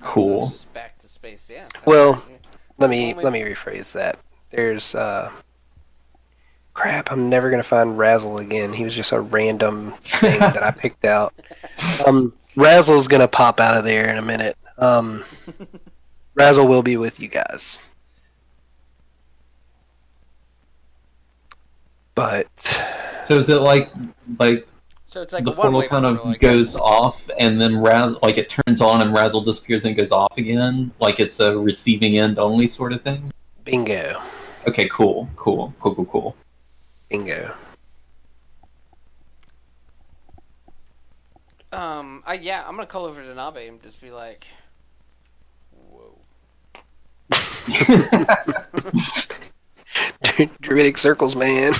Cool. So just back to space, yeah. Well, let me rephrase that. There's crap. I'm never gonna find Razzle again. He was just a random thing that I picked out. Razzle's gonna pop out of there in a minute. Razzle will be with you guys. But so is it like so it's like the portal kind of goes off and then like it turns on and Razzle disappears and goes off again, like it's a receiving end only sort of thing? Bingo. Okay, cool. Bingo. Yeah, I'm gonna call over to Nabe and just be like, whoa. Druidic circles, man.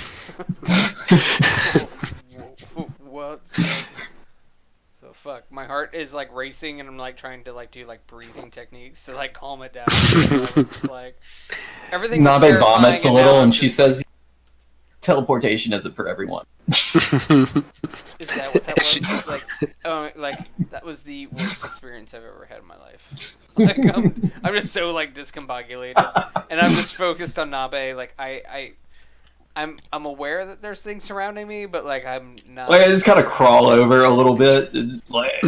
What? So fuck. My heart is like racing, and I'm like trying to like do like breathing techniques to like calm it down. I was just like everything. Nabe vomits a little, and she says, "Teleportation isn't for everyone." Is that what that was? Like that was the worst experience I've ever had in my life. Like I'm just so like discombobulated, and I'm just focused on Nabe. Like I'm aware that there's things surrounding me, but like I'm not. Like I just kind of crawl over a little bit, and just like,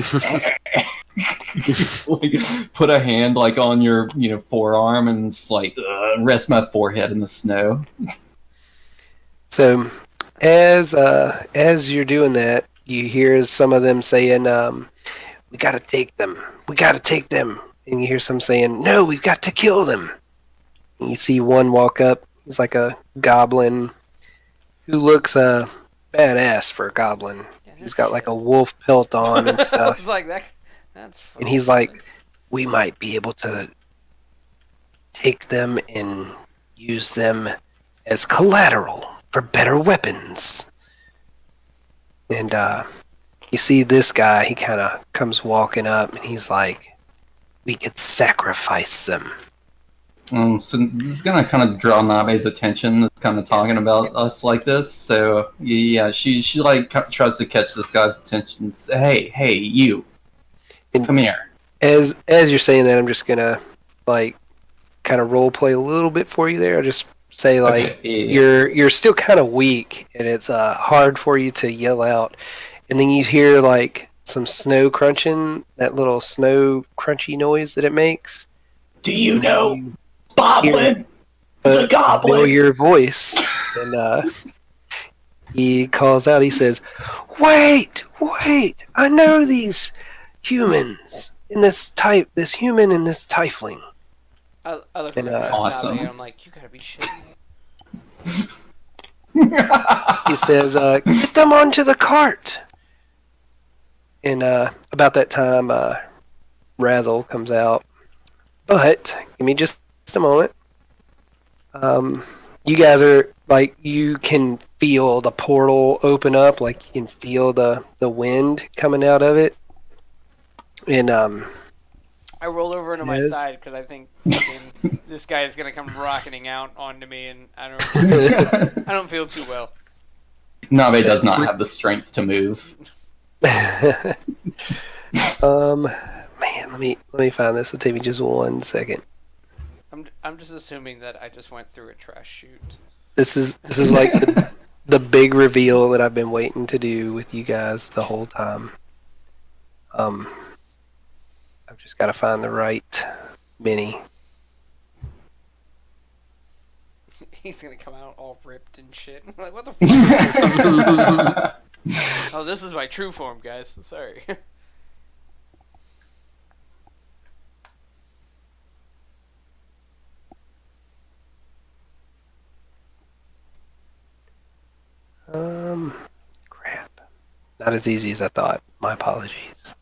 like put a hand like on your forearm and just like rest my forehead in the snow. So, as you're doing that, you hear some of them saying, "We gotta take them. We gotta take them." And you hear some saying, "No, we've got to kill them." And you see one walk up. He's like a goblin who looks badass for a goblin. Yeah, he's got like a wolf pelt on and stuff. I was like, that's funny. And he's like, "We might be able to take them and use them as collateral for better weapons." And you see this guy, he kind of comes walking up and he's like, "We could sacrifice them." So this is gonna kind of draw Nabe's attention. That's kind of talking about us like this. So yeah, she like tries to catch this guy's attention. Say, hey, you, come here. As you're saying that, I'm just gonna like kind of role play a little bit for you there. I'll just say like you're still kind of weak and it's hard for you to yell out, and then you hear like some snow crunching, that little snow crunchy noise that it makes. Do you know Boblin, the goblin? Know your voice, and he calls out. He says, wait! I know these humans in this human and this tiefling." I look at awesome. and I'm like, you gotta be shitting. He says, "Get them onto the cart." And about that time, Razzle comes out. But give me just a moment. You guys are like, you can feel the portal open up, like you can feel the wind coming out of it. And I roll over to my side because I think this guy is gonna come rocketing out onto me, and I don't feel too well. Nabe does not have the strength to move. Man, let me find this. It'll take me just 1 second. I'm just assuming that I just went through a trash chute. This is like the big reveal that I've been waiting to do with you guys the whole time. I've just got to find the right mini. He's gonna come out all ripped and shit. Like, what the fuck? Oh, this is my true form, guys. Sorry. Crap. Not as easy as I thought. My apologies.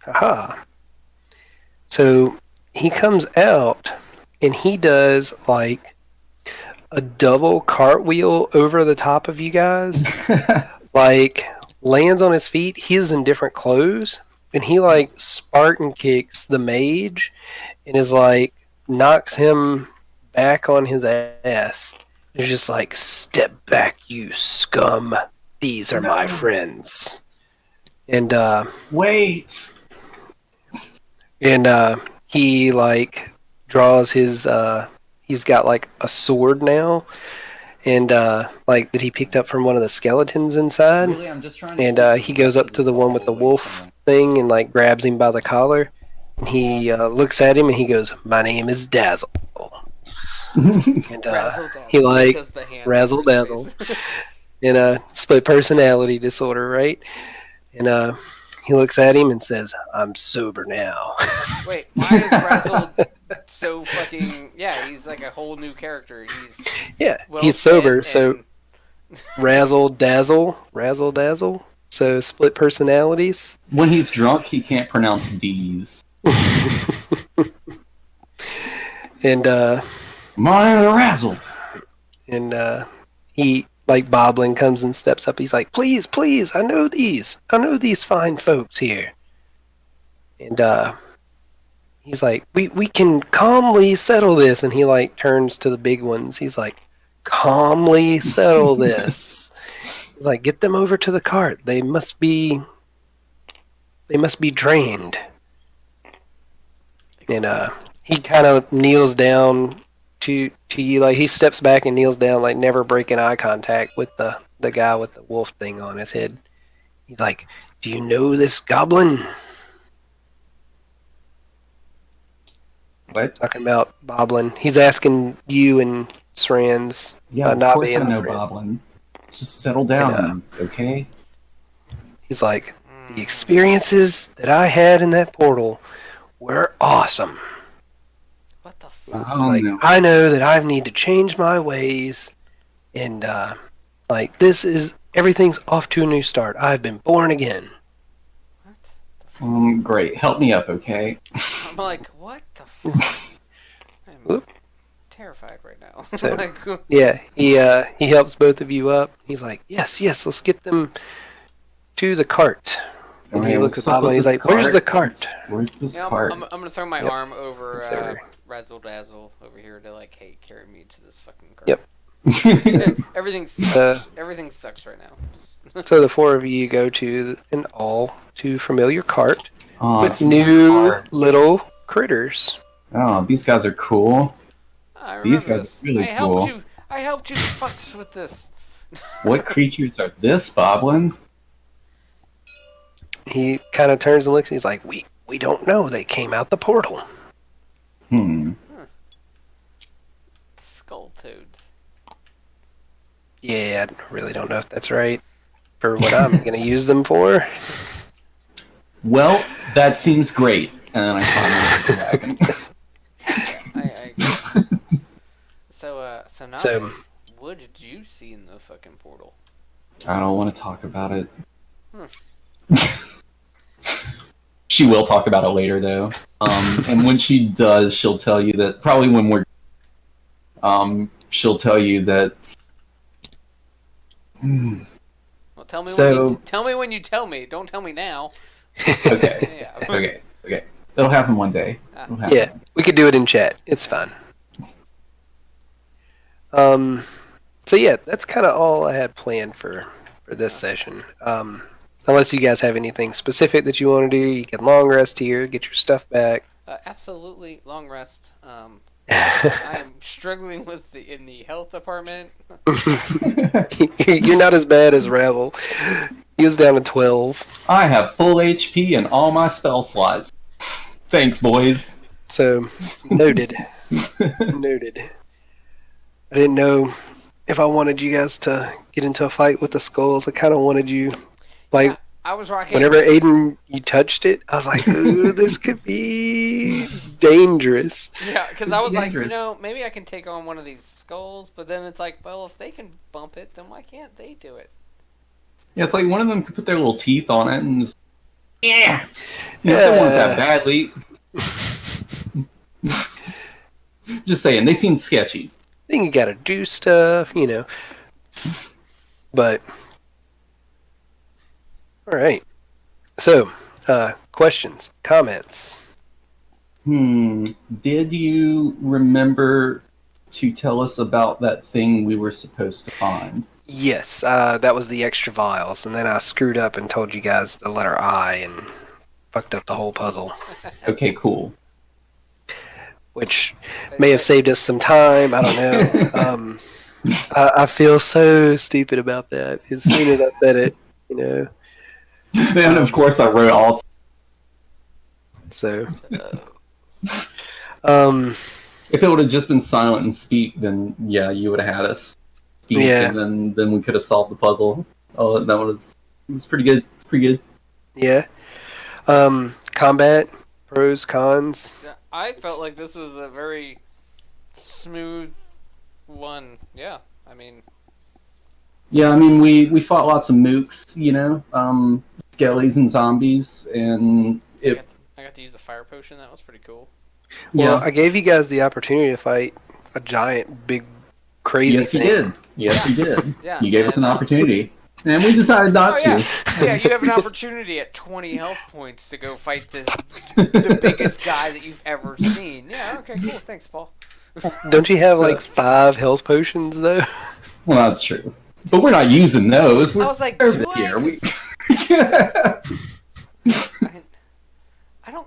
Aha. So he comes out and he does like a double cartwheel over the top of you guys. Like lands on his feet. He is in different clothes. And he like Spartan kicks the mage and is like knocks him back on his ass. He's just like, step back, you scum. These are my friends. And wait. And he like draws his he's got like a sword now, and like that he picked up from one of the skeletons inside. Really, I'm just trying to and he goes up to the one with the wolf thing and like grabs him by the collar. And he looks at him and he goes, "My name is Dazzle." And he like razzle dazzle in a split personality disorder, right? And he looks at him and says, "I'm sober now." Wait, why is Razzle so fucking... Yeah, he's like a whole new character. He's sober, so razzle dazzle. So split personalities. When he's drunk, he can't pronounce D's. And my razzle. And he like Boblin comes and steps up. He's like, "Please, I know these fine folks here." And he's like, we can calmly settle this. And he like turns to the big ones. He's like, "Calmly settle this." He's like, "Get them over to the cart. They must be drained." And he kind of kneels down to you, like he steps back and kneels down, like never breaking eye contact with the guy with the wolf thing on his head. He's like, "Do you know this goblin?" What? Talking about Boblin. He's asking you and Srens. Yeah, of not course I being know Sren. Boblin. Just settle down, okay? He's like, "The experiences that I had in that portal were awesome." What the fuck? He's like, "I know that I need to change my ways, and like everything's off to a new start. I've been born again." What? Great. Help me up, okay? I'm like, what the fuck? I'm terrified right now. So, like, yeah, he helps both of you up. He's like, yes, let's get them to the cart. And he looks at Boblin and he's like, "Where's the cart?" Where's this cart? I'm gonna throw my arm over over. Razzle Dazzle over here to like, hey, carry me to this fucking cart. Yep. Everything sucks. Everything sucks right now. So the four of you go to an all too familiar cart with it's a new cart. little critters. Oh, these guys are cool. I remember These guys this. are really cool. I helped you fucks with this. What creatures are this, Boblin? He kind of turns and looks. And he's like, "We don't know. They came out the portal." Skull toads. Yeah, I really don't know if that's right for what I'm going to use them for. Well, that seems great. And then I climb into the wagon. So now, So- what did you see in the fucking portal? I don't want to talk about it. She will talk about it later, though. And when she does, she'll tell you that probably when we're. She'll tell you that. Well, tell me when you tell me. Don't tell me now. Okay. Yeah. Okay. It'll happen one day. Yeah, we could do it in chat. It's fine. So yeah, that's kind of all I had planned for this session. Unless you guys have anything specific that you want to do, you can long rest here, get your stuff back. Absolutely, long rest. I am struggling with in the health department. You're not as bad as Ravel. He was down to 12. I have full HP and all my spell slots. Thanks, boys. So, noted. Noted. I didn't know if I wanted you guys to get into a fight with the skulls. I kind of wanted you, like, I was rocking. Whenever Aiden, you touched it, I was like, ooh, this could be dangerous. Yeah, because I was like, maybe I can take on one of these skulls, but then it's like, well, if they can bump it, then why can't they do it? Yeah, it's like one of them could put their little teeth on it and just, yeah. You know, if they want that badly. Just saying, they seem sketchy. I think you gotta do stuff, But, alright. So, questions, comments? Did you remember to tell us about that thing we were supposed to find? Yes, that was the extra vials, and then I screwed up and told you guys the letter I and fucked up the whole puzzle. Okay, cool. Which may have saved us some time, I don't know. I feel so stupid about that as soon as I said it, Then, of course, I wrote all. So, if it would have just been silent and speak, then yeah, you would have had us speak, and then we could have solved the puzzle. Oh, that was pretty good. It's pretty good. Yeah. Combat, pros, cons. Yeah, I felt like this was a very smooth one. Yeah, I mean. Yeah, I mean we fought lots of mooks, skellies and zombies, and I got to use a fire potion. That was pretty cool. Well, I gave you guys the opportunity to fight a giant, big, crazy thing. Yes, you did. Yeah. You gave us an opportunity, and we decided not to. Yeah, you have an opportunity at 20 health points to go fight the biggest guy that you've ever seen. Yeah, okay, cool. Thanks, Paul. Don't you have like 5 health potions though? Well, that's true, but we're not using those. We're I was like, do here. I don't.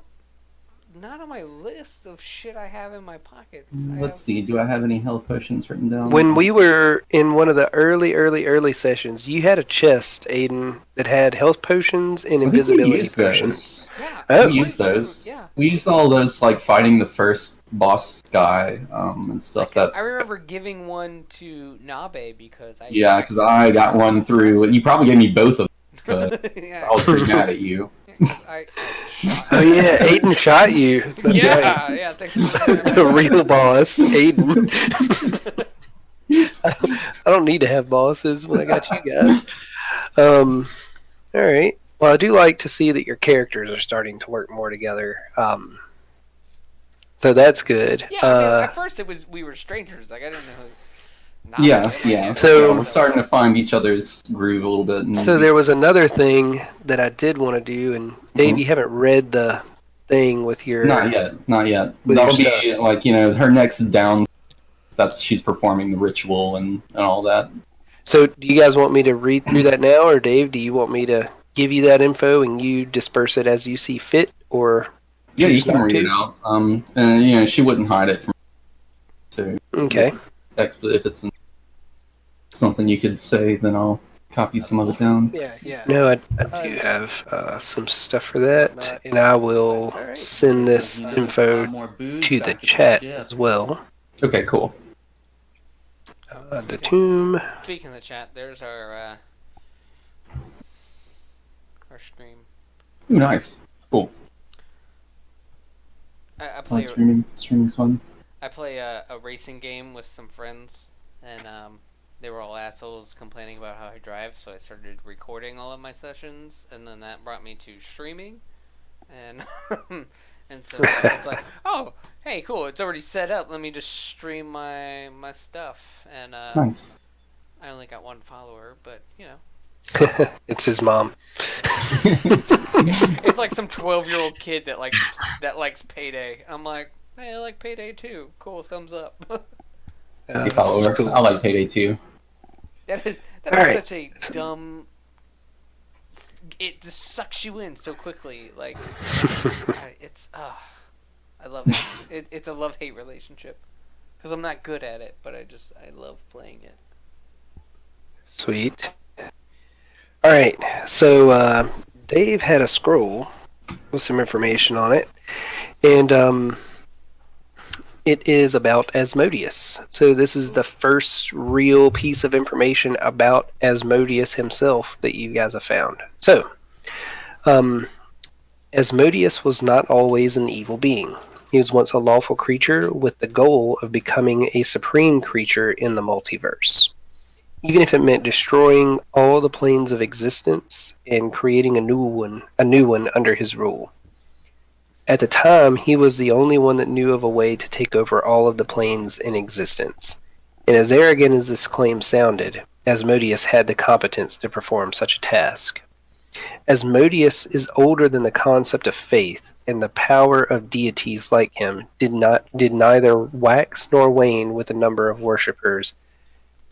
Not on my list of shit I have in my pockets. Let's see. Do I have any health potions written down? When we were in one of the early sessions, you had a chest, Aiden, that had health potions and invisibility potions. Yeah, we used those. Yeah. We used all those like fighting the first boss guy and stuff. I remember giving one to Nabe because I. Yeah, because I got one through. You probably gave me both of them. Yeah. So I was pretty mad at you. Oh yeah, Aiden shot you. That's right. Yeah, thanks. The real boss, Aiden. I don't need to have bosses when I got you guys. All right. Well, I do like to see that your characters are starting to work more together. So that's good. Yeah, I mean, at first we were strangers. Like I didn't know. Yeah. So we're starting to find each other's groove a little bit. So there was another thing that I did want to do, and Dave, you haven't read the thing with your. Not yet. That'll be like her next down. She's performing the ritual and all that. So do you guys want me to read through that now, or Dave, do you want me to give you that info and you disperse it as you see fit, or? Yeah, you can read it out. And she wouldn't hide it from. So okay. If it's something you could say, then I'll copy some of it down. Yeah. No, I do have some stuff for that, and I will send this info to the chat as well. Okay, cool. The tomb. Speaking of the chat, there's our stream. Ooh, nice. Cool. I play streaming's fun. I play a racing game with some friends, and they were all assholes complaining about how I drive, so I started recording all of my sessions, and then that brought me to streaming, and and so I was like, oh, hey, cool, it's already set up, let me just stream my stuff, and nice. I only got 1 follower, but, It's his mom. It's like some 12-year-old kid that likes Payday. I'm like, hey, I like Payday too. Cool, thumbs up. Cool. I like Payday 2. That is right. such a dumb. It just sucks you in so quickly. Like it's I love it. It's a love hate relationship because I'm not good at it, but I love playing it. Sweet. All right. So Dave had a scroll with some information on it, and it is about Asmodeus. So this is the first real piece of information about Asmodeus himself that you guys have found. So, Asmodeus was not always an evil being. He was once a lawful creature with the goal of becoming a supreme creature in the multiverse, even if it meant destroying all the planes of existence and creating a new one under his rule. At the time, he was the only one that knew of a way to take over all of the planes in existence. And as arrogant as this claim sounded, Asmodeus had the competence to perform such a task. Asmodeus is older than the concept of faith, and the power of deities like him did neither wax nor wane with the number of worshippers.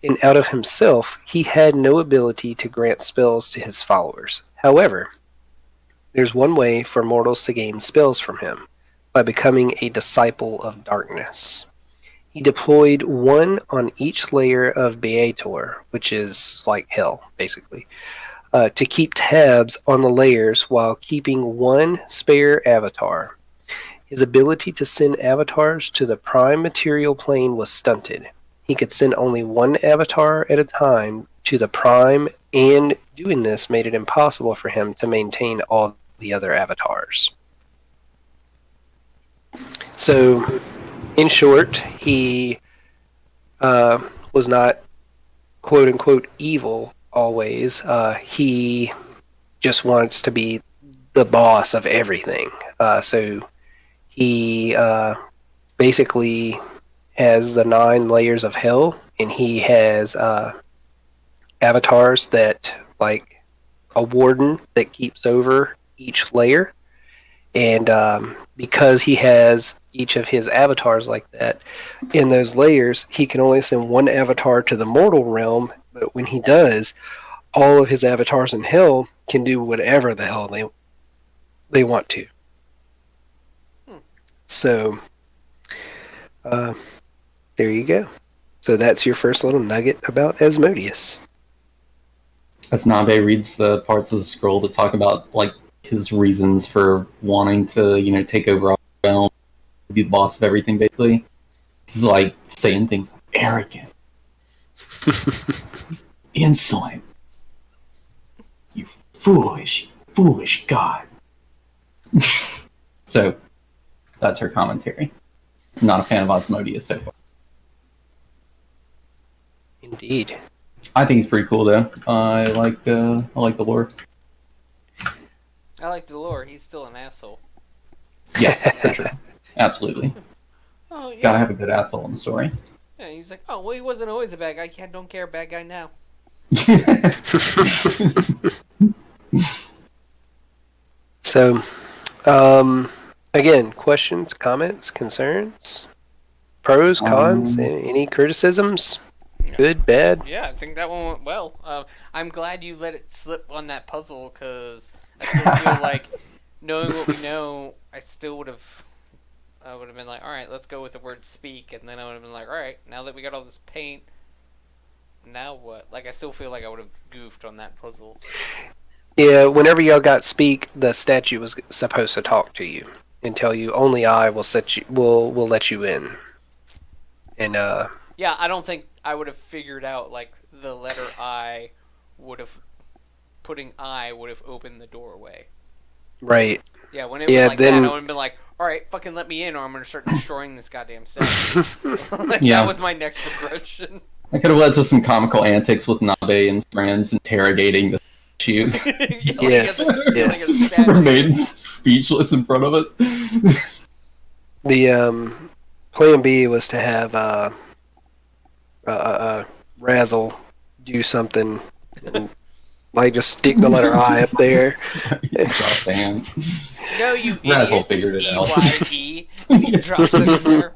And out of himself, he had no ability to grant spells to his followers. However, there's one way for mortals to gain spells from him, by becoming a disciple of darkness. He deployed one on each layer of Beator, which is like hell, basically, to keep tabs on the layers while keeping one spare avatar. His ability to send avatars to the prime material plane was stunted. He could send only one avatar at a time to the prime, and doing this made it impossible for him to maintain all the other avatars. So, in short, he was not quote unquote evil always. He just wants to be the boss of everything. So he basically has the 9 layers of hell, and he has avatars that, like a warden that keeps over each layer. And because he has each of his avatars like that in those layers, he can only send one avatar to the mortal realm. But when he does, all of his avatars in hell can do whatever the hell they want to. So, there you go. So that's your first little nugget about Asmodeus. As Nabe reads the parts of the scroll that talk about like his reasons for wanting to, take over our realm, be the boss of everything, basically. He's like saying things like arrogant, insolent, you foolish god. So that's her commentary. Not a fan of Asmodeus so far. Indeed. I think he's pretty cool though. I like the lore. I like the lore. He's still an asshole. Yeah, for sure. Absolutely. Oh, yeah. Gotta have a good asshole in the story. Yeah, he's like, oh, well, he wasn't always a bad guy. Don't care, bad guy now. So, again, questions, comments, concerns, pros, cons, any criticisms? Good, bad? Yeah, I think that one went well. I'm glad you let it slip on that puzzle, because I still feel like, knowing what we know, I would have been like, all right, let's go with the word speak, and then I would have been like, all right, now that we got all this paint, now what? Like, I still feel like I would have goofed on that puzzle. Yeah, whenever y'all got speak, the statue was supposed to talk to you and tell you only I will let you in. And yeah, I don't think I would have figured out like the letter I would have opened the doorway. Right. Yeah, when it was like that, I would have been like, all right, fucking let me in, or I'm gonna start destroying this goddamn statue. That was my next progression. I could have led to some comical antics with Nabe and his friends interrogating the statues. Yes. Remains speechless in front of us. The plan B was to have Razzle do something, and, like, just stick the letter I up there. No, you Razzle idiot. figured it out. EYE, and he drops it in there.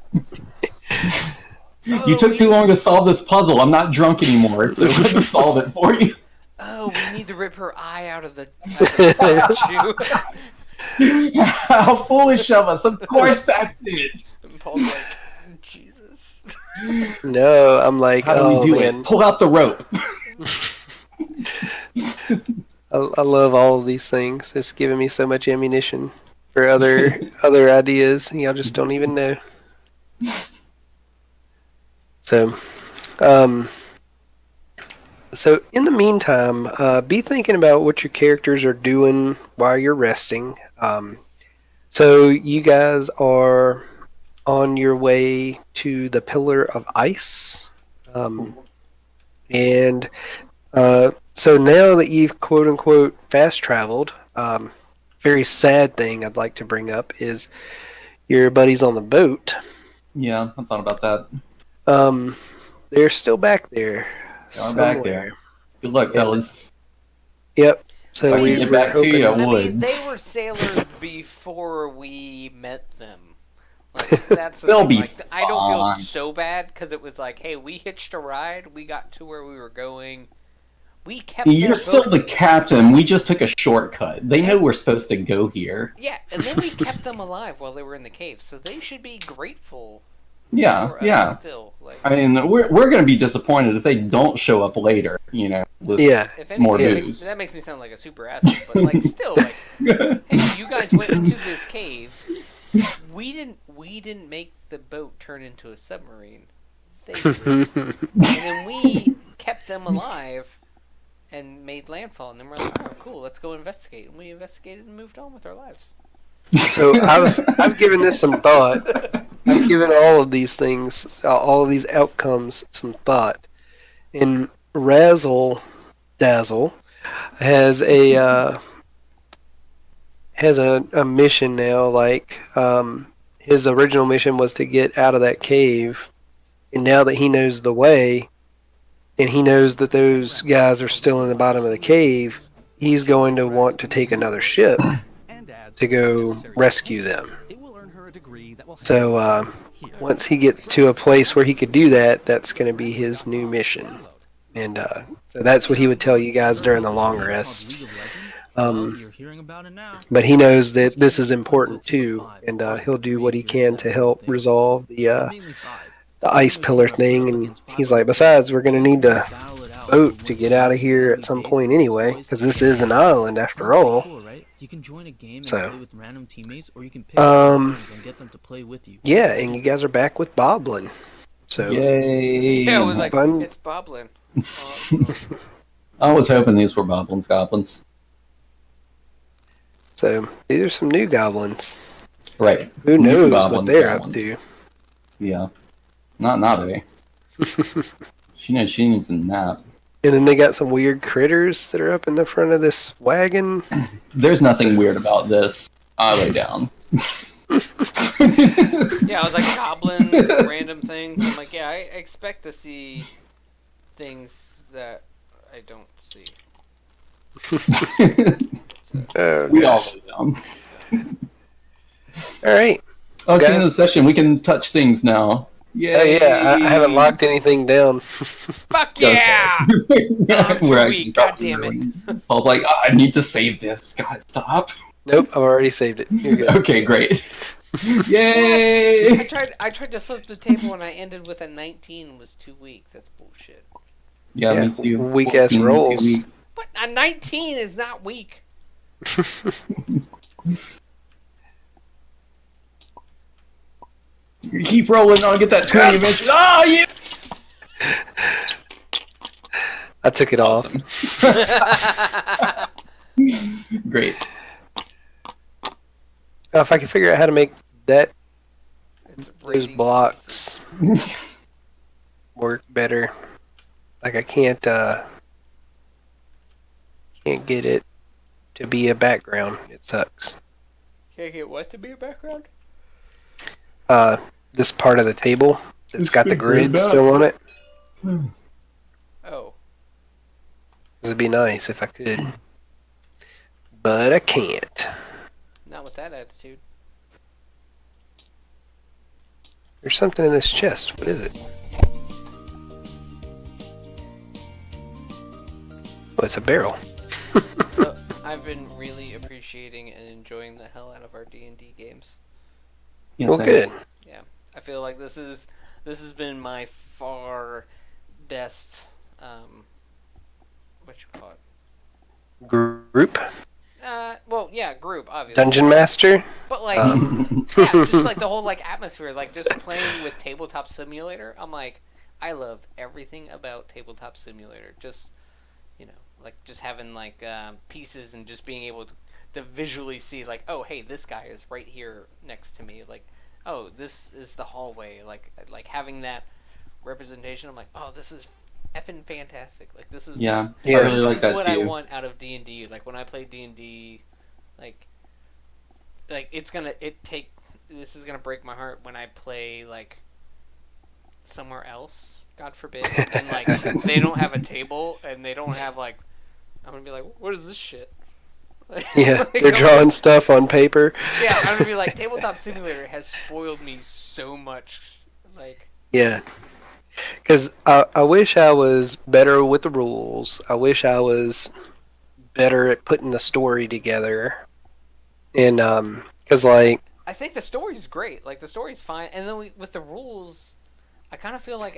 You took too long to solve this puzzle. I'm not drunk anymore, so let me solve it for you. Oh, we need to rip her eye out of the statue. How foolish of us! Of course, that's it. And Paul's like, Jesus. No, I'm like, How do we do man. it? Pull out the rope. I love all of these things. It's giving me so much ammunition for other ideas. Y'all just don't even know. So, so in the meantime, be thinking about what your characters are doing while you're resting. So you guys are on your way to the Pillar of Ice, and so now that you've quote unquote fast traveled, very sad thing I'd like to bring up is your buddies on the boat. Yeah, I thought about that. They're still back there. They are back there. Good luck, fellas. Yep. So If I we could get were back to you, I hoping. would. I mean, they were sailors before we met them. Like, that's the They'll thing. be Like, I don't feel fine. so bad because it was like, hey, we hitched a ride. We got to where we were going. We kept. You're that still boat- the captain. We just took a shortcut. They know we're supposed to go here. Yeah, and then we kept them alive while they were in the cave, so they should be grateful. Yeah, For us yeah. Still, like, I mean, we're going to be disappointed if they don't show up later. You know, with Yeah. if more anything, news. that makes me sound like a super asshole. But like, still, like, hey, you guys went into this cave. We didn't make the boat turn into a submarine. They did. And then we kept them alive and made landfall. And then we're like, oh, cool, let's go investigate. And we investigated and moved on with our lives. So I've given this some thought. I've given all of these things, all of these outcomes, some thought. And Razzle Dazzle has a mission now. Like his original mission was to get out of that cave, and now that he knows the way, and he knows that those guys are still in the bottom of the cave, he's going to want to take another ship to go rescue them. So once he gets to a place where he could do that, that's going to be his new mission. And so that's what he would tell you guys during the long rest. But he knows that this is important too, and he'll do what he can to help resolve the ice pillar thing. And he's like, besides, we're going to need to boat to get out of here at some point anyway, because this is an island after all. You can join a game and So, play with random teammates, or you can pick and get them to play with you. Yeah, and you guys are back with Boblin. So Yay! Yeah, it was like, Fun. it's Boblin. I was hoping these were goblins. So these are some new goblins. Right. Who New knows goblins, what they're goblins. up to? Yeah. Not Nave. She knows she needs a nap. And then they got some weird critters that are up in the front of this wagon. There's nothing weird about this. I lay down. Yeah, I was like, goblins, random things. I'm like, yeah, I expect to see things that I don't see. Oh, We all gosh. lay down. All right. Oh, it's the end Guys. of the session. We can touch things now. Yay! Oh yeah, I haven't locked anything down. Fuck So yeah! sad. I'm too We're weak, actually God damn it. I was like, oh, I need to save this. Guys, stop. Nope, I've already saved it. You're good. Okay, great. Yay! I tried to flip the table and I ended with a 19 and was too weak. That's bullshit. Yeah, Yeah, me too. weak-ass 14, rolls. 2 weak. But a 19 is not weak. You keep rolling. I'll get that 20 eventually. Oh, yeah! I took it off. Great. If I can figure out how to make that It's those rating. blocks work better. Like I can't get it to be a background. It sucks. Can't get what to be a background? This part of the table that's got the It's grayed grid out. still on it. Oh. This would be nice if I could. But I can't. Not with that attitude. There's something in this chest. What is it? Oh, it's a barrel. So I've been really appreciating and enjoying the hell out of our D&D games. Yes, Well, good. Yeah, I feel like this has been my far best. What you call it? Group. Well, yeah, group obviously. Dungeon Master. But like, yeah, just like the whole like atmosphere, like just playing with Tabletop Simulator. I'm like, I love everything about Tabletop Simulator. Just like just having like pieces and just being able to visually see like, oh, hey, this guy is right here next to me. Like, oh, this is the hallway. Like having that representation. I'm like, oh, this is effing fantastic. Like this is I really like that what too. I want out of D&D. Like when I play D&D, like this is gonna break my heart when I play like somewhere else, God forbid, and like they don't have a table and they don't have like, I'm gonna be like, what is this shit? Yeah, Like, they're drawing stuff on paper. Yeah, I'm gonna be like, Tabletop Simulator has spoiled me so much. Like, yeah, because I wish I was better with the rules. I wish I was better at putting the story together. And because like I think the story's great. Like the story's fine, and then with the rules, I kind of feel like